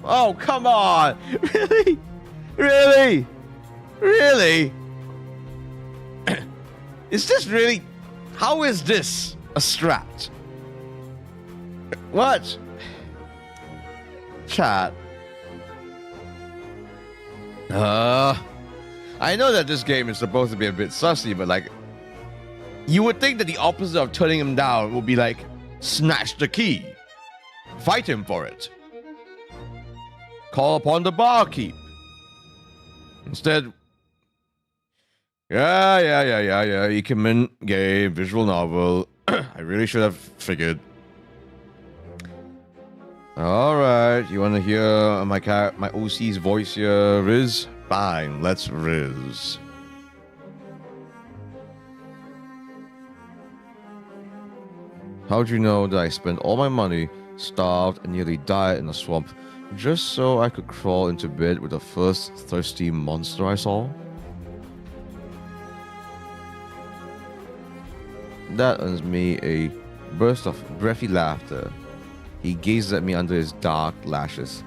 Oh, come on! Really? Really? Really? Is this really... How is this a strat? What? Chat. I know that this game is supposed to be a bit sussy, but like, you would think that the opposite of turning him down would be like, snatch the key, fight him for it, call upon the barkeep. Instead, yeah, Ikemen, gay, visual novel. I really should have figured. All right, you want to hear my OC's voice here, Riz? Fine, let's Riz. How'd you know that I spent all my money, starved, and nearly died in a swamp just so I could crawl into bed with the first thirsty monster I saw? That earns me a burst of breathy laughter. He gazes at me under his dark lashes.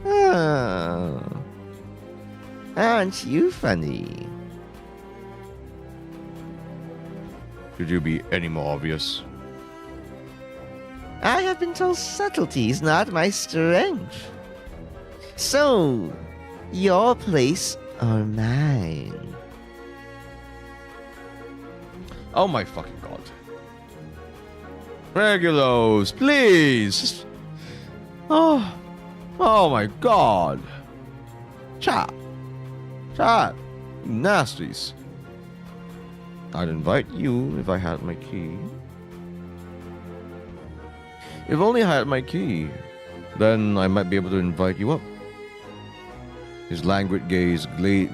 Oh, aren't you funny? Could you be any more obvious? I have been told subtlety is not my strength. So, your place or mine? Oh my fucking god. Regulos, please! Oh my god. Chat, you nasties. I'd invite you if I had my key. If only I had my key, then I might be able to invite you up. His languid gaze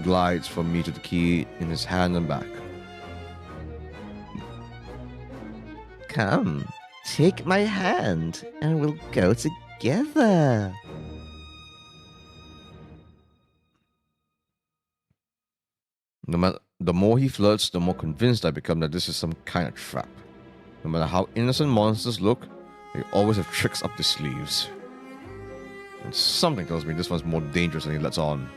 glides from me to the key in his hand and back. Come, take my hand, and we'll go together. The more he flirts, the more convinced I become that this is some kind of trap. No matter how innocent monsters look, they always have tricks up their sleeves. And something tells me this one's more dangerous than he lets on.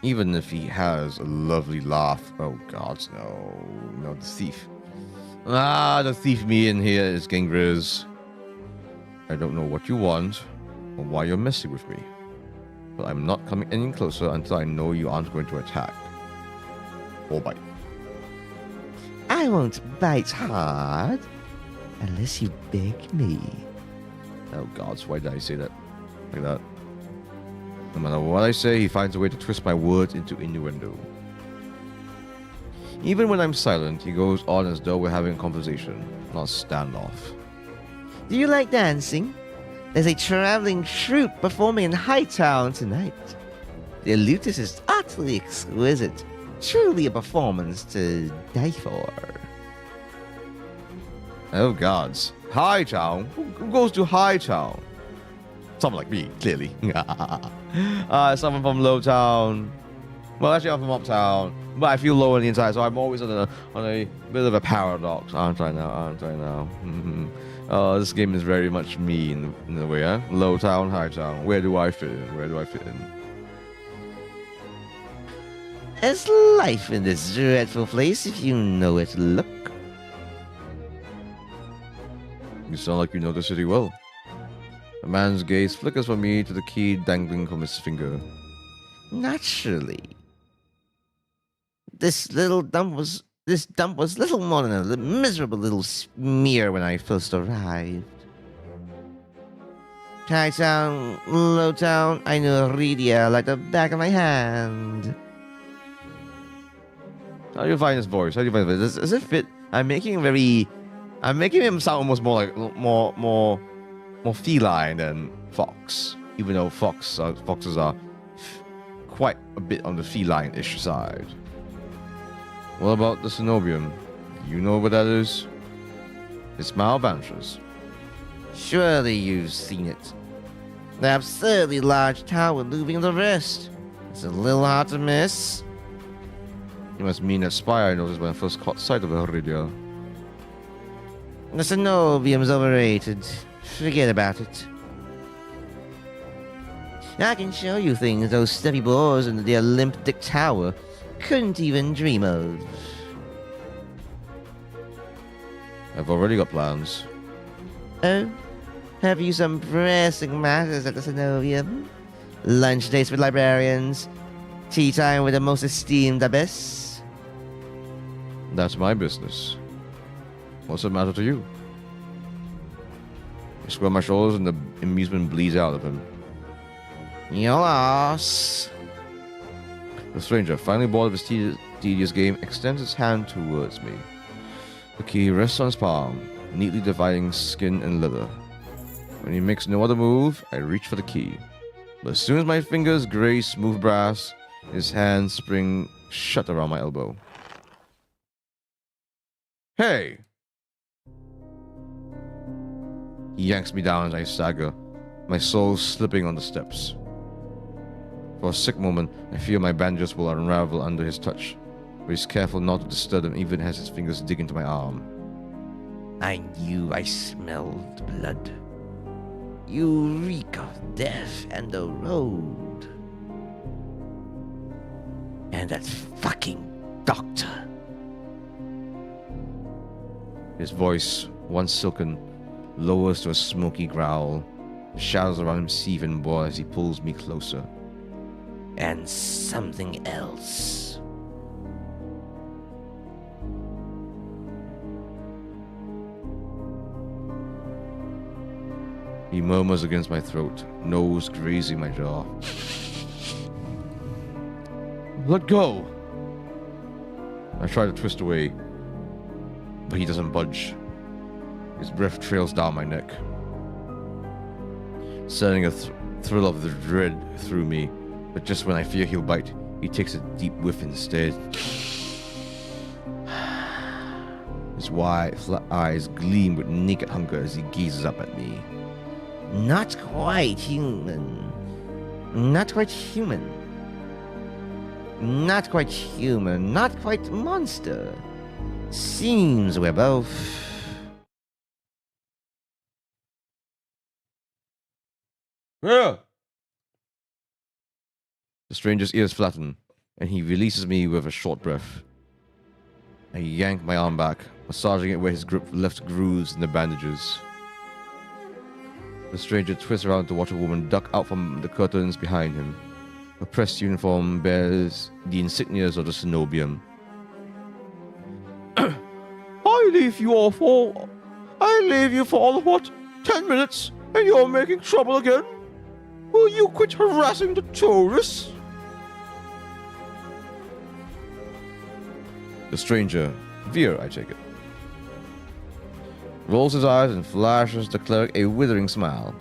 Even if he has a lovely laugh. Oh god, no, the thief. The thief me in here is getting Grizz. I don't know what you want or why you're messing with me, but I'm not coming any closer until I know you aren't going to attack or bite. I won't bite hard unless you beg me. Oh god, why did I say that like that? No matter what I say, he finds a way to twist my words into innuendo. Even when I'm silent, he goes on as though we're having a conversation, not a standoff. Do you like dancing? There's a traveling troupe performing in Hightown tonight. Their lutist is utterly exquisite. Truly a performance to die for. Oh gods. Hightown? Who goes to Hightown? Someone like me, clearly. Someone from Lowtown. Well, actually, I'm from Uptown, but I feel low on the inside, so I'm always on a bit of a paradox, aren't I now? This game is very much me in a way, huh? Lowtown, Hightown. Where do I fit in? There's life in this dreadful place if you know it. Look. You sound like you know the city well. The man's gaze flickers from me to the key dangling from his finger. Naturally. This dump was little more than a miserable little smear when I first arrived. Hightown, Lowtown, I know Redia like the back of my hand. How do you find his voice? Does it fit? I'm making him sound almost more like more feline than fox, even though foxes are quite a bit on the feline-ish side. What about the cenobium? You know what that is? His smile vanishes. Surely you've seen it. The absurdly large tower looming in the west. It's a little hard to miss. You must mean that spire I noticed when I first caught sight of the Horidia. The cenobium's overrated. Forget about it. I can show you things those stubby boars in the Olympic Tower couldn't even dream of. I've already got plans. Oh? Have you some pressing matters at the Cenobium? Lunch dates with librarians? Tea time with the most esteemed abbess? That's my business. What's the matter to you? I square my shoulders and the amusement bleeds out of him. Your loss. The stranger, finally bored of his tedious game, extends his hand towards me. The key rests on his palm, neatly dividing skin and leather. When he makes no other move, I reach for the key. But as soon as my fingers graze smooth brass, his hands spring shut around my elbow. Hey! He yanks me down as I stagger, my soul slipping on the steps. For a sick moment, I fear my bandages will unravel under his touch, but he's careful not to disturb them even as his fingers dig into my arm. I knew I smelled blood. You reek of death and the road. And that fucking doctor. His voice, once silken, lowers to a smoky growl. The shadows around him seethe and boil as he pulls me closer. And something else. He murmurs against my throat, nose grazing my jaw. Let go! I try to twist away, but he doesn't budge. His breath trails down my neck, sending a thrill of the dread through me. But just when I fear he'll bite, he takes a deep whiff instead. His wide, flat eyes gleam with naked hunger as he gazes up at me. Not quite human. Not quite human. Not quite human. Not quite monster. Seems we're both. Yeah. The stranger's ears flatten, and he releases me with a short breath. I yank my arm back, massaging it where his grip left grooves in the bandages. The stranger twists around to watch a woman duck out from the curtains behind him. Her pressed uniform bears the insignias of the Cenobium. I leave you for all of what? 10 minutes, and you're making trouble again? Will you quit harassing the tourists? The stranger, Veer, I take it, rolls his eyes and flashes the cleric a withering smile.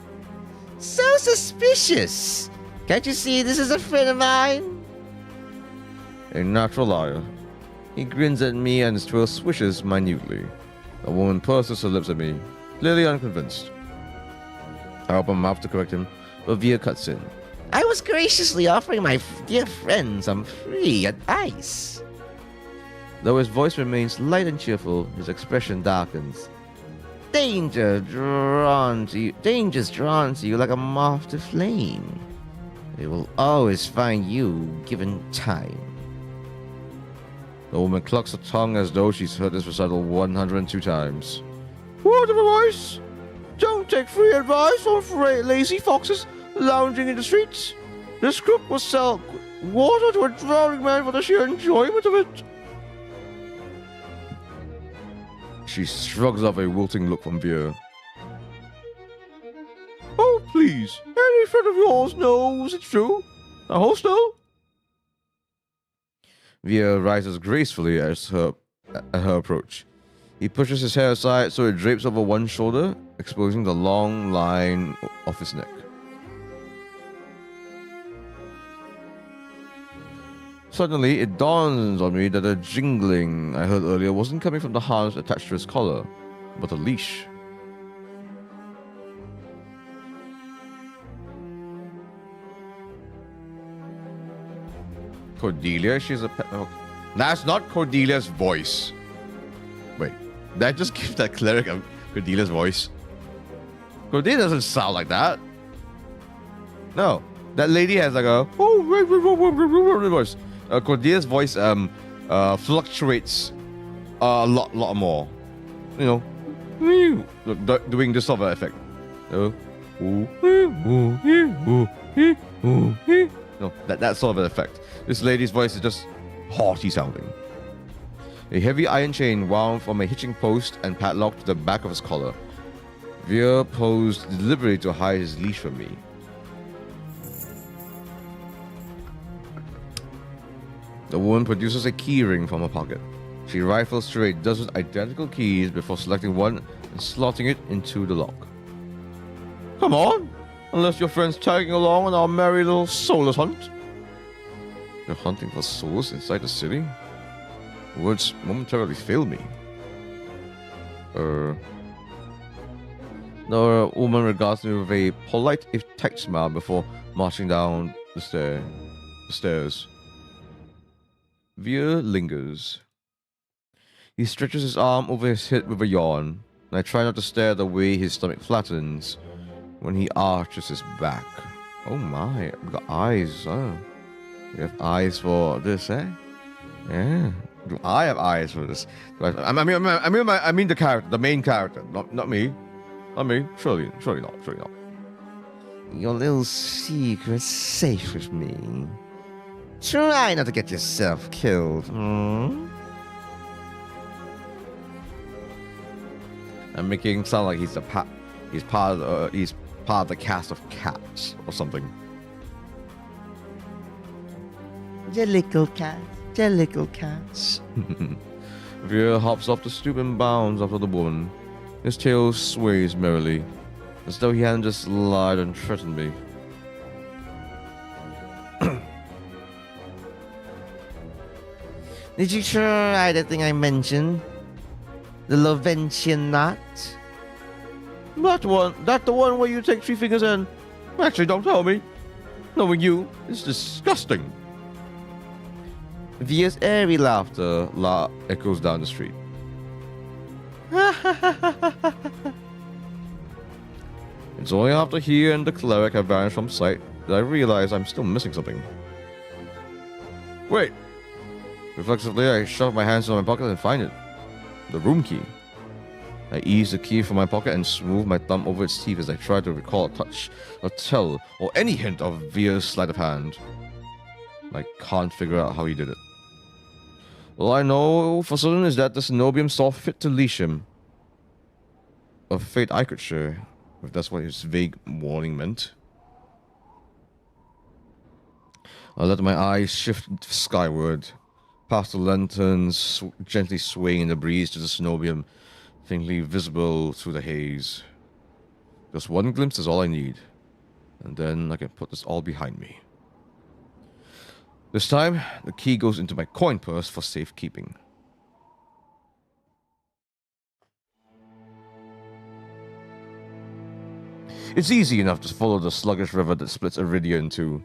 So suspicious! Can't you see this is a friend of mine? A natural liar. He grins at me and his twirl swishes minutely. The woman purses her lips at me, clearly unconvinced. I open my mouth to correct him, but Veer cuts in. I was graciously offering my dear friend some free advice. Though his voice remains light and cheerful, his expression darkens. Danger's drawn to you like a moth to flame. It will always find you given time. The woman clucks her tongue as though she's heard this recital 102 times. Word of advice! Don't take free advice from lazy foxes lounging in the streets. This crook will sell water to a drowning man for the sheer enjoyment of it. She shrugs off a wilting look from Veer. Oh, please. Any friend of yours knows it's true. I hope so. Veer rises gracefully at her approach. He pushes his hair aside so it drapes over one shoulder, exposing the long line of his neck. Suddenly, it dawns on me that the jingling I heard earlier wasn't coming from the harness attached to his collar, but a leash. Cordelia, she's a pet. Oh, that's not Cordelia's voice. Wait, did I just give that cleric Cordelia's voice? Cordelia doesn't sound like that. No, that lady has like a voice. Cordelia's voice fluctuates a lot more. You know, doing this sort of effect. No, that sort of an effect. This lady's voice is just haughty sounding. A heavy iron chain wound from a hitching post and padlocked to the back of his collar. Veer posed deliberately to hide his leash from me. The woman produces a keyring from her pocket. She rifles through a dozen identical keys before selecting one and slotting it into the lock. Come on! Unless your friend's tagging along on our merry little soulless hunt. You're hunting for souls inside the city? Words momentarily failed me. The woman regards me with a polite if tech smile before marching down the stairs. Veer lingers. He stretches his arm over his head with a yawn, and I try not to stare the way his stomach flattens when he arches his back. Oh my, I've got eyes, huh? You have eyes for this, eh? Yeah. Do I have eyes for this? I mean the character, the main character, not me. Not me. Surely not. Your little secret's safe with me. Try not to get yourself killed. I'm making him sound like he's part of the cast of Cats or something. The little cats. Veer hops off the stoop and bounds after the woman. His tail sways merrily, as though he hadn't just lied and threatened me. Did you try that thing I mentioned? The Loventian knot? That the one where you take 3 fingers and... Actually, don't tell me. Knowing you is disgusting. Via's airy laughter echoes down the street. It's only after he and the cleric have vanished from sight that I realize I'm still missing something. Wait. Reflexively, I shove my hands into my pocket and find it. The room key. I ease the key from my pocket and smooth my thumb over its teeth as I try to recall a touch, a tell, or any hint of Veer's sleight of hand. I can't figure out how he did it. All I know for certain is that the Cenobium saw fit to leash him. A fate I could share, if that's what his vague warning meant. I let my eyes shift skyward, past the lanterns gently swaying in the breeze to the Cenobium, faintly visible through the haze. Just one glimpse is all I need, and then I can put this all behind me. This time, the key goes into my coin purse for safekeeping. It's easy enough to follow the sluggish river that splits Iridia in two.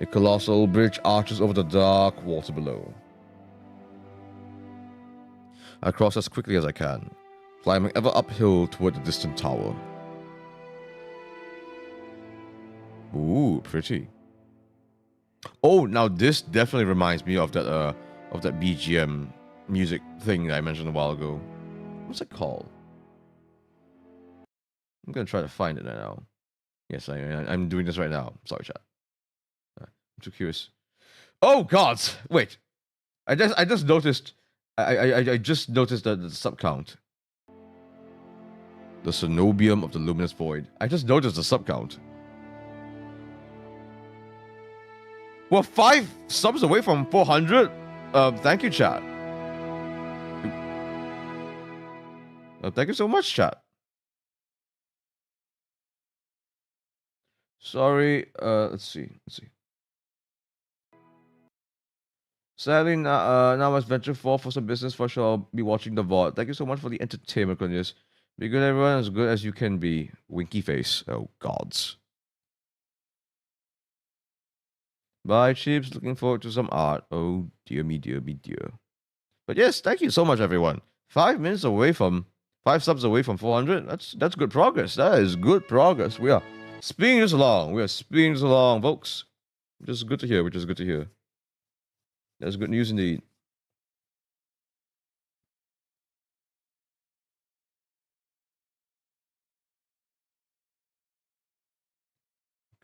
A colossal bridge arches over the dark water below. I cross as quickly as I can, climbing ever uphill toward the distant tower. Ooh, pretty. Oh, now this definitely reminds me of that BGM music thing that I mentioned a while ago. What's it called? I'm gonna try to find it now. Yes, I'm doing this right now. Sorry, chat. I'm too curious. Oh God! Wait, I just noticed. I just noticed the sub count. The Cenobium of the Luminous Void. I just noticed the sub count. We're 5 subs away from 400. Thank you, chat. Thank you so much, chat. Sorry. Let's see. Sadly, now I must venture forth for some business, for sure I'll be watching the VOD. Thank you so much for the entertainment, Cornelius. Be good, everyone, as good as you can be. Winky face. Oh, gods. Bye, Chips. Looking forward to some art. Oh, dear me, dear me, dear. But yes, thank you so much, everyone. 5 minutes away from... 5 subs away from 400. That's good progress. That is good progress. We are speeding this along. Folks. Which is good to hear. That's good news indeed.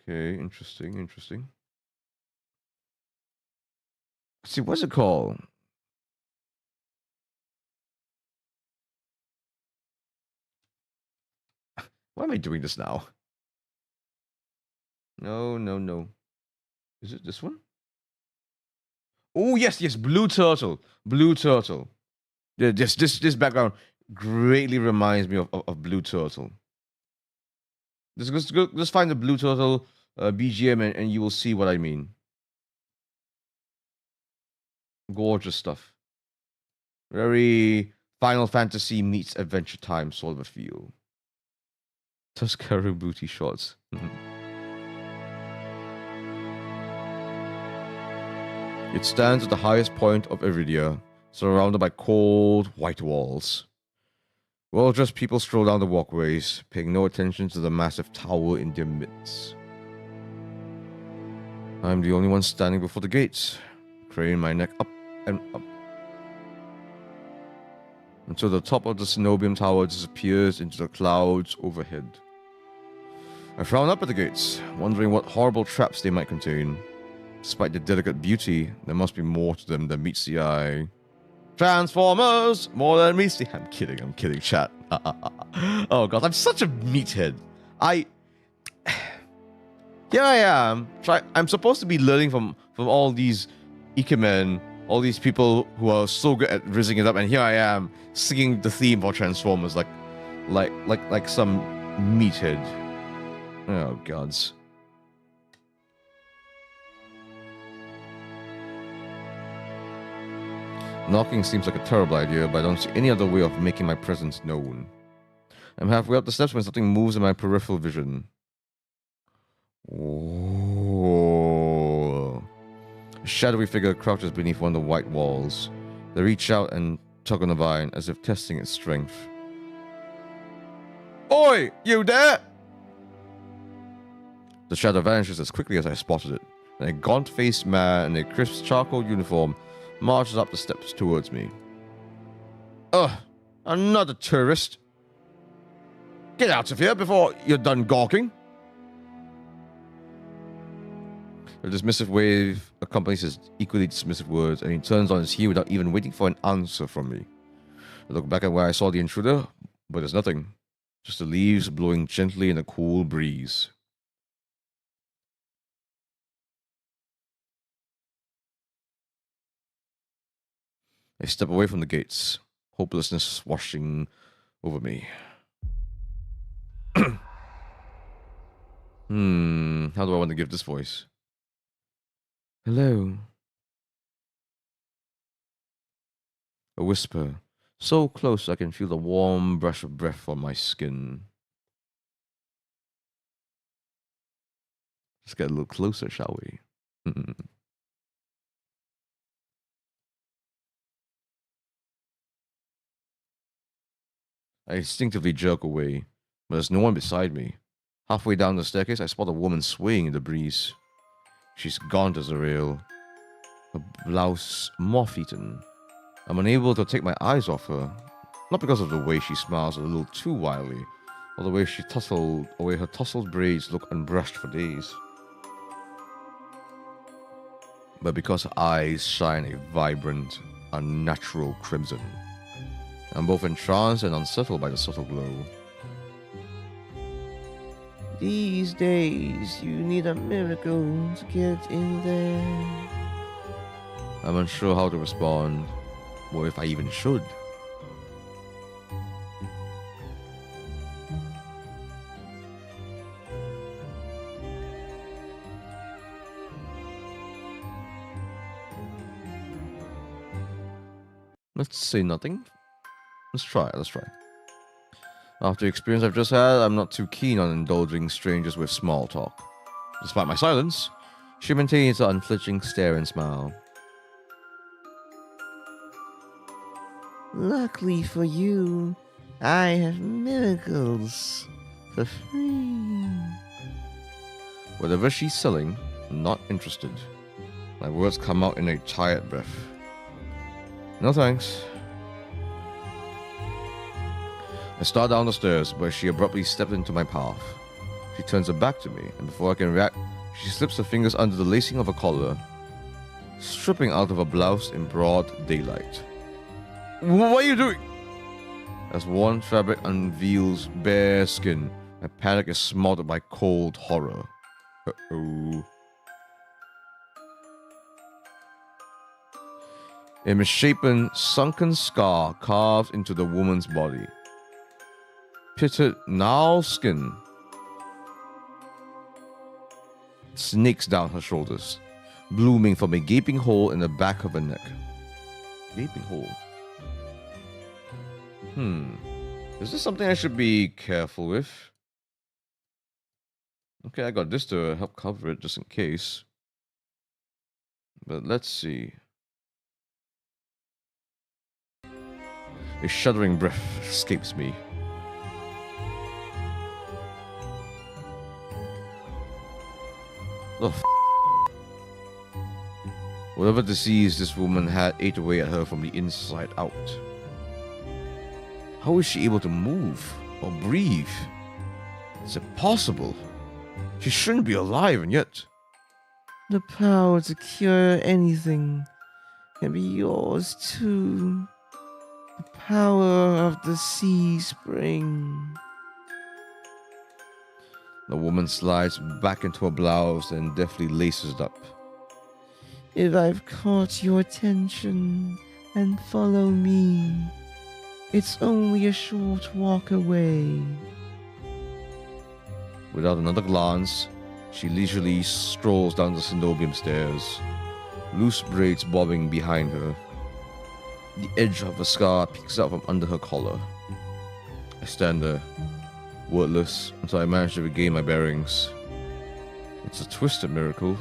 Okay, interesting. See, what's it called? Why am I doing this now? No. Is it this one? Oh, yes, blue turtle. Yeah, this background greatly reminds me of Blue Turtle. Just find the Blue Turtle BGM and you will see what I mean. Gorgeous stuff. Very Final Fantasy meets Adventure Time sort of a feel. Tuscarora booty shots. It stands at the highest point of Iridia, surrounded by cold, white walls. Well-dressed people stroll down the walkways, paying no attention to the massive tower in their midst. I'm the only one standing before the gates, craning my neck up and up, until the top of the Cenobium Tower disappears into the clouds overhead. I frown up at the gates, wondering what horrible traps they might contain. Despite their delicate beauty, there must be more to them than meets the eye. Transformers! More than meets the... I'm kidding, chat. Oh god, I'm such a meathead. Here I am. I'm supposed to be learning from all these Ikemen, all these people who are so good at rizzing it up, and here I am singing the theme for Transformers like some meathead. Oh gods. Knocking seems like a terrible idea, but I don't see any other way of making my presence known. I'm halfway up the steps when something moves in my peripheral vision. Oh. A shadowy figure crouches beneath one of the white walls. They reach out and tug on the vine as if testing its strength. Oi! You there? The shadow vanishes as quickly as I spotted it, and a gaunt-faced man in a crisp charcoal uniform marches up the steps towards me. Ugh, another tourist. Get out of here before you're done gawking. A dismissive wave accompanies his equally dismissive words, and he turns on his heel without even waiting for an answer from me. I look back at where I saw the intruder, but there's nothing. Just the leaves blowing gently in a cool breeze. I step away from the gates, hopelessness washing over me. How do I want to give this voice? Hello. A whisper, so close I can feel the warm brush of breath on my skin. Let's get a little closer, shall we? I instinctively jerk away, but there's no one beside me. Halfway down the staircase, I spot a woman swaying in the breeze. She's gaunt as a rail, her blouse moth-eaten. I'm unable to take my eyes off her, not because of the way she smiles a little too wildly, or the way her tousled braids look unbrushed for days, but because her eyes shine a vibrant, unnatural crimson. I'm both entranced and unsettled by the subtle glow. These days, you need a miracle to get in there. I'm unsure how to respond, or if I even should. Let's say nothing. Let's try. After the experience I've just had, I'm not too keen on indulging strangers with small talk. Despite my silence, she maintains her unflinching stare and smile. Luckily for you, I have miracles for free. Whatever she's selling, I'm not interested. My words come out in a tired breath. No thanks. I start down the stairs, but she abruptly stepped into my path. She turns her back to me, and before I can react, she slips her fingers under the lacing of her collar, stripping out of her blouse in broad daylight. What are you doing? As worn fabric unveils bare skin, my panic is smothered by cold horror. Uh-oh. A misshapen, sunken scar carved into the woman's body. Pitted, gnarled skin snakes down her shoulders, blooming from a gaping hole in the back of her neck. Gaping hole? Is this something I should be careful with? Okay, I got this to help cover it just in case. But let's see. A shuddering breath escapes me. The Whatever disease this woman had ate away at her from the inside out. How is she able to move or breathe? Is it possible? She shouldn't be alive, and yet... The power to cure anything can be yours too. The power of the sea spring. The woman slides back into her blouse and deftly laces it up. If I've caught your attention, then follow me. It's only a short walk away. Without another glance, she leisurely strolls down the synobium stairs, loose braids bobbing behind her. The edge of her scar peeks out from under her collar. I stand there, wordless, until I manage to regain my bearings. It's a twisted miracle,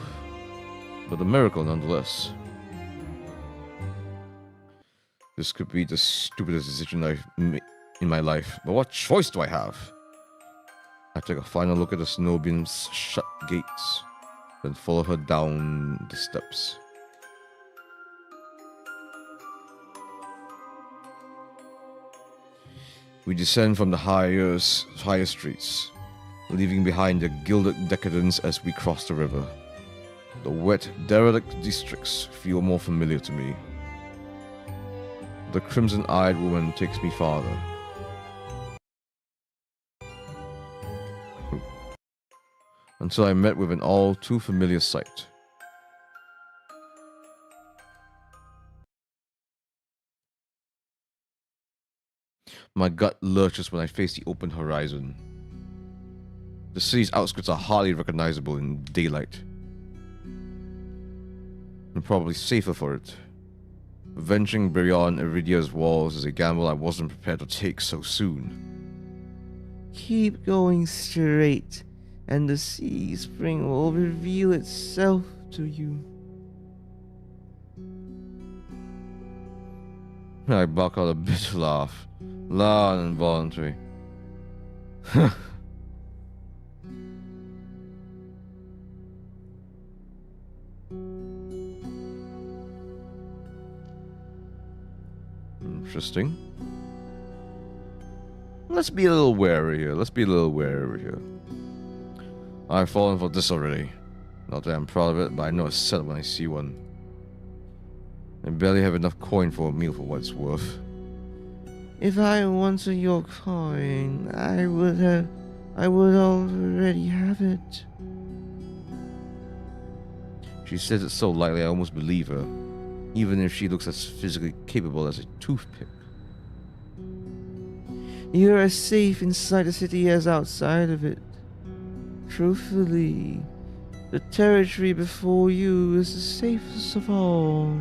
but a miracle nonetheless. This could be the stupidest decision I've made in my life, but what choice do I have? I take a final look at the synobium's shut gates, then follow her down the steps. We descend from the higher streets, leaving behind the gilded decadence as we cross the river. The wet, derelict districts feel more familiar to me. The crimson-eyed woman takes me farther. Until I met with an all too familiar sight. My gut lurches when I face the open horizon. The city's outskirts are hardly recognizable in daylight. I'm probably safer for it. Venturing beyond Iridia's walls is a gamble I wasn't prepared to take so soon. Keep going straight, and the sea spring will reveal itself to you. I bark out a bitter laugh, loud and involuntary. Interesting. Let's be a little wary here. I've fallen for this already. Not that I'm proud of it, but I know it's set when I see one. I barely have enough coin for a meal for what it's worth. If I wanted your coin, I would already have it. She says it so lightly I almost believe her, even if she looks as physically capable as a toothpick. You're as safe inside the city as outside of it. Truthfully, the territory before you is the safest of all.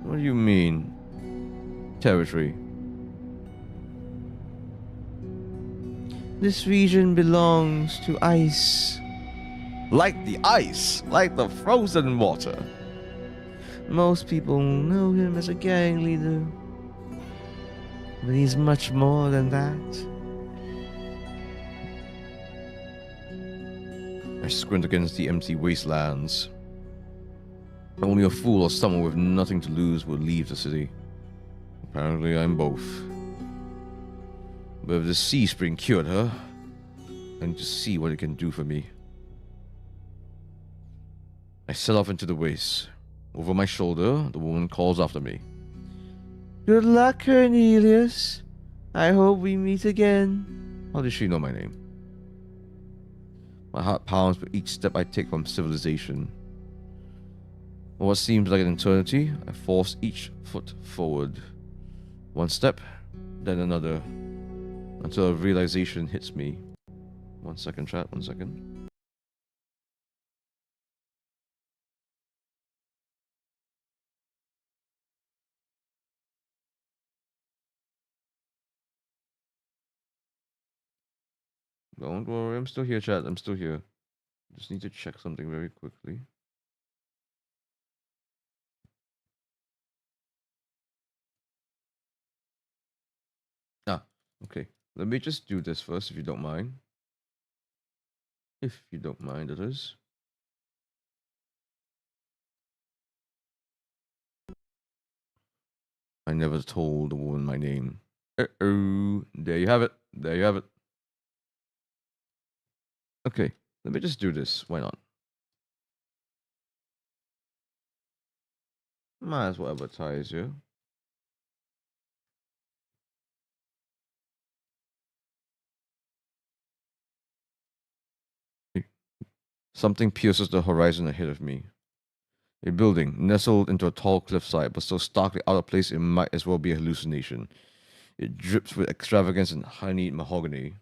What do you mean? Territory? This region belongs to ice. Like the ice, like the frozen water. Most people know him as a gang leader, but he's much more than that. I squint against the empty wastelands. Only a fool or someone with nothing to lose would leave the city. Apparently I'm both. But if the sea spring cured her, I need to see what it can do for me. I set off into the waste. Over my shoulder, the woman calls after me. Good luck, Cornelius. I hope we meet again. How does she know my name? My heart pounds with each step I take from civilization. For what seems like an eternity, I force each foot forward. One step, then another, until a realization hits me. 1 second, chat, 1 second. Don't worry, I'm still here, chat. I'm still here. Just need to check something very quickly. Ah, okay. Let me just do this first, if you don't mind. If you don't mind, it is. I never told the woman my name. Uh-oh. There you have it. There you have it. Okay, let me just do this. Why not? Might as well advertise you. Something pierces the horizon ahead of me. A building, nestled into a tall cliffside, but so starkly out of place it might as well be a hallucination. It drips with extravagance and honeyed mahogany.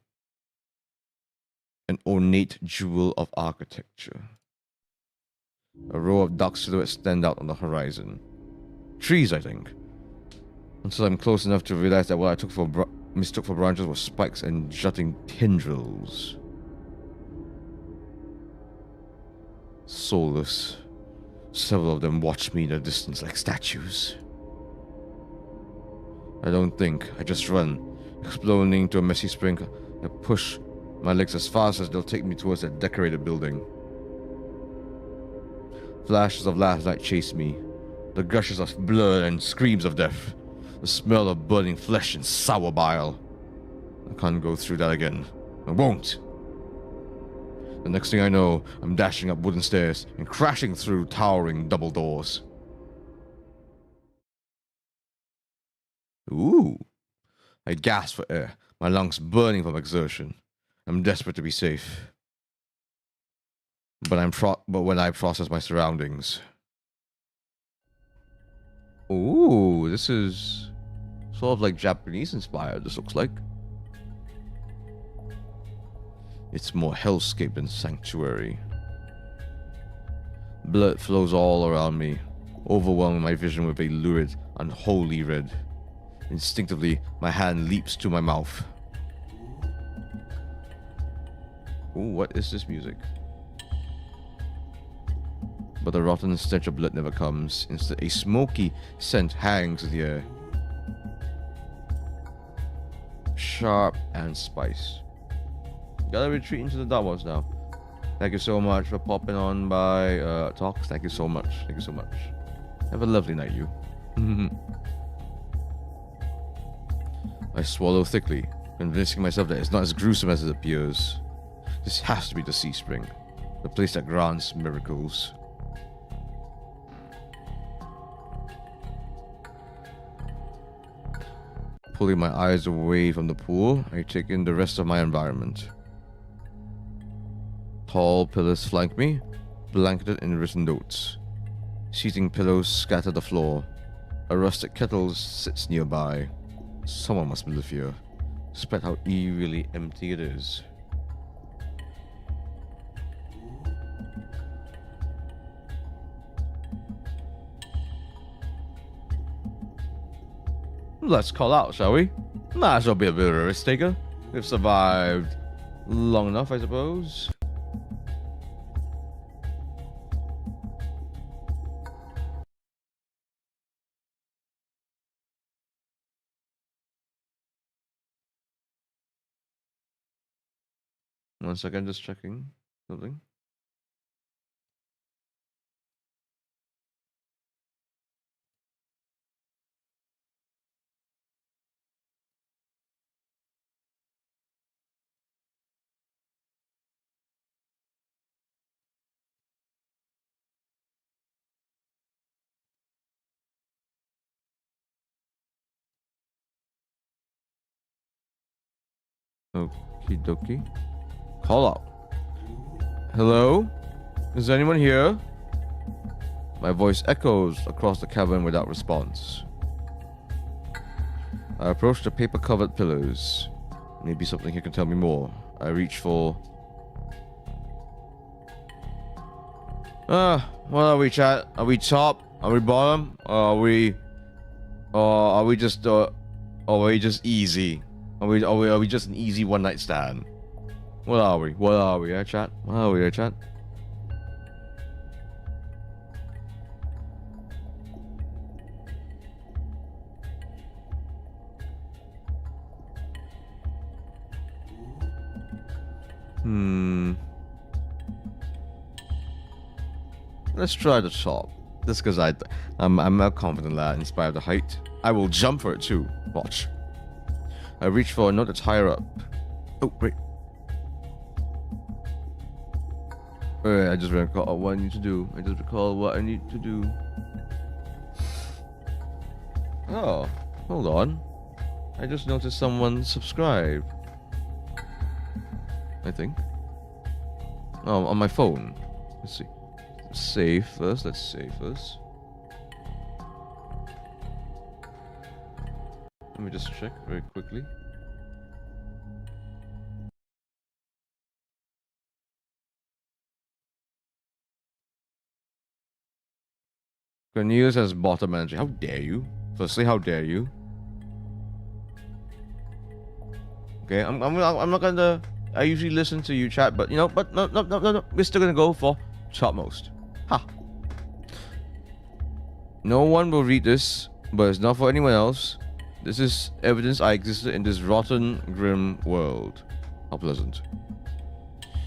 An ornate jewel of architecture. A row of dark silhouettes stand out on the horizon. Trees, I think. Until I'm close enough to realize that what I mistook for branches were spikes and jutting tendrils. Soulless. Several of them watch me in the distance like statues. I don't think, I just run, exploding into a messy spring. I push my legs as fast as they'll take me towards that decorated building. Flashes of last light chase me, the gushes of blood and screams of death, the smell of burning flesh and sour bile. I can't go through that again. I won't. The next thing I know, I'm dashing up wooden stairs and crashing through towering double doors. Ooh. I gasp for air, my lungs burning from exertion. I'm desperate to be safe. But when I process my surroundings. Ooh, this is sort of like Japanese inspired, this looks like. It's more hellscape than sanctuary. Blood flows all around me, overwhelming my vision with a lurid, unholy red. Instinctively, my hand leaps to my mouth. Ooh, what is this music? But the rotten stench of blood never comes. Instead, a smoky scent hangs in the air. Sharp and spice. Gotta retreat into the dark ones now. Thank you so much for popping on by Talks. Thank you so much. Thank you so much. Have a lovely night, you. I swallow thickly, convincing myself that it's not as gruesome as it appears. This has to be the Sea Spring, the place that grants miracles. Pulling my eyes away from the pool, I take in the rest of my environment. Tall pillars flank me, blanketed in written notes. Seating pillows scatter the floor. A rustic kettle sits nearby. Someone must live here, despite how eerily empty it is. Let's call out, shall we? Might as well be a bit of a risk taker. We've survived long enough, I suppose. One second, just checking something. Okie dokie. Call out. Hello? Is anyone here? My voice echoes across the cabin without response. I approach the paper-covered pillars. Maybe something here can tell me more. I reach for... what are we, chat? Are we top? Are we bottom? Or are we just easy? Are we just an easy one-night stand? What are we? What are we, chat? What are we, chat? Let's try the top. Just because I'm not confident that in spite of the height, I will jump for it too. Watch. I reach for a note that's higher up. Oh, wait. Wait, I just recall what I need to do. Oh, hold on. I just noticed someone subscribed. I think. Oh, on my phone. Let's see. Save first. Let's save first. Let me just check very quickly. Cornelius as bottom manager. How dare you? Firstly, how dare you? Okay, I'm not gonna. I usually listen to you chat, but no. We're still gonna go for topmost. Ha. No one will read this, but it's not for anyone else. This is evidence I existed in this rotten, grim world. How pleasant.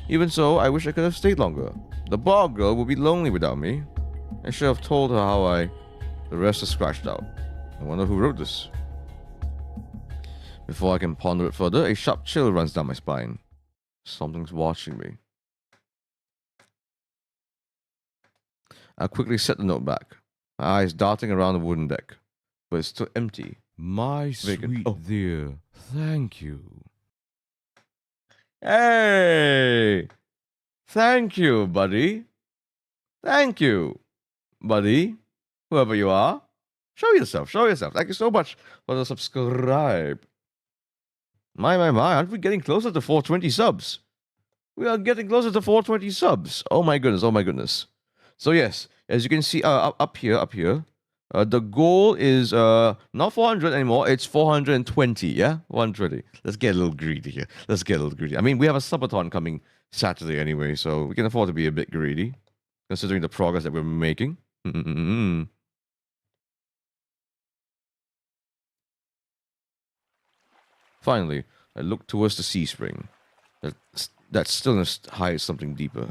Even so, I wish I could have stayed longer. The bar girl will be lonely without me. I should have told her how the rest is scratched out. I wonder who wrote this. Before I can ponder it further, a sharp chill runs down my spine. Something's watching me. I quickly set the note back, my eyes darting around the wooden deck, but it's still empty. My sweet dear, thank you. Hey! Thank you, buddy. Thank you, buddy. Whoever you are. Show yourself. Thank you so much for the subscribe. My, aren't we getting closer to 420 subs? We are getting closer to 420 subs. Oh my goodness. So yes, as you can see up here, the goal is not 400 anymore, it's 420, yeah? 120. Let's get a little greedy here. I mean, we have a subathon coming Saturday anyway, so we can afford to be a bit greedy, considering the progress that we're making. Finally, I look towards the sea spring. That stillness hides something deeper.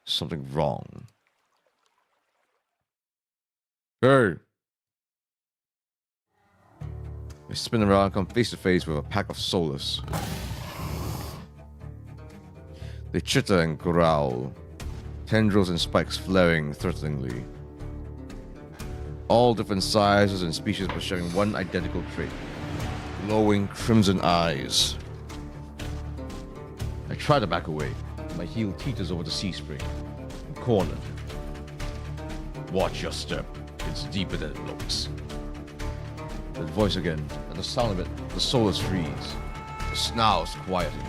Something wrong. Hey! I spin around and come face to face with a pack of soulless. They chitter and growl, tendrils and spikes flaring threateningly. All different sizes and species but sharing one identical trait. Glowing crimson eyes. I try to back away. My heel teeters over the sea spring. I'm cornered. Watch your step. It's deeper than it looks. That voice again. At the sound of it, the soulless freeze. The snarls quieting.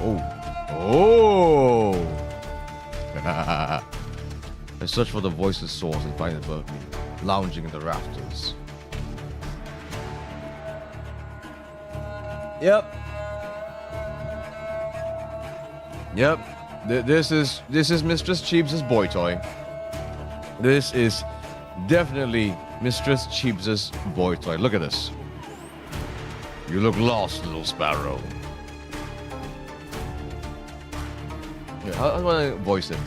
Oh! I search for the voice's source and find it above me, lounging in the rafters. Yep. This is Mistress Cheebs' boy toy. This is definitely Mistress Cheebs' boy toy. Look at this. You look lost, little sparrow. Yeah, how do I voice it?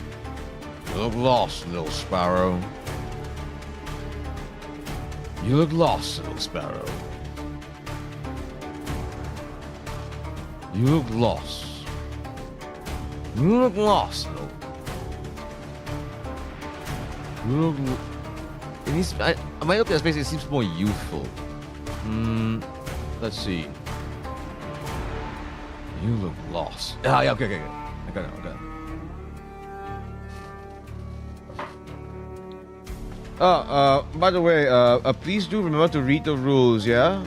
You look lost, little sparrow. You look lost, little sparrow. You look lost. You look lost, little. You look. It needs. My opinion, basically seems more youthful. Let's see. You look lost. Yeah, okay. I got it. By the way, please do remember to read the rules, yeah?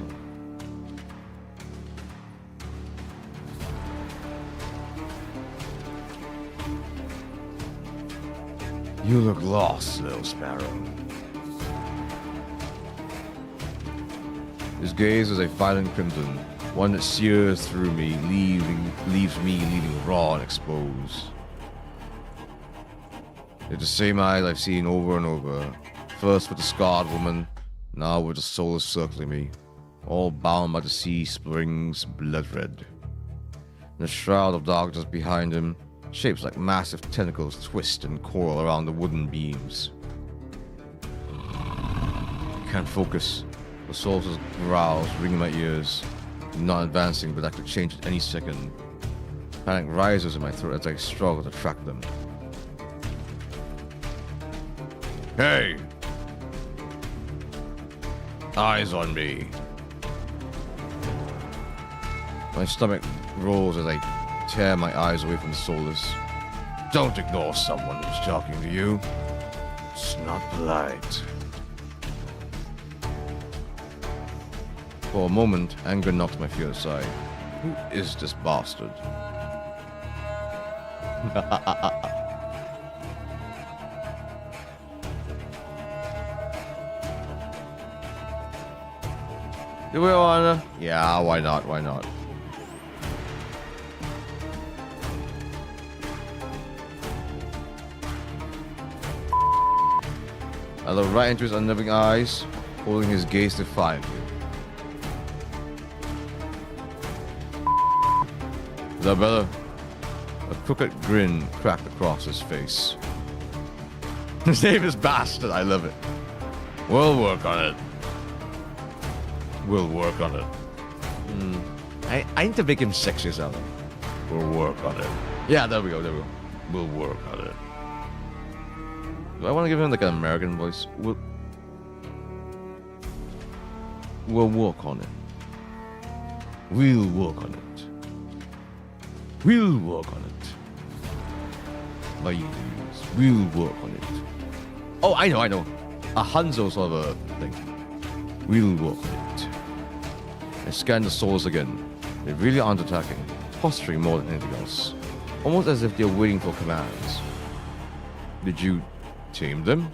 You look lost, little sparrow. His gaze is a violent crimson, one that sears through me, leaves me raw and exposed. They're the same eyes I've seen over and over. First with the scarred woman, now with the soulless circling me, all bound by the sea springs blood red. The shroud of darkness behind him, shapes like massive tentacles twist and coil around the wooden beams. I can't focus. The soul's growls ring in my ears, not advancing, but that could change at any second. Panic rises in my throat as I struggle to track them. Hey! Eyes on me. My stomach rolls as I tear my eyes away from the soulless. Don't ignore someone who's talking to you. It's not polite. For a moment, anger knocked my fear aside. Who is this bastard? Do we wanna? Yeah, why not? I looked right into his unnerving eyes, holding his gaze defiantly. Is that better? A crooked grin cracked across his face. His name is Bastard. I love it. We'll work on it. I need to make him sexy or something. We'll work on it. Yeah, there we go. We'll work on it. Do I want to give him like an American voice? We'll work on it. We'll work on it. We'll work on it. We'll work on it. Oh, I know. A Hanzo sort of a thing. We'll work on it. I scan the souls again. They really aren't attacking, posturing more than anything else. Almost as if they're waiting for commands. Did you tame them?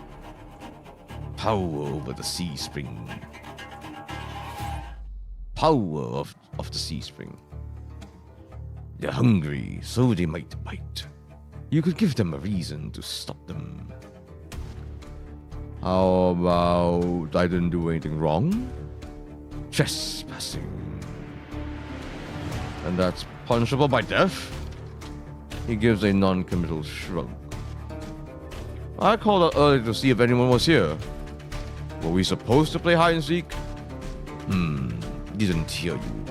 Power over the sea spring. Power of the sea spring. They're hungry, so they might bite. You could give them a reason to stop them. How about I didn't do anything wrong? Trespassing. And that's punishable by death? He gives a non-committal shrug. I called out earlier to see if anyone was here. Were we supposed to play hide and seek? Didn't hear you.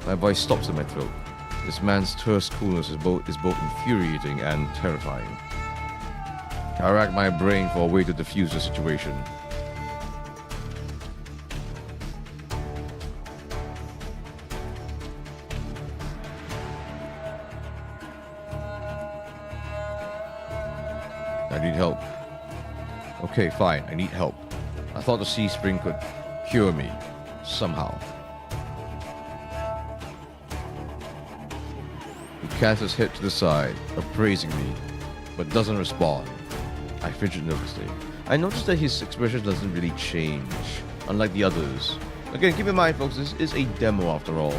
My voice stops in my throat. This man's terse coolness is both infuriating and terrifying. I rack my brain for a way to defuse the situation. I need help. Okay, fine, I need help. I thought the sea spring could cure me, somehow. He casts his head to the side, appraising me, but doesn't respond. I fidget nervously. I noticed that his expression doesn't really change, unlike the others. Again, keep in mind, folks, this is a demo after all.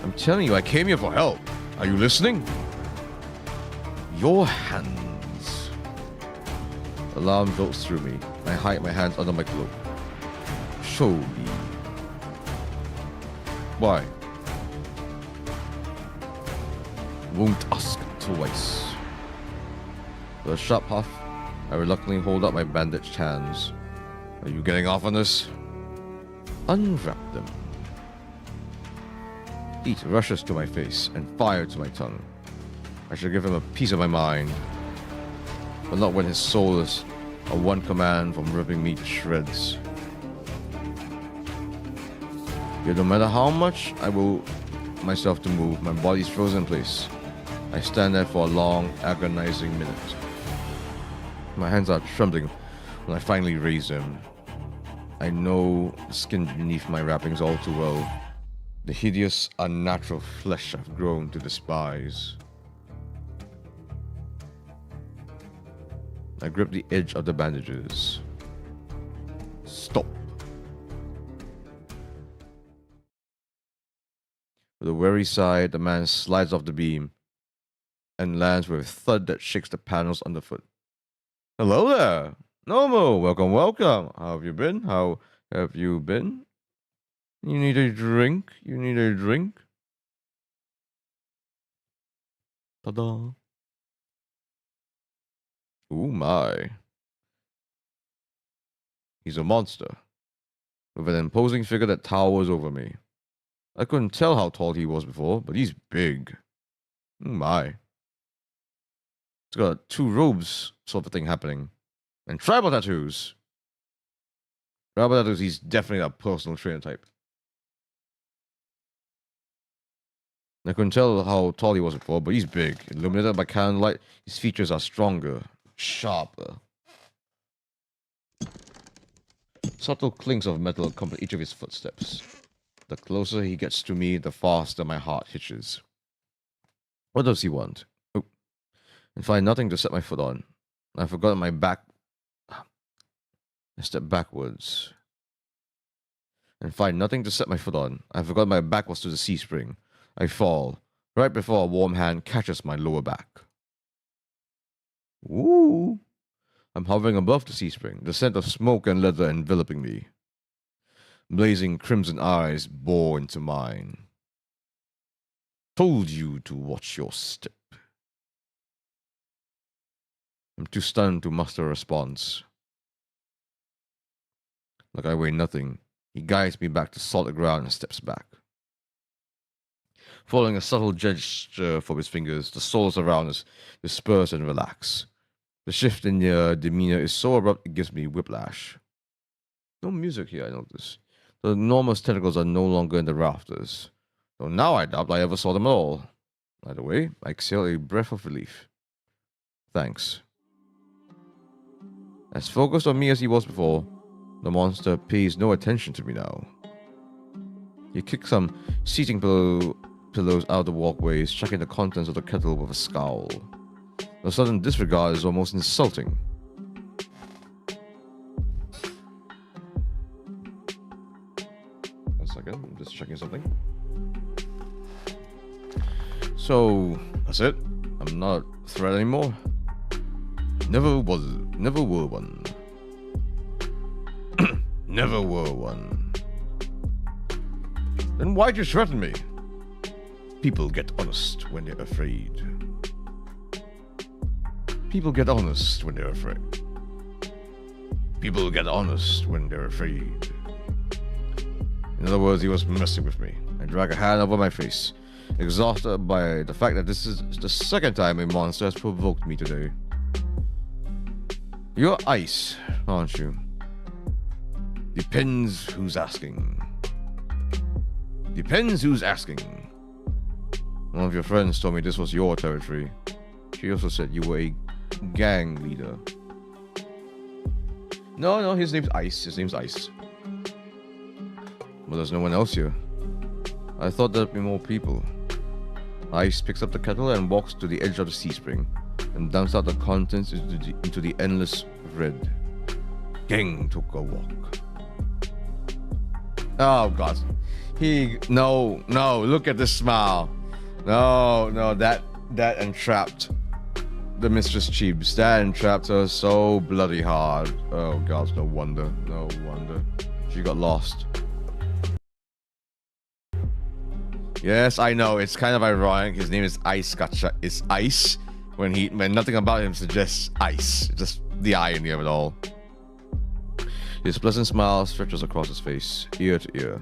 I'm telling you, I came here for help. Are you listening? Your hands. Alarm jolts through me. I hide my hands under my cloak. Show me. Why? Won't ask twice. With a sharp huff, I reluctantly hold up my bandaged hands. Are you getting off on this? Unwrap them. Heat rushes to my face and fire to my tongue. I should give him a piece of my mind. But not when his soulless are one command from ripping me to shreds. Yet no matter how much I will myself to move, my body's frozen in place. I stand there for a long, agonizing minute. My hands are trembling when I finally raise them. I know the skin beneath my wrappings all too well. The hideous, unnatural flesh I've grown to despise. I grip the edge of the bandages. Stop. With a weary sigh, the man slides off the beam and lands with a thud that shakes the panels underfoot. Hello there! Nomo! Welcome, welcome! How have you been? How have you been? You need a drink? You need a drink? Ta-da! Ooh my. He's a monster, with an imposing figure that towers over me. I couldn't tell how tall he was before, but he's big. Ooh my. He's got two robes sort of thing happening. And tribal tattoos. Tribal tattoos, he's definitely a personal trainer type. I couldn't tell how tall he was before, but he's big. Illuminated by candlelight, his features are stronger, sharper. Subtle clinks of metal accompany each of his footsteps. The closer he gets to me, the faster my heart hitches. What does he want? Oh. And find nothing to set my foot on. I forgot my back. I step backwards. And find nothing to set my foot on. I forgot my back was to the C-spring. I fall, right before a warm hand catches my lower back. Ooh. I'm hovering above the C-spring, the scent of smoke and leather enveloping me. Blazing crimson eyes bore into mine. Told you to watch your step. I'm too stunned to muster a response. Like I weigh nothing, he guides me back to solid ground and steps back. Following a subtle gesture from his fingers, the souls around us disperse and relax. The shift in their demeanor is so abrupt it gives me whiplash. No music here, I notice. The enormous tentacles are no longer in the rafters. Though now I doubt I ever saw them at all. Either way, I exhale a breath of relief. Thanks. As focused on me as he was before, the monster pays no attention to me now. He kicks some seating pillows out of the walkways, checking the contents of the kettle with a scowl. The sudden disregard is almost insulting. One second, I'm just checking something. So, that's it. I'm not a threat anymore. Never were one. Never were one. Then why'd you threaten me? People get honest when they're afraid. People get honest when they're afraid. People get honest when they're afraid. In other words, he was messing with me. I drag a hand over my face, exhausted by the fact that this is the second time a monster has provoked me today. You're ice, aren't you? Depends who's asking. Depends who's asking. One of your friends told me this was your territory. She also said you were a gang leader. No, his name's Ice. His name's Ice. But there's no one else here. I thought there'd be more people. Ice picks up the kettle and walks to the edge of the C-spring and dumps out the contents into the endless red. Gang took a walk. Oh God. No, look at this smile. No, that entrapped the Mistress Cheebs. That entrapped her so bloody hard. Oh God, no wonder. She got lost. Yes, I know, it's kind of ironic. His name is Ice Gotcha. It's Ice when nothing about him suggests ice. Just the irony of it all. His pleasant smile stretches across his face, ear to ear.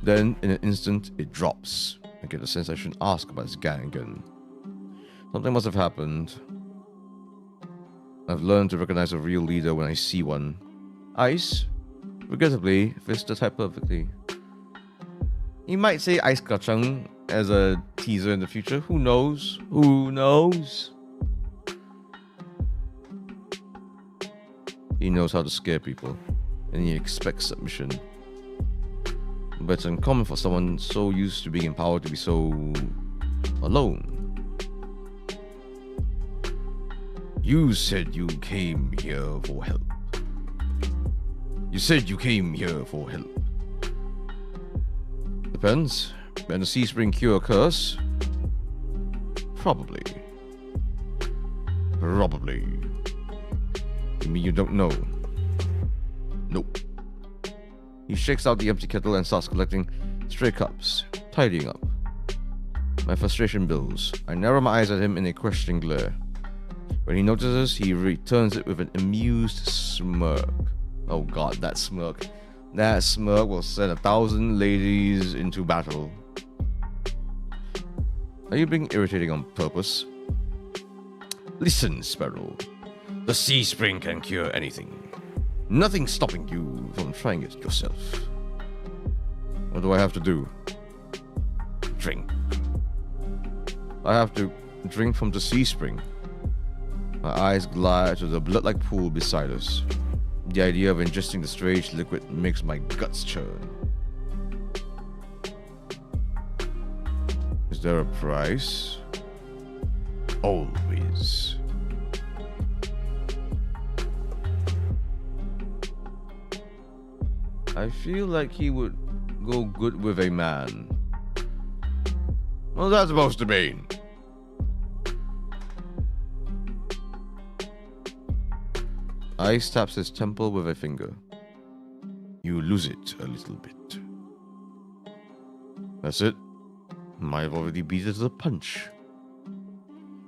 Then, in an instant, it drops. I get the sense I shouldn't ask about his gang again. Something must have happened. I've learned to recognize a real leader when I see one. Ice, regrettably, fits the type perfectly. He might say ice kacang as a teaser in the future. Who knows? Who knows? He knows how to scare people, and he expects submission. But it's uncommon for someone so used to being in power to be so alone. You said you came here for help. You said you came here for help. Depends. When the sea spring cure occurs? Probably. Probably. You mean you don't know? Nope. He shakes out the empty kettle and starts collecting stray cups, tidying up. My frustration builds. I narrow my eyes at him in a questioning glare. When he notices, he returns it with an amused smirk. Oh god, that smirk. That smirk will send 1,000 ladies into battle. Are you being irritating on purpose? Listen, Sparrow. The sea spring can cure anything. Nothing's stopping you from trying it yourself. What do I have to do? Drink. I have to drink from the sea spring. My eyes glide to the blood-like pool beside us. The idea of ingesting the strange liquid makes my guts churn. Is there a price? Always. I feel like he would go good with a man. What's that supposed to mean? Ice taps his temple with a finger. You lose it a little bit. That's it. I've already beat it to the punch.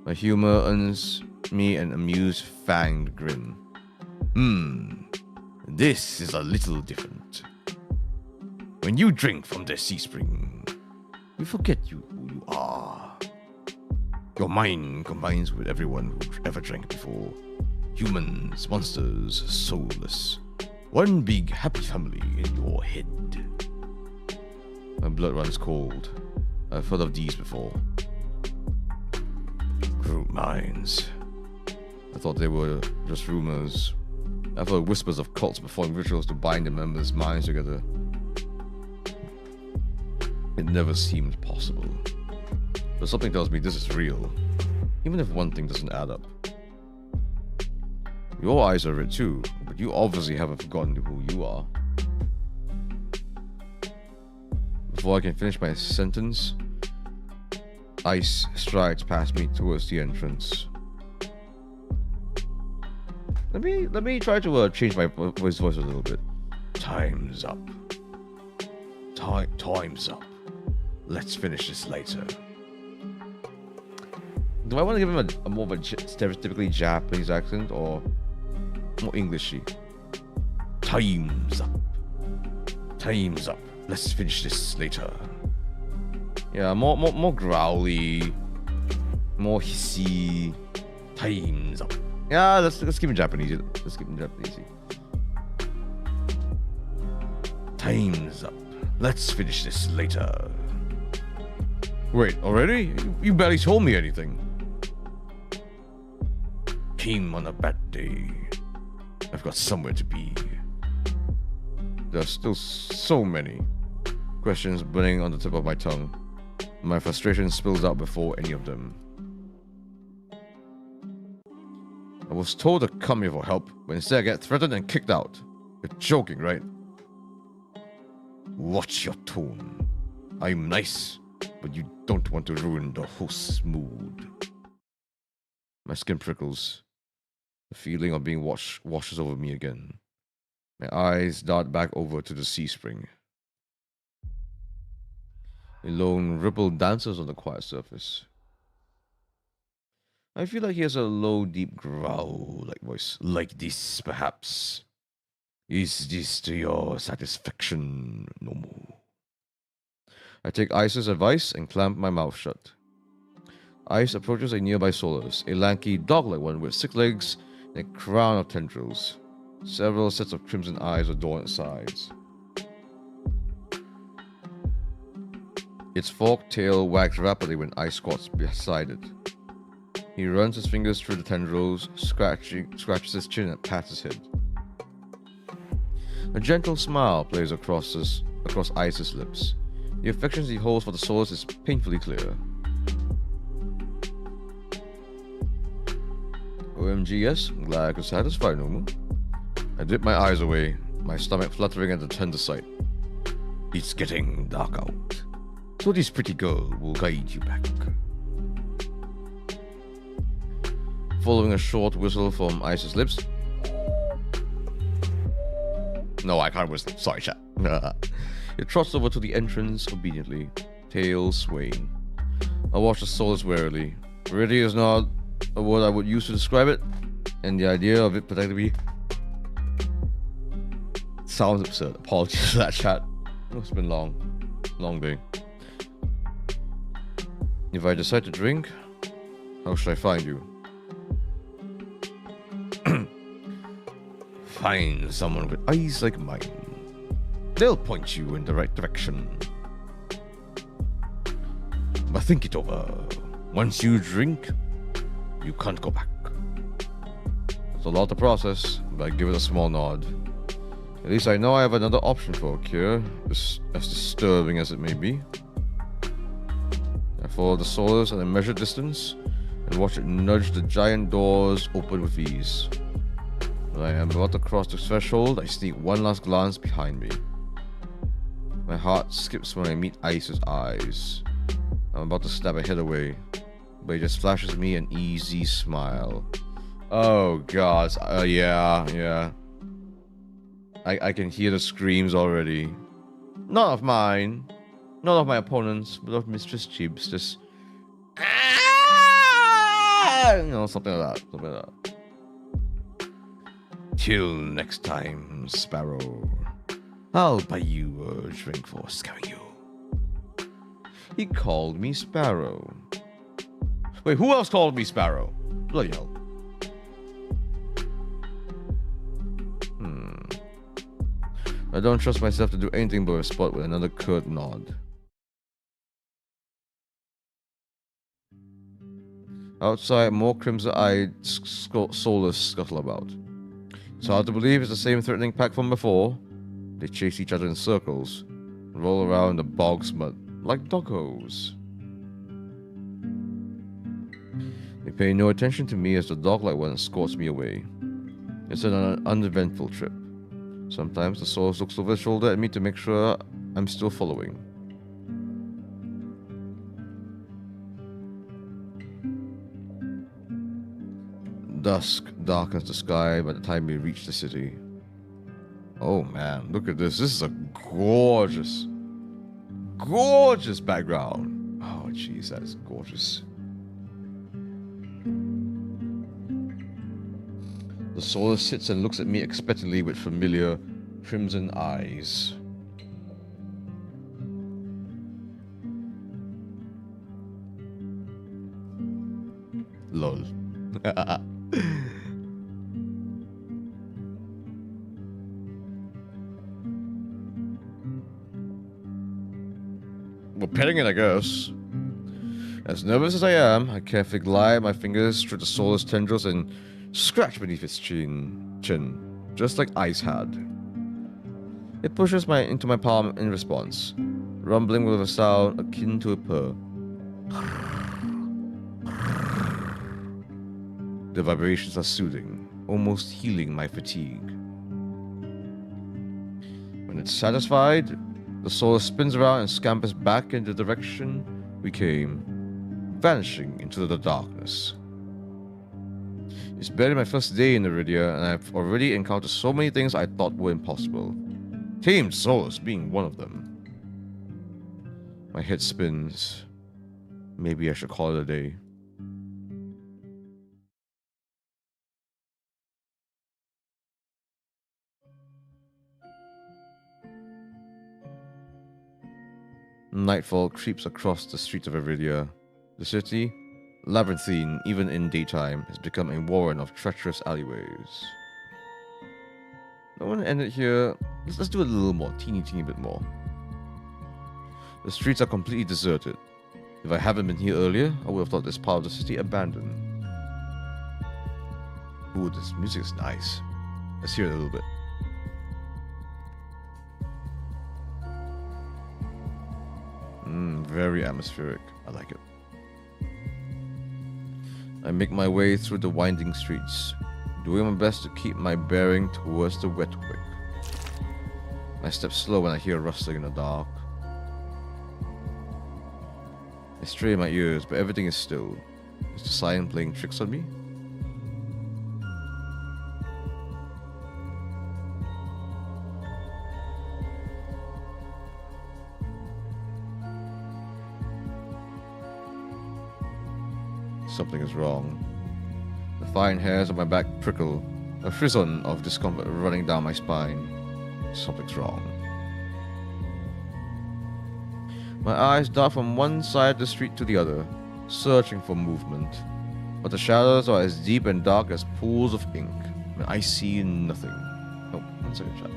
My humor earns me an amused, fanged grin. This is a little different. When you drink from the sea spring, you forget who you are. Your mind combines with everyone who ever drank before. Humans, monsters, soulless. One big happy family in your head. My blood runs cold. I've heard of these before. Group minds. I thought they were just rumors. I've heard whispers of cults performing rituals to bind the members' minds together. It never seemed possible. But something tells me this is real, even if one thing doesn't add up. Your eyes are red too, but you obviously haven't forgotten who you are. Before I can finish my sentence, Ice strides past me towards the entrance. Let me try to change my voice a little bit. Time's up. Time's up. Let's finish this later. Do I want to give him a more of a stereotypically Japanese accent or more Englishy? Time's up. Time's up. Let's finish this later. Yeah, more growly, more hissy. Time's up. Yeah, let's keep it Japanese. Let's keep it Japanese. Time's up. Let's finish this later. Wait, already? You barely told me anything. Came on a bad day. I've got somewhere to be. There's still so many questions burning on the tip of my tongue. My frustration spills out before any of them. I was told to come here for help, but instead I get threatened and kicked out. You're joking, right? Watch your tone. I'm nice, but you don't want to ruin the host's mood. My skin prickles. The feeling of being watched washes over me again. My eyes dart back over to the sea spring. A lone ripple dances on the quiet surface. I feel like he has a low, deep growl-like voice. Like this, perhaps. Is this to your satisfaction, Nomu? I take Ice's advice and clamp my mouth shut. Ice approaches a nearby Solus, a lanky, dog-like one with 6 legs and a crown of tendrils. Several sets of crimson eyes adorn its sides. Its forked tail wags rapidly when I squats beside it. He runs his fingers through the tendrils, scratches his chin and pats his head. A gentle smile plays across Ice's lips. The affection he holds for the Solus is painfully clear. OMG, yes, I'm glad I could satisfy Nomu. I dip my eyes away, my stomach fluttering at the tender sight. It's getting dark out, so this pretty girl will guide you back. Following a short whistle from Ice's lips. No, I can't whistle. Sorry, chat. It trots over to the entrance obediently, tail swaying. I watch the Solus warily. Ready is not a word I would use to describe it, and the idea of it protecting me sounds absurd. Apologies for that, chat. It's been long day. If I decide to drink, how should I find you? Find someone with eyes like mine. They'll point you in the right direction. But think it over. Once you drink, you can't go back. It's a lot to process, but I give it a small nod. At least I know I have another option for a cure, as disturbing as it may be. I follow the Solus at a measured distance and watch it nudge the giant doors open with ease. When I am about to cross the threshold, I sneak one last glance behind me. My heart skips when I meet Ice's eyes. I'm about to stab a head away, but he just flashes me an easy smile. Oh god, yeah. I can hear the screams already. Not of mine, not of my opponents, but of Mistress Chibs. Just, something like that. Till next time, Sparrow. I'll buy you a drink for scaring you. He called me Sparrow. Wait, who else called me Sparrow? Bloody hell. I don't trust myself to do anything but respond with another curt nod. Outside, more crimson-eyed Solus scuttle about. It's hard to believe it's the same threatening pack from before. They chase each other in circles, and roll around the bog's mud like doggos. They pay no attention to me as the dog-like one escorts me away. It's an uneventful trip. Sometimes the Solus looks over his shoulder at me to make sure I'm still following. Dusk darkens the sky by the time we reach the city. Oh man, look at this. This is a gorgeous background. Oh jeez, that is gorgeous. The Solus sits and looks at me expectantly with familiar crimson eyes. Lol. Well, petting it, I guess. As nervous as I am, I carefully glide my fingers through the Solus tendrils and scratch beneath its chin, just like Ice had. It pushes into my palm in response, rumbling with a sound akin to a purr. The vibrations are soothing, almost healing my fatigue. When it's satisfied, the Solus spins around and scampers back in the direction we came, vanishing into the darkness. It's barely my first day in Iridia, and I've already encountered so many things I thought were impossible. Tamed Solus being one of them. My head spins. Maybe I should call it a day. Nightfall creeps across the streets of Iridia. The city, labyrinthine even in daytime, has become a warren of treacherous alleyways. I want to end it here. Let's do a little more, teeny bit more. The streets are completely deserted. If I haven't been here earlier, I would have thought this part of the city abandoned. Ooh, this music is nice. Let's hear it a little bit. Very atmospheric. I like it. I make my way through the winding streets, doing my best to keep my bearing towards the wet wick. I step slow when I hear rustling in the dark. I strain my ears, but everything is still. Is the sign playing tricks on me? Something is wrong. The fine hairs on my back prickle, a frisson of discomfort running down my spine. Something's wrong. My eyes dart from one side of the street to the other, searching for movement. But the shadows are as deep and dark as pools of ink, and I see nothing. Oh, one second, chat.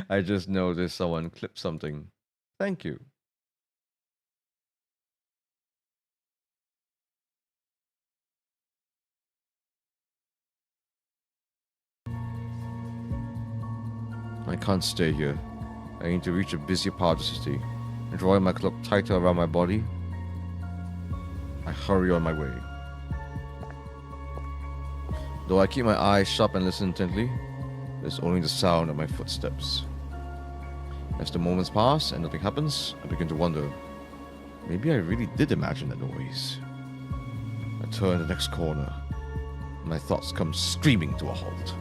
I just noticed someone clipped something. Thank you. I can't stay here. I need to reach a busy part of the city. Drawing my cloak tighter around my body, I hurry on my way. Though I keep my eyes sharp and listen intently, there's only the sound of my footsteps. As the moments pass and nothing happens, I begin to wonder, maybe I really did imagine that noise. I turn the next corner, and my thoughts come screaming to a halt.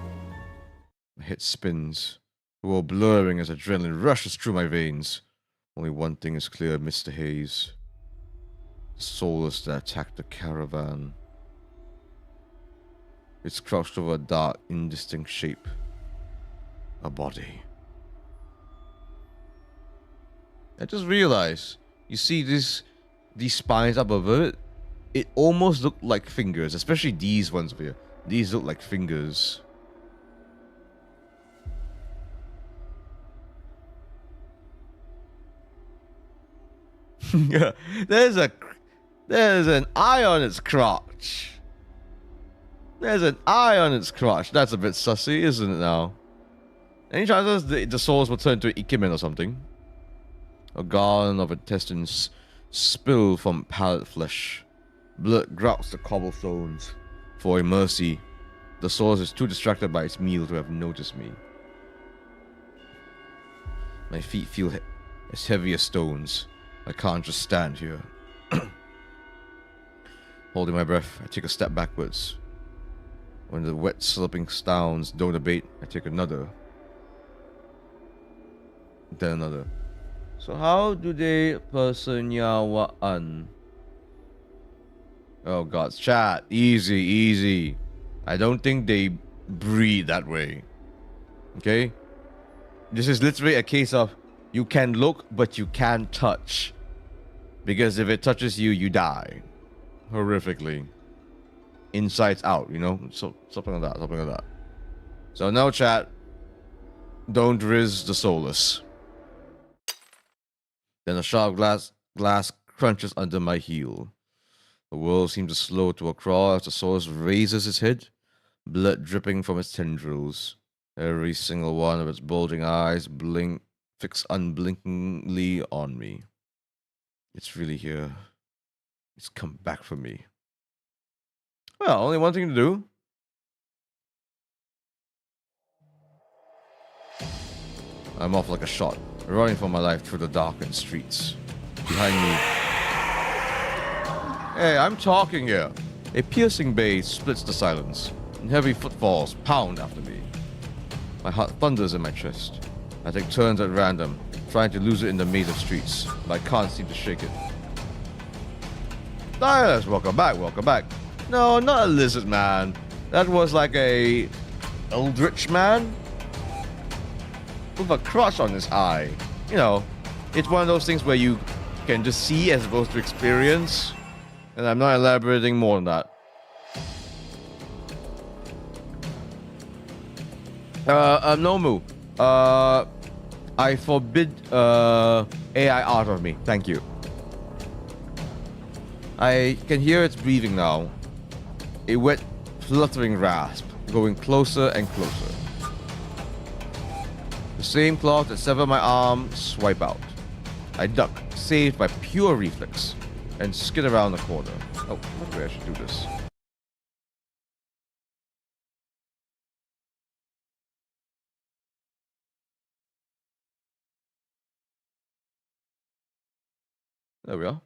My head spins, the world blurring as adrenaline rushes through my veins. Only one thing is clear amidst the haze. The soulless that attacked the caravan. It's crouched over a dark, indistinct shape. A body. I just realized, you see these spines up above it? It almost look like fingers, especially these ones over here. These look like fingers. There's an eye on its crotch. There's an eye on its crotch. That's a bit sussy, isn't it now? Any chances the souls will turn into an ikemen or something? A garland of intestines spill from pallid flesh. Blood grouts the cobblestones. For a mercy, the soul is too distracted by its meal to have noticed me. My feet feel as heavy as stones. I can't just stand here. Holding my breath, I take a step backwards. When the wet sloping sounds don't abate, I take another. Then another. So how do they personyawaan? Oh god, chat. Easy, easy. I don't think they breathe that way. Okay? This is literally a case of you can look, but you can't touch. Because if it touches you, you die. Horrifically. Insides out, you know? So, something like that, something like that. So now, chat. Don't riz the soulless. Then a sharp glass crunches under my heel. The world seems to slow to a crawl as the soulless raises its head, blood dripping from its tendrils. Every single one of its bulging eyes fix unblinkingly on me. It's really here. It's come back for me. Well, only one thing to do. I'm off like a shot, running for my life through the darkened streets. Behind me. Hey, I'm talking here. A piercing bass splits the silence, and heavy footfalls pound after me. My heart thunders in my chest. I take turns at random, trying to lose it in the maze of streets, but I can't seem to shake it. Yes, welcome back, welcome back. No, not a lizard man. That was like a eldritch man with a crush on his eye. You know, it's one of those things where you can just see as opposed to experience. And I'm not elaborating more on that. Nomu. I forbid AI art of me. Thank you. I can hear its breathing now. A wet, fluttering rasp, going closer and closer. The same claws that sever my arm swipe out. I duck, saved by pure reflex, and skid around the corner. Oh, maybe I should do this. There we are.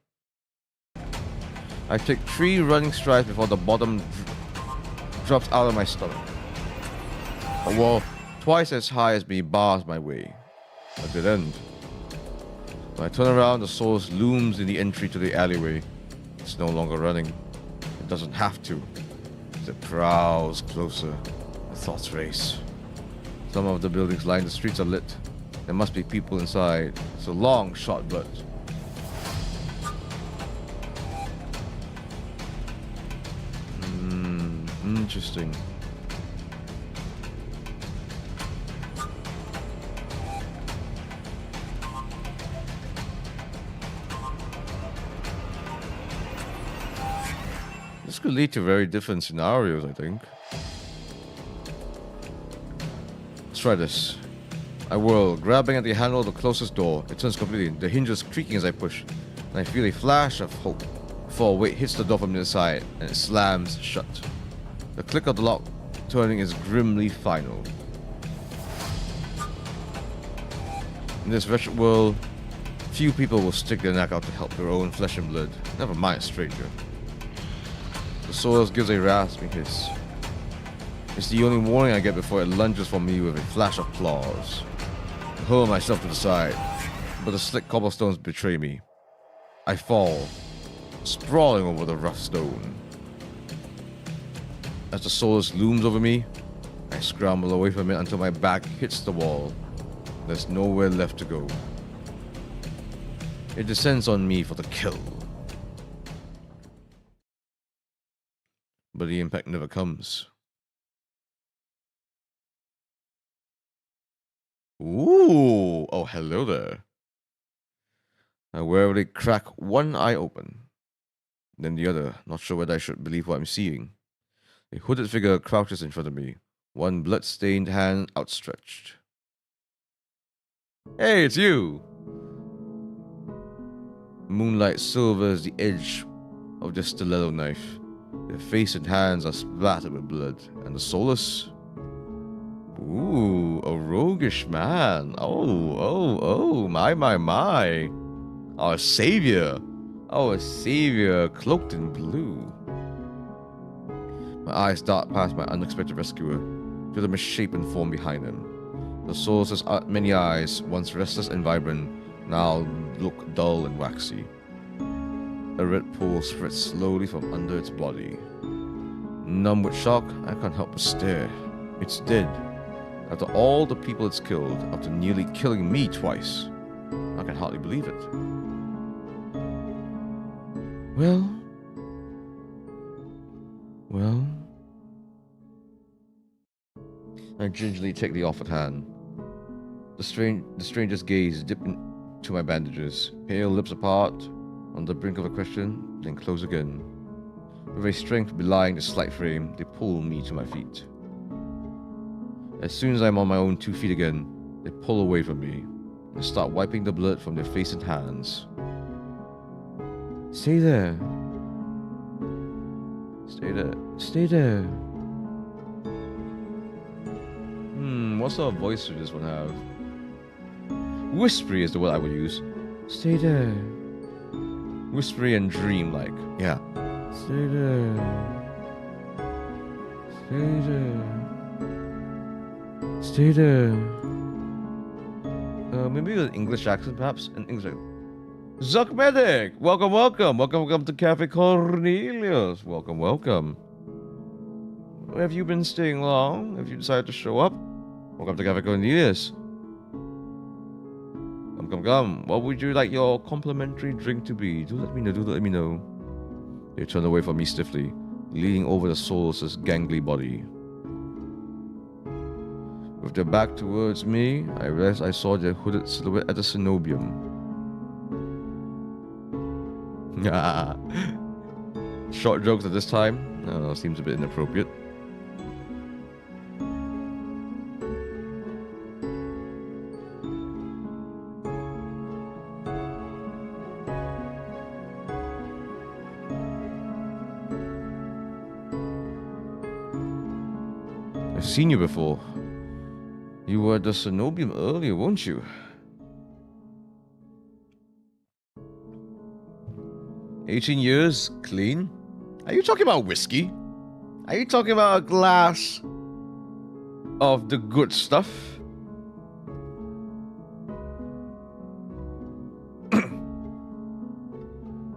I take 3 running strides before the bottom drops out of my stomach. A wall twice as high as me bars my way. A dead end. When I turn around, the source looms in the entry to the alleyway. It's no longer running. It doesn't have to. As it prowls closer, the thoughts race. Some of the buildings line the streets are lit. There must be people inside. It's a long shot, but interesting. This could lead to very different scenarios, I think. Let's try this. I whirl, grabbing at the handle of the closest door. It turns completely, the hinges creaking as I push, and I feel a flash of hope before a weight hits the door from the side and it slams shut. The click of the lock turning is grimly final. In this wretched world, few people will stick their neck out to help their own flesh and blood, never mind a stranger. The soil gives a rasping hiss. It's the only warning I get before it lunges for me with a flash of claws. I hurl myself to the side, but the slick cobblestones betray me. I fall, sprawling over the rough stone. As the Solus looms over me, I scramble away from it until my back hits the wall. There's nowhere left to go. It descends on me for the kill. But the impact never comes. Ooh! Oh, hello there. I warily crack one eye open, then the other, not sure whether I should believe what I'm seeing. A hooded figure crouches in front of me, one blood-stained hand outstretched. Hey, it's you! Moonlight silvers the edge of the stiletto knife. Their face and hands are splattered with blood, and the Solus? Ooh, a roguish man. Oh, my. Our savior, cloaked in blue. My eyes dart past my unexpected rescuer to the misshapen form behind him. The Solus' many eyes, once restless and vibrant, now look dull and waxy. A red pool spreads slowly from under its body. Numb with shock, I can't help but stare. It's dead. After all the people it's killed, after nearly killing me twice. I can hardly believe it. Well. I gingerly take the offered hand. The stranger's gaze dipped into my bandages, pale lips apart, on the brink of a question, then close again. With a strength belying the slight frame, they pull me to my feet. As soon as I'm on my own 2 feet again, they pull away from me and start wiping the blood from their face and hands. Stay there. Stay there. What sort of voice should this one have? Whispery is the word I would use. Stay there. Whispery and dream-like. Yeah. Stay there. Stay there. Maybe with an English accent, perhaps? An English accent. Zuck Medic! Welcome to Cafe Cornelius. Welcome. have you been staying long? Have you decided to show up? Welcome to Cafe Cornelius. Come. What would you like your complimentary drink to be? Do let me know. They turned away from me stiffly, leaning over the soulless, gangly body. With their back towards me, I realized I saw their hooded silhouette at the cenobium. Short jokes at this time? Seems a bit inappropriate. I've seen you before. You were at the cenobium earlier, weren't you? "18 years, clean? Are you talking about whiskey? Are you talking about a glass of the good stuff?"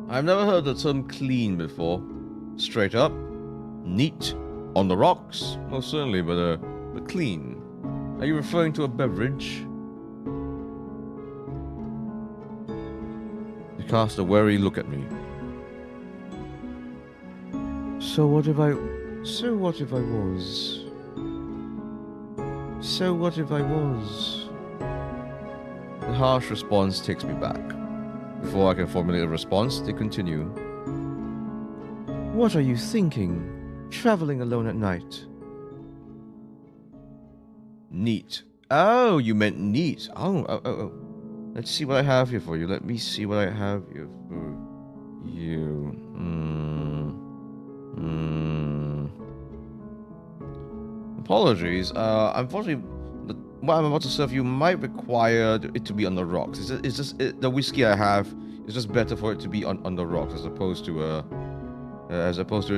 I've never heard the term clean before. Straight up, neat, on the rocks, most certainly, but clean. Are you referring to a beverage? He cast a wary look at me. So what if I was? The harsh response takes me back. Before I can formulate a response, they continue. What are you thinking? Traveling alone at night? Neat. Oh, you meant neat. Oh. Let's see what I have here for you. Let me see what I have here for you. Apologies. Unfortunately, what I'm about to serve you might require it to be on the rocks. The whiskey I have is just better for it to be on the rocks as opposed to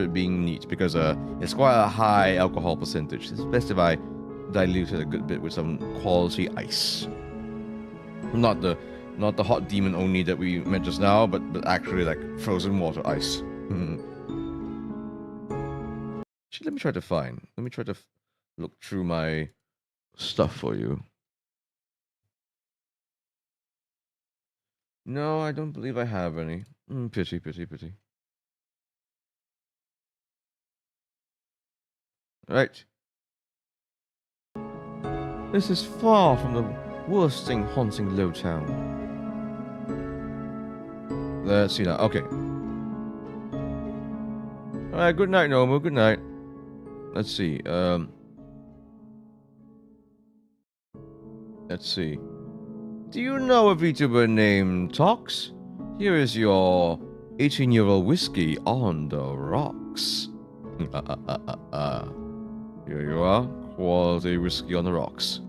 it being neat, because it's quite a high alcohol percentage. It's best if I dilute it a good bit with some quality ice. Not the hot demon only that we met just now, but actually like frozen water ice. Actually, let me try to look through my stuff for you. No, I don't believe I have any. Pity. Right. This is far from the worst thing haunting Lowtown. Let's see now. Okay. Alright, good night, Nomu. Good night. Let's see. Let's see. Do you know a VTuber named Tox? Here is your 18-year-old whiskey on the rocks. Here you are. Quality whiskey on the rocks.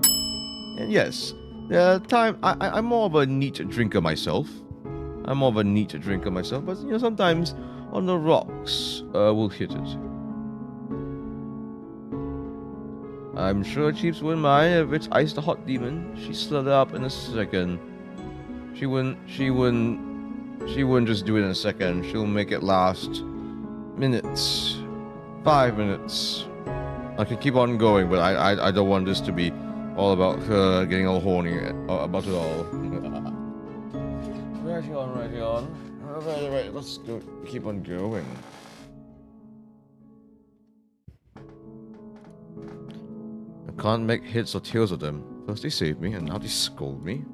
And yes, I'm more of a neat drinker myself. But sometimes on the rocks, we'll hit it. I'm sure Chiefs wouldn't mind if it's Ice the Hot Demon. She'd slither up in a second. She wouldn't just do it in a second. She'll make it last minutes. 5 minutes. I could keep on going, but I don't want this to be all about her getting all horny about it all. Right on. Right, let's go. Keep on going. I can't make heads or tails of them. First they saved me, and now they scold me.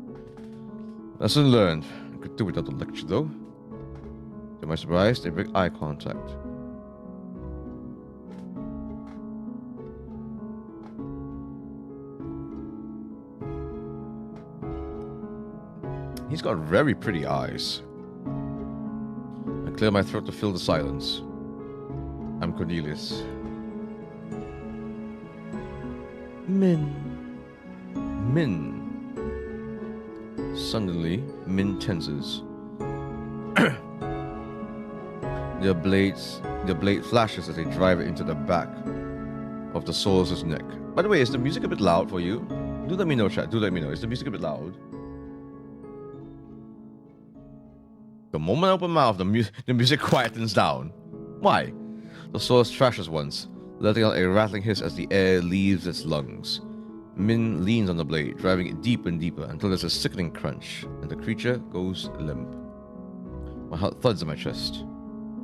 Lesson learned. I could do without the lecture, though. To my surprise, they break eye contact. He's got very pretty eyes. I clear my throat to fill the silence. I'm Cornelius. Min. Suddenly, Min tenses. The blade flashes as they drive it into the back of the Solus' neck. By the way, is the music a bit loud for you? Do let me know, chat. Do let me know. Is the music a bit loud? The moment I open my mouth, the music quietens down. Why? The Solus trashes once, letting out a rattling hiss as the air leaves its lungs. Min leans on the blade, driving it deeper and deeper until there's a sickening crunch, and the creature goes limp. My heart thuds in my chest.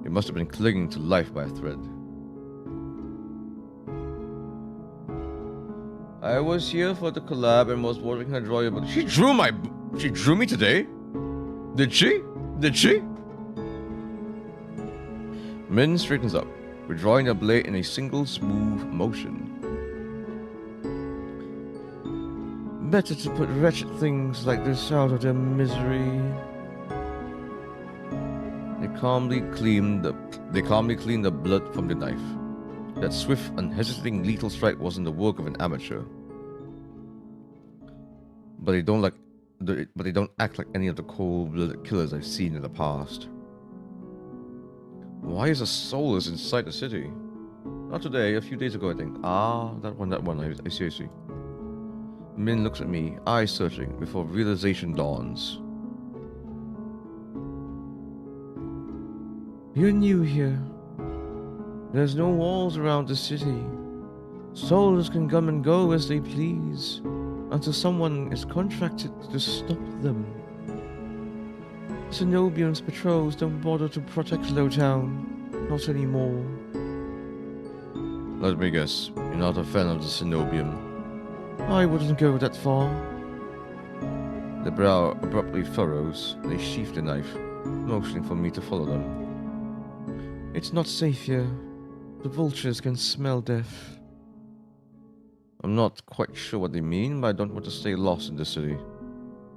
It must have been clinging to life by a thread. I was here for the collab and was wondering how to draw you, but she drew me today? Did she? Min straightens up, withdrawing the blade in a single smooth motion. Better to put wretched things like this out of their misery. They calmly clean the blood from the knife. That swift, unhesitating, lethal strike wasn't the work of an amateur. But they don't act like any of the cold-blooded killers I've seen in the past. Why is a soulless inside the city? Not today, a few days ago, I think. Ah, that one, I see. Min looks at me, eyes searching, before realization dawns. You're new here. There's no walls around the city. Souls can come and go as they please, until someone is contracted to stop them. Cenobians patrols don't bother to protect Lowtown. Not anymore. Let me guess, you're not a fan of the Cenobium. I wouldn't go that far. The brow abruptly furrows, and they sheath the knife, motioning for me to follow them. It's not safe here. The vultures can smell death. I'm not quite sure what they mean, but I don't want to stay lost in the city.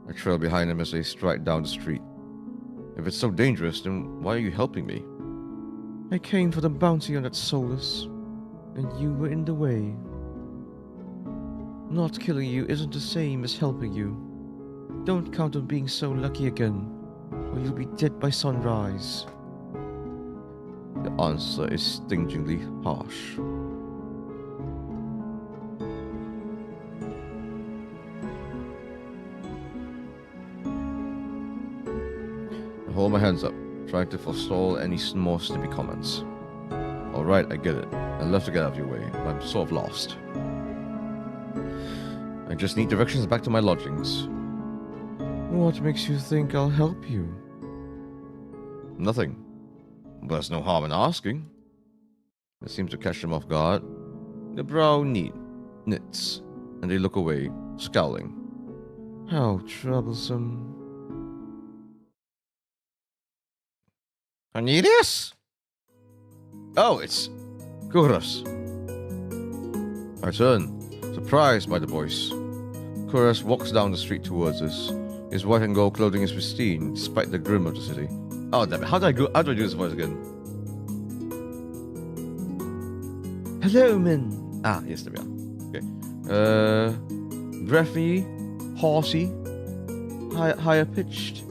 I trail behind them as they stride down the street. If it's so dangerous, then why are you helping me? I came for the bounty on that soulless, and you were in the way. Not killing you isn't the same as helping you. Don't count on being so lucky again, or you'll be dead by sunrise. The answer is stingingly harsh. I hold my hands up, trying to forestall any more snippy comments. Alright, I get it. I'd love to get out of your way, but I'm sort of lost. I just need directions back to my lodgings. What makes you think I'll help you? Nothing. There's no harm in asking. It seems to catch them off guard. The brow knits, and they look away, scowling. How troublesome. Cornelius? Oh, it's Kuras. I turn, surprised by the voice. Kuras walks down the street towards us. His white and gold clothing is pristine, despite the grim of the city. Oh, damn it. How do I do this voice again? Hello, Min. Ah, yes, there we are. Okay. Breathy, horsey, higher pitched.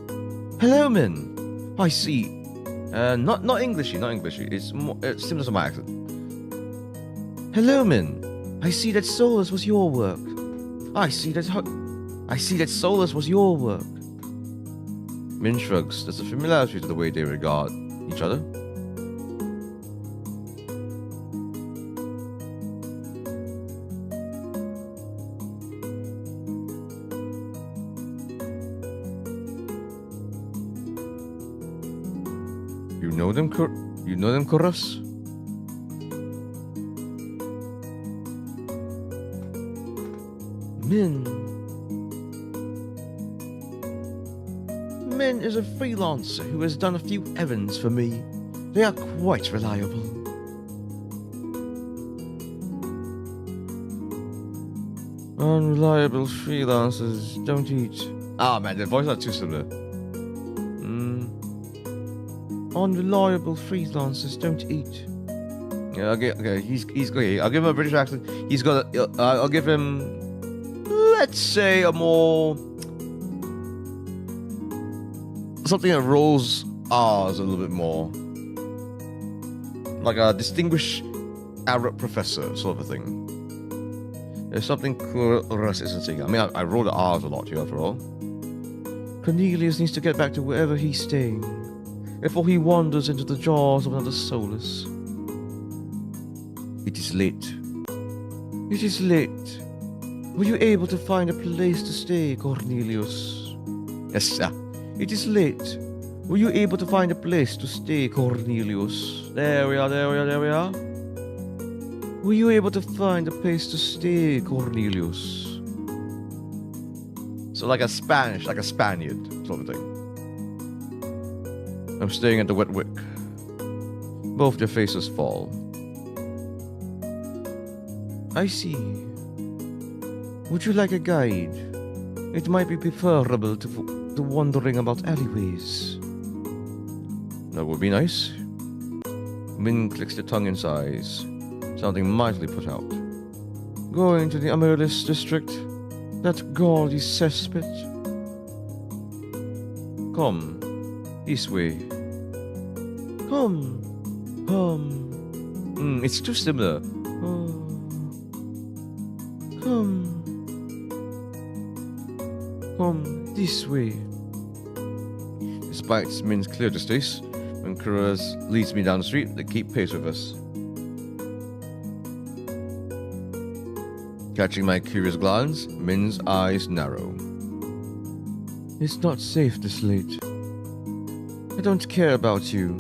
Hello, Min. I see. Not Englishy. It's more similar to my accent. Hello, Min. I see that Solus was your work. I see that Solus was your work. Min shrugs. There's a familiarity to the way they regard each other. You know them, Kuras? Min is a freelancer who has done a few errands for me. They are quite reliable. Unreliable freelancers don't eat. Ah man, their voices are too similar. Unreliable freelancers don't eat. Yeah, okay, he's great. I'll give him a British accent. He's got I'll give him, let's say, a more something that rolls R's a little bit more, like a distinguished Arab professor sort of a thing. There's something Kuras isn't saying. I mean, I roll the R's a lot here after all. Cornelius needs to get back to wherever he's staying before he wanders into the jaws of another Solus. He It is late. It is late. Were you able to find a place to stay, Cornelius? Yes, sir. It is late. Were you able to find a place to stay, Cornelius? There we are, there we are, there we are. Were you able to find a place to stay, Cornelius? So like a Spaniard sort of thing. I'm staying at the Wet Wick. Both their faces fall. I see. Would you like a guide? It might be preferable to wandering about alleyways. That would be nice. Min clicks the tongue in sighs, sounding mightily put out. Going to the Amaryllis district? That gaudy cesspit? Come, this way. Come. It's too similar. Come this way. Despite Min's clear distaste, when Kuras leads me down the street, they keep pace with us. Catching my curious glance, Min's eyes narrow. It's not safe this late. I don't care about you,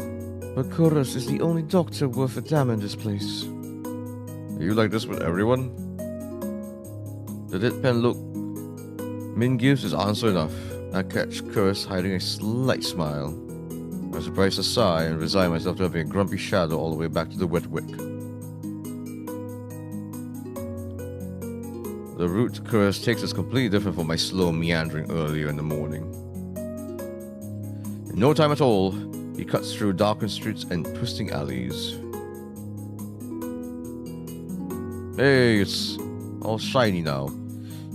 but Kuras is the only doctor worth a damn in this place. Are you like this with everyone? The deadpan look Min gives is answer enough. I catch Kuras hiding a slight smile. I surprise a sigh and resign myself to having a grumpy shadow all the way back to the Wet Wick. The route Kuras takes is completely different from my slow meandering earlier in the morning. In no time at all, he cuts through darkened streets and twisting alleys. Hey, it's all shiny now.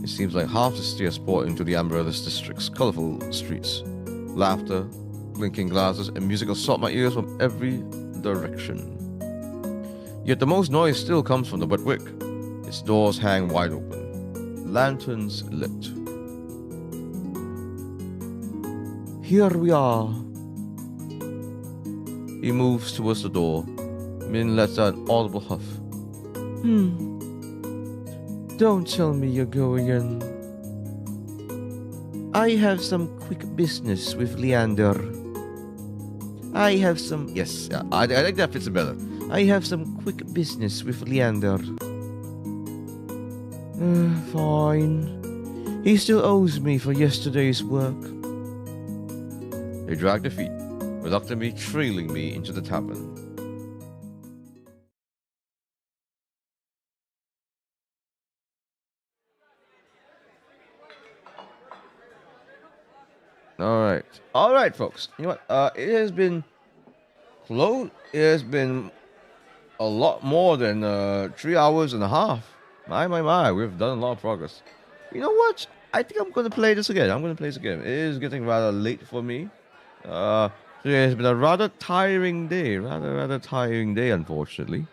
It seems like half the city has poured into the Amaryllis district's colorful streets. Laughter, clinking glasses, and music assault my ears from every direction. Yet the most noise still comes from the Wet Wick. Its doors hang wide open, lanterns lit. Here we are. He moves towards the door. Min lets out an audible huff. Don't tell me you're going in. I have some quick business with Leander. Yes, I think that fits better. I have some quick business with Leander. Fine. He still owes me for yesterday's work. They drag their feet, reluctantly trailing me into the tavern. All right, folks. You know what? It has been close. It has been a lot more than 3 hours and a half. My, we've done a lot of progress. You know what? I think I'm going to play this again. It is getting rather late for me. It has been a rather tiring day. Rather tiring day, unfortunately.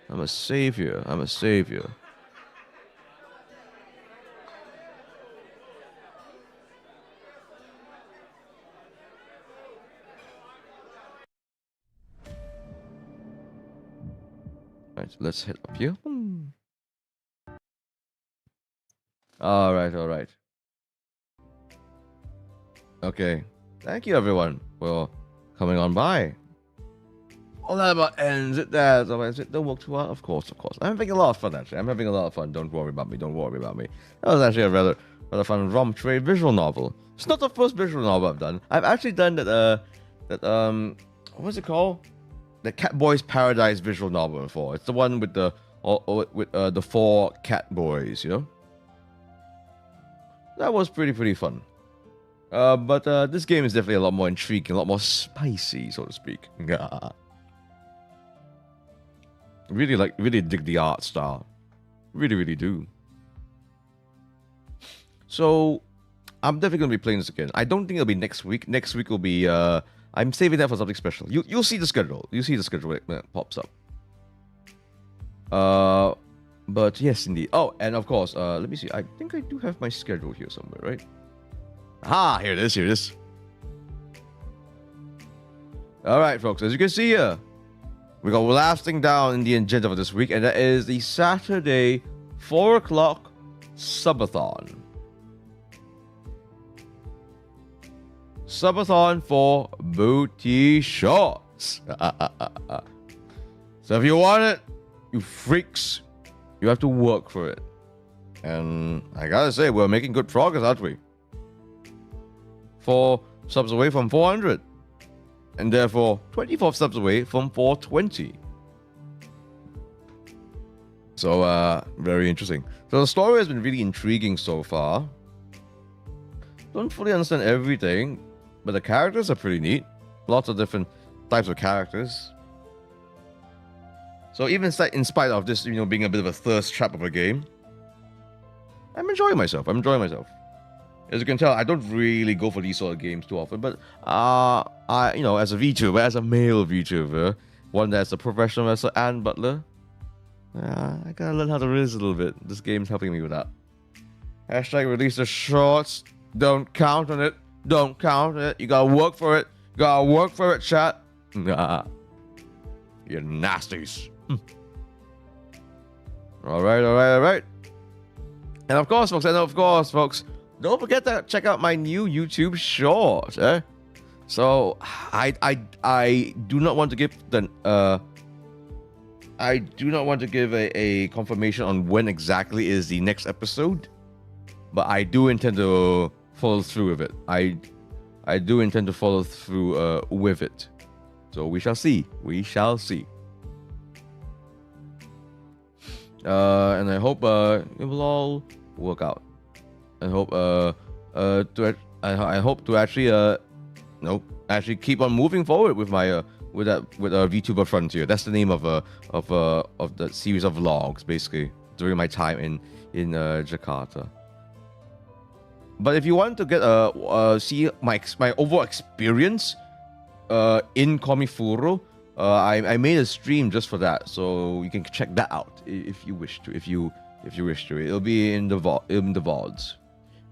I'm a savior. Right, let's head up here. All right. Okay. Thank you, everyone, for coming on by. All that about ends it there. Don't work too hard. Of course. I'm having a lot of fun, actually. Don't worry about me. That was actually a rather fun romp trade visual novel. It's not the first visual novel I've done. I've actually done what's it called? The Catboys Paradise visual novel before. It's the one with the 4 cat boys, you know? That was pretty fun. But this game is definitely a lot more intriguing, a lot more spicy, so to speak. Really dig the art style. Really do. So, I'm definitely going to be playing this again. I don't think it'll be next week. Next week will be, I'm saving that for something special. You'll see the schedule. You'll see the schedule when it pops up. But yes, indeed. Oh, and of course, let me see. I think I do have my schedule here somewhere, right? Ah, here it is. All right, folks. As you can see here, we got last thing down in the agenda for this week, and that is the Saturday 4 o'clock subathon. Subathon for booty shorts. So if you want it, you freaks, you have to work for it. And I gotta say, we're making good progress, aren't we? 4 subs away from 400. And therefore, 24 subs away from 420. So, very interesting. So the story has been really intriguing so far. Don't fully understand everything, but the characters are pretty neat. Lots of different types of characters. So even in spite of this, being a bit of a thirst trap of a game, I'm enjoying myself. As you can tell, I don't really go for these sort of games too often, but as a VTuber, as a male VTuber, one that's a professional wrestler and Butler, I gotta learn how to riz a little bit. This game's helping me with that. Hashtag release the shorts. Don't count on it. Don't count on it. You gotta work for it. Chat. You nasties. All right. And of course, folks, don't forget to check out my new YouTube short. So I do not want to give a confirmation on when exactly is the next episode, but I do intend to follow through with it. I do intend to follow through with it. So we shall see. And I hope it will all work out. I hope to actually keep on moving forward with my with VTuber Frontier. That's the name of the series of vlogs, basically, during my time in Jakarta. But if you want to get see my overall experience in Komifuro, I made a stream just for that, so you can check that out if you wish to. If you wish to, it'll be in the VODs.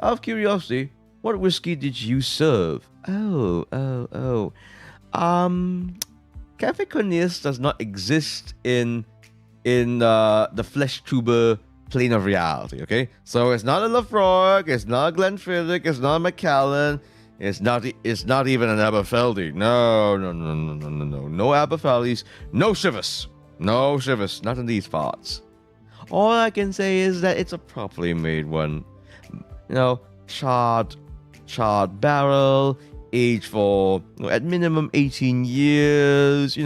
Out of curiosity, what whiskey did you serve? Cafe Cornelius does not exist in the flesh tuber plane of reality. Okay, so it's not a Lafroig, it's not a Glenfiddich, it's not a Macallan. It's not even an Aberfeldy. No. No Aberfeldies. No Chivas. Not in these parts. All I can say is that it's a properly made one. Charred barrel, aged for at minimum 18 years.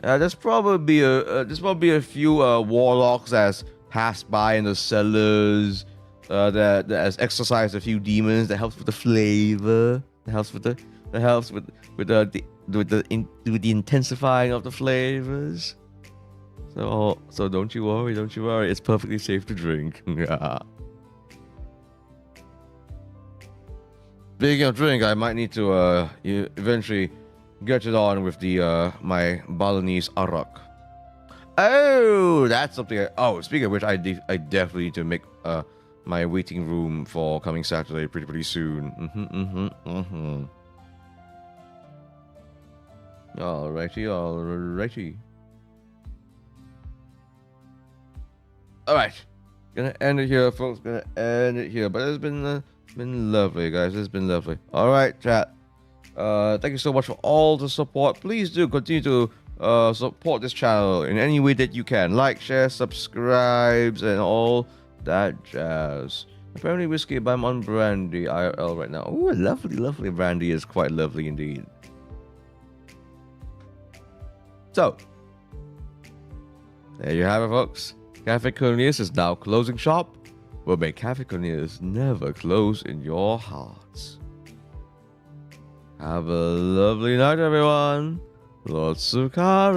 There's probably a few warlocks that's passed by in the cellars. That has exorcised a few demons. That helps with the flavor. That helps with the intensifying of the flavors. So don't you worry. It's perfectly safe to drink. Speaking of drink, I might need to eventually get it on with the my Balinese arak. Oh, that's something. Speaking of which, I definitely need to make my waiting room for coming Saturday pretty soon. Alrighty. Alright. Gonna end it here, folks. But it's been lovely, guys. It's been lovely. Alright, chat. Thank you so much for all the support. Please do continue to support this channel in any way that you can. Like, share, subscribes, and all that jazz. Apparently whiskey, but I'm on brandy IRL right now. Ooh, lovely brandy is quite lovely indeed. So there you have it, folks. Cafe Cornelius is now closing shop. Well, may Cafe Cornelius never close in your hearts. Have a lovely night, everyone. Lots of courage.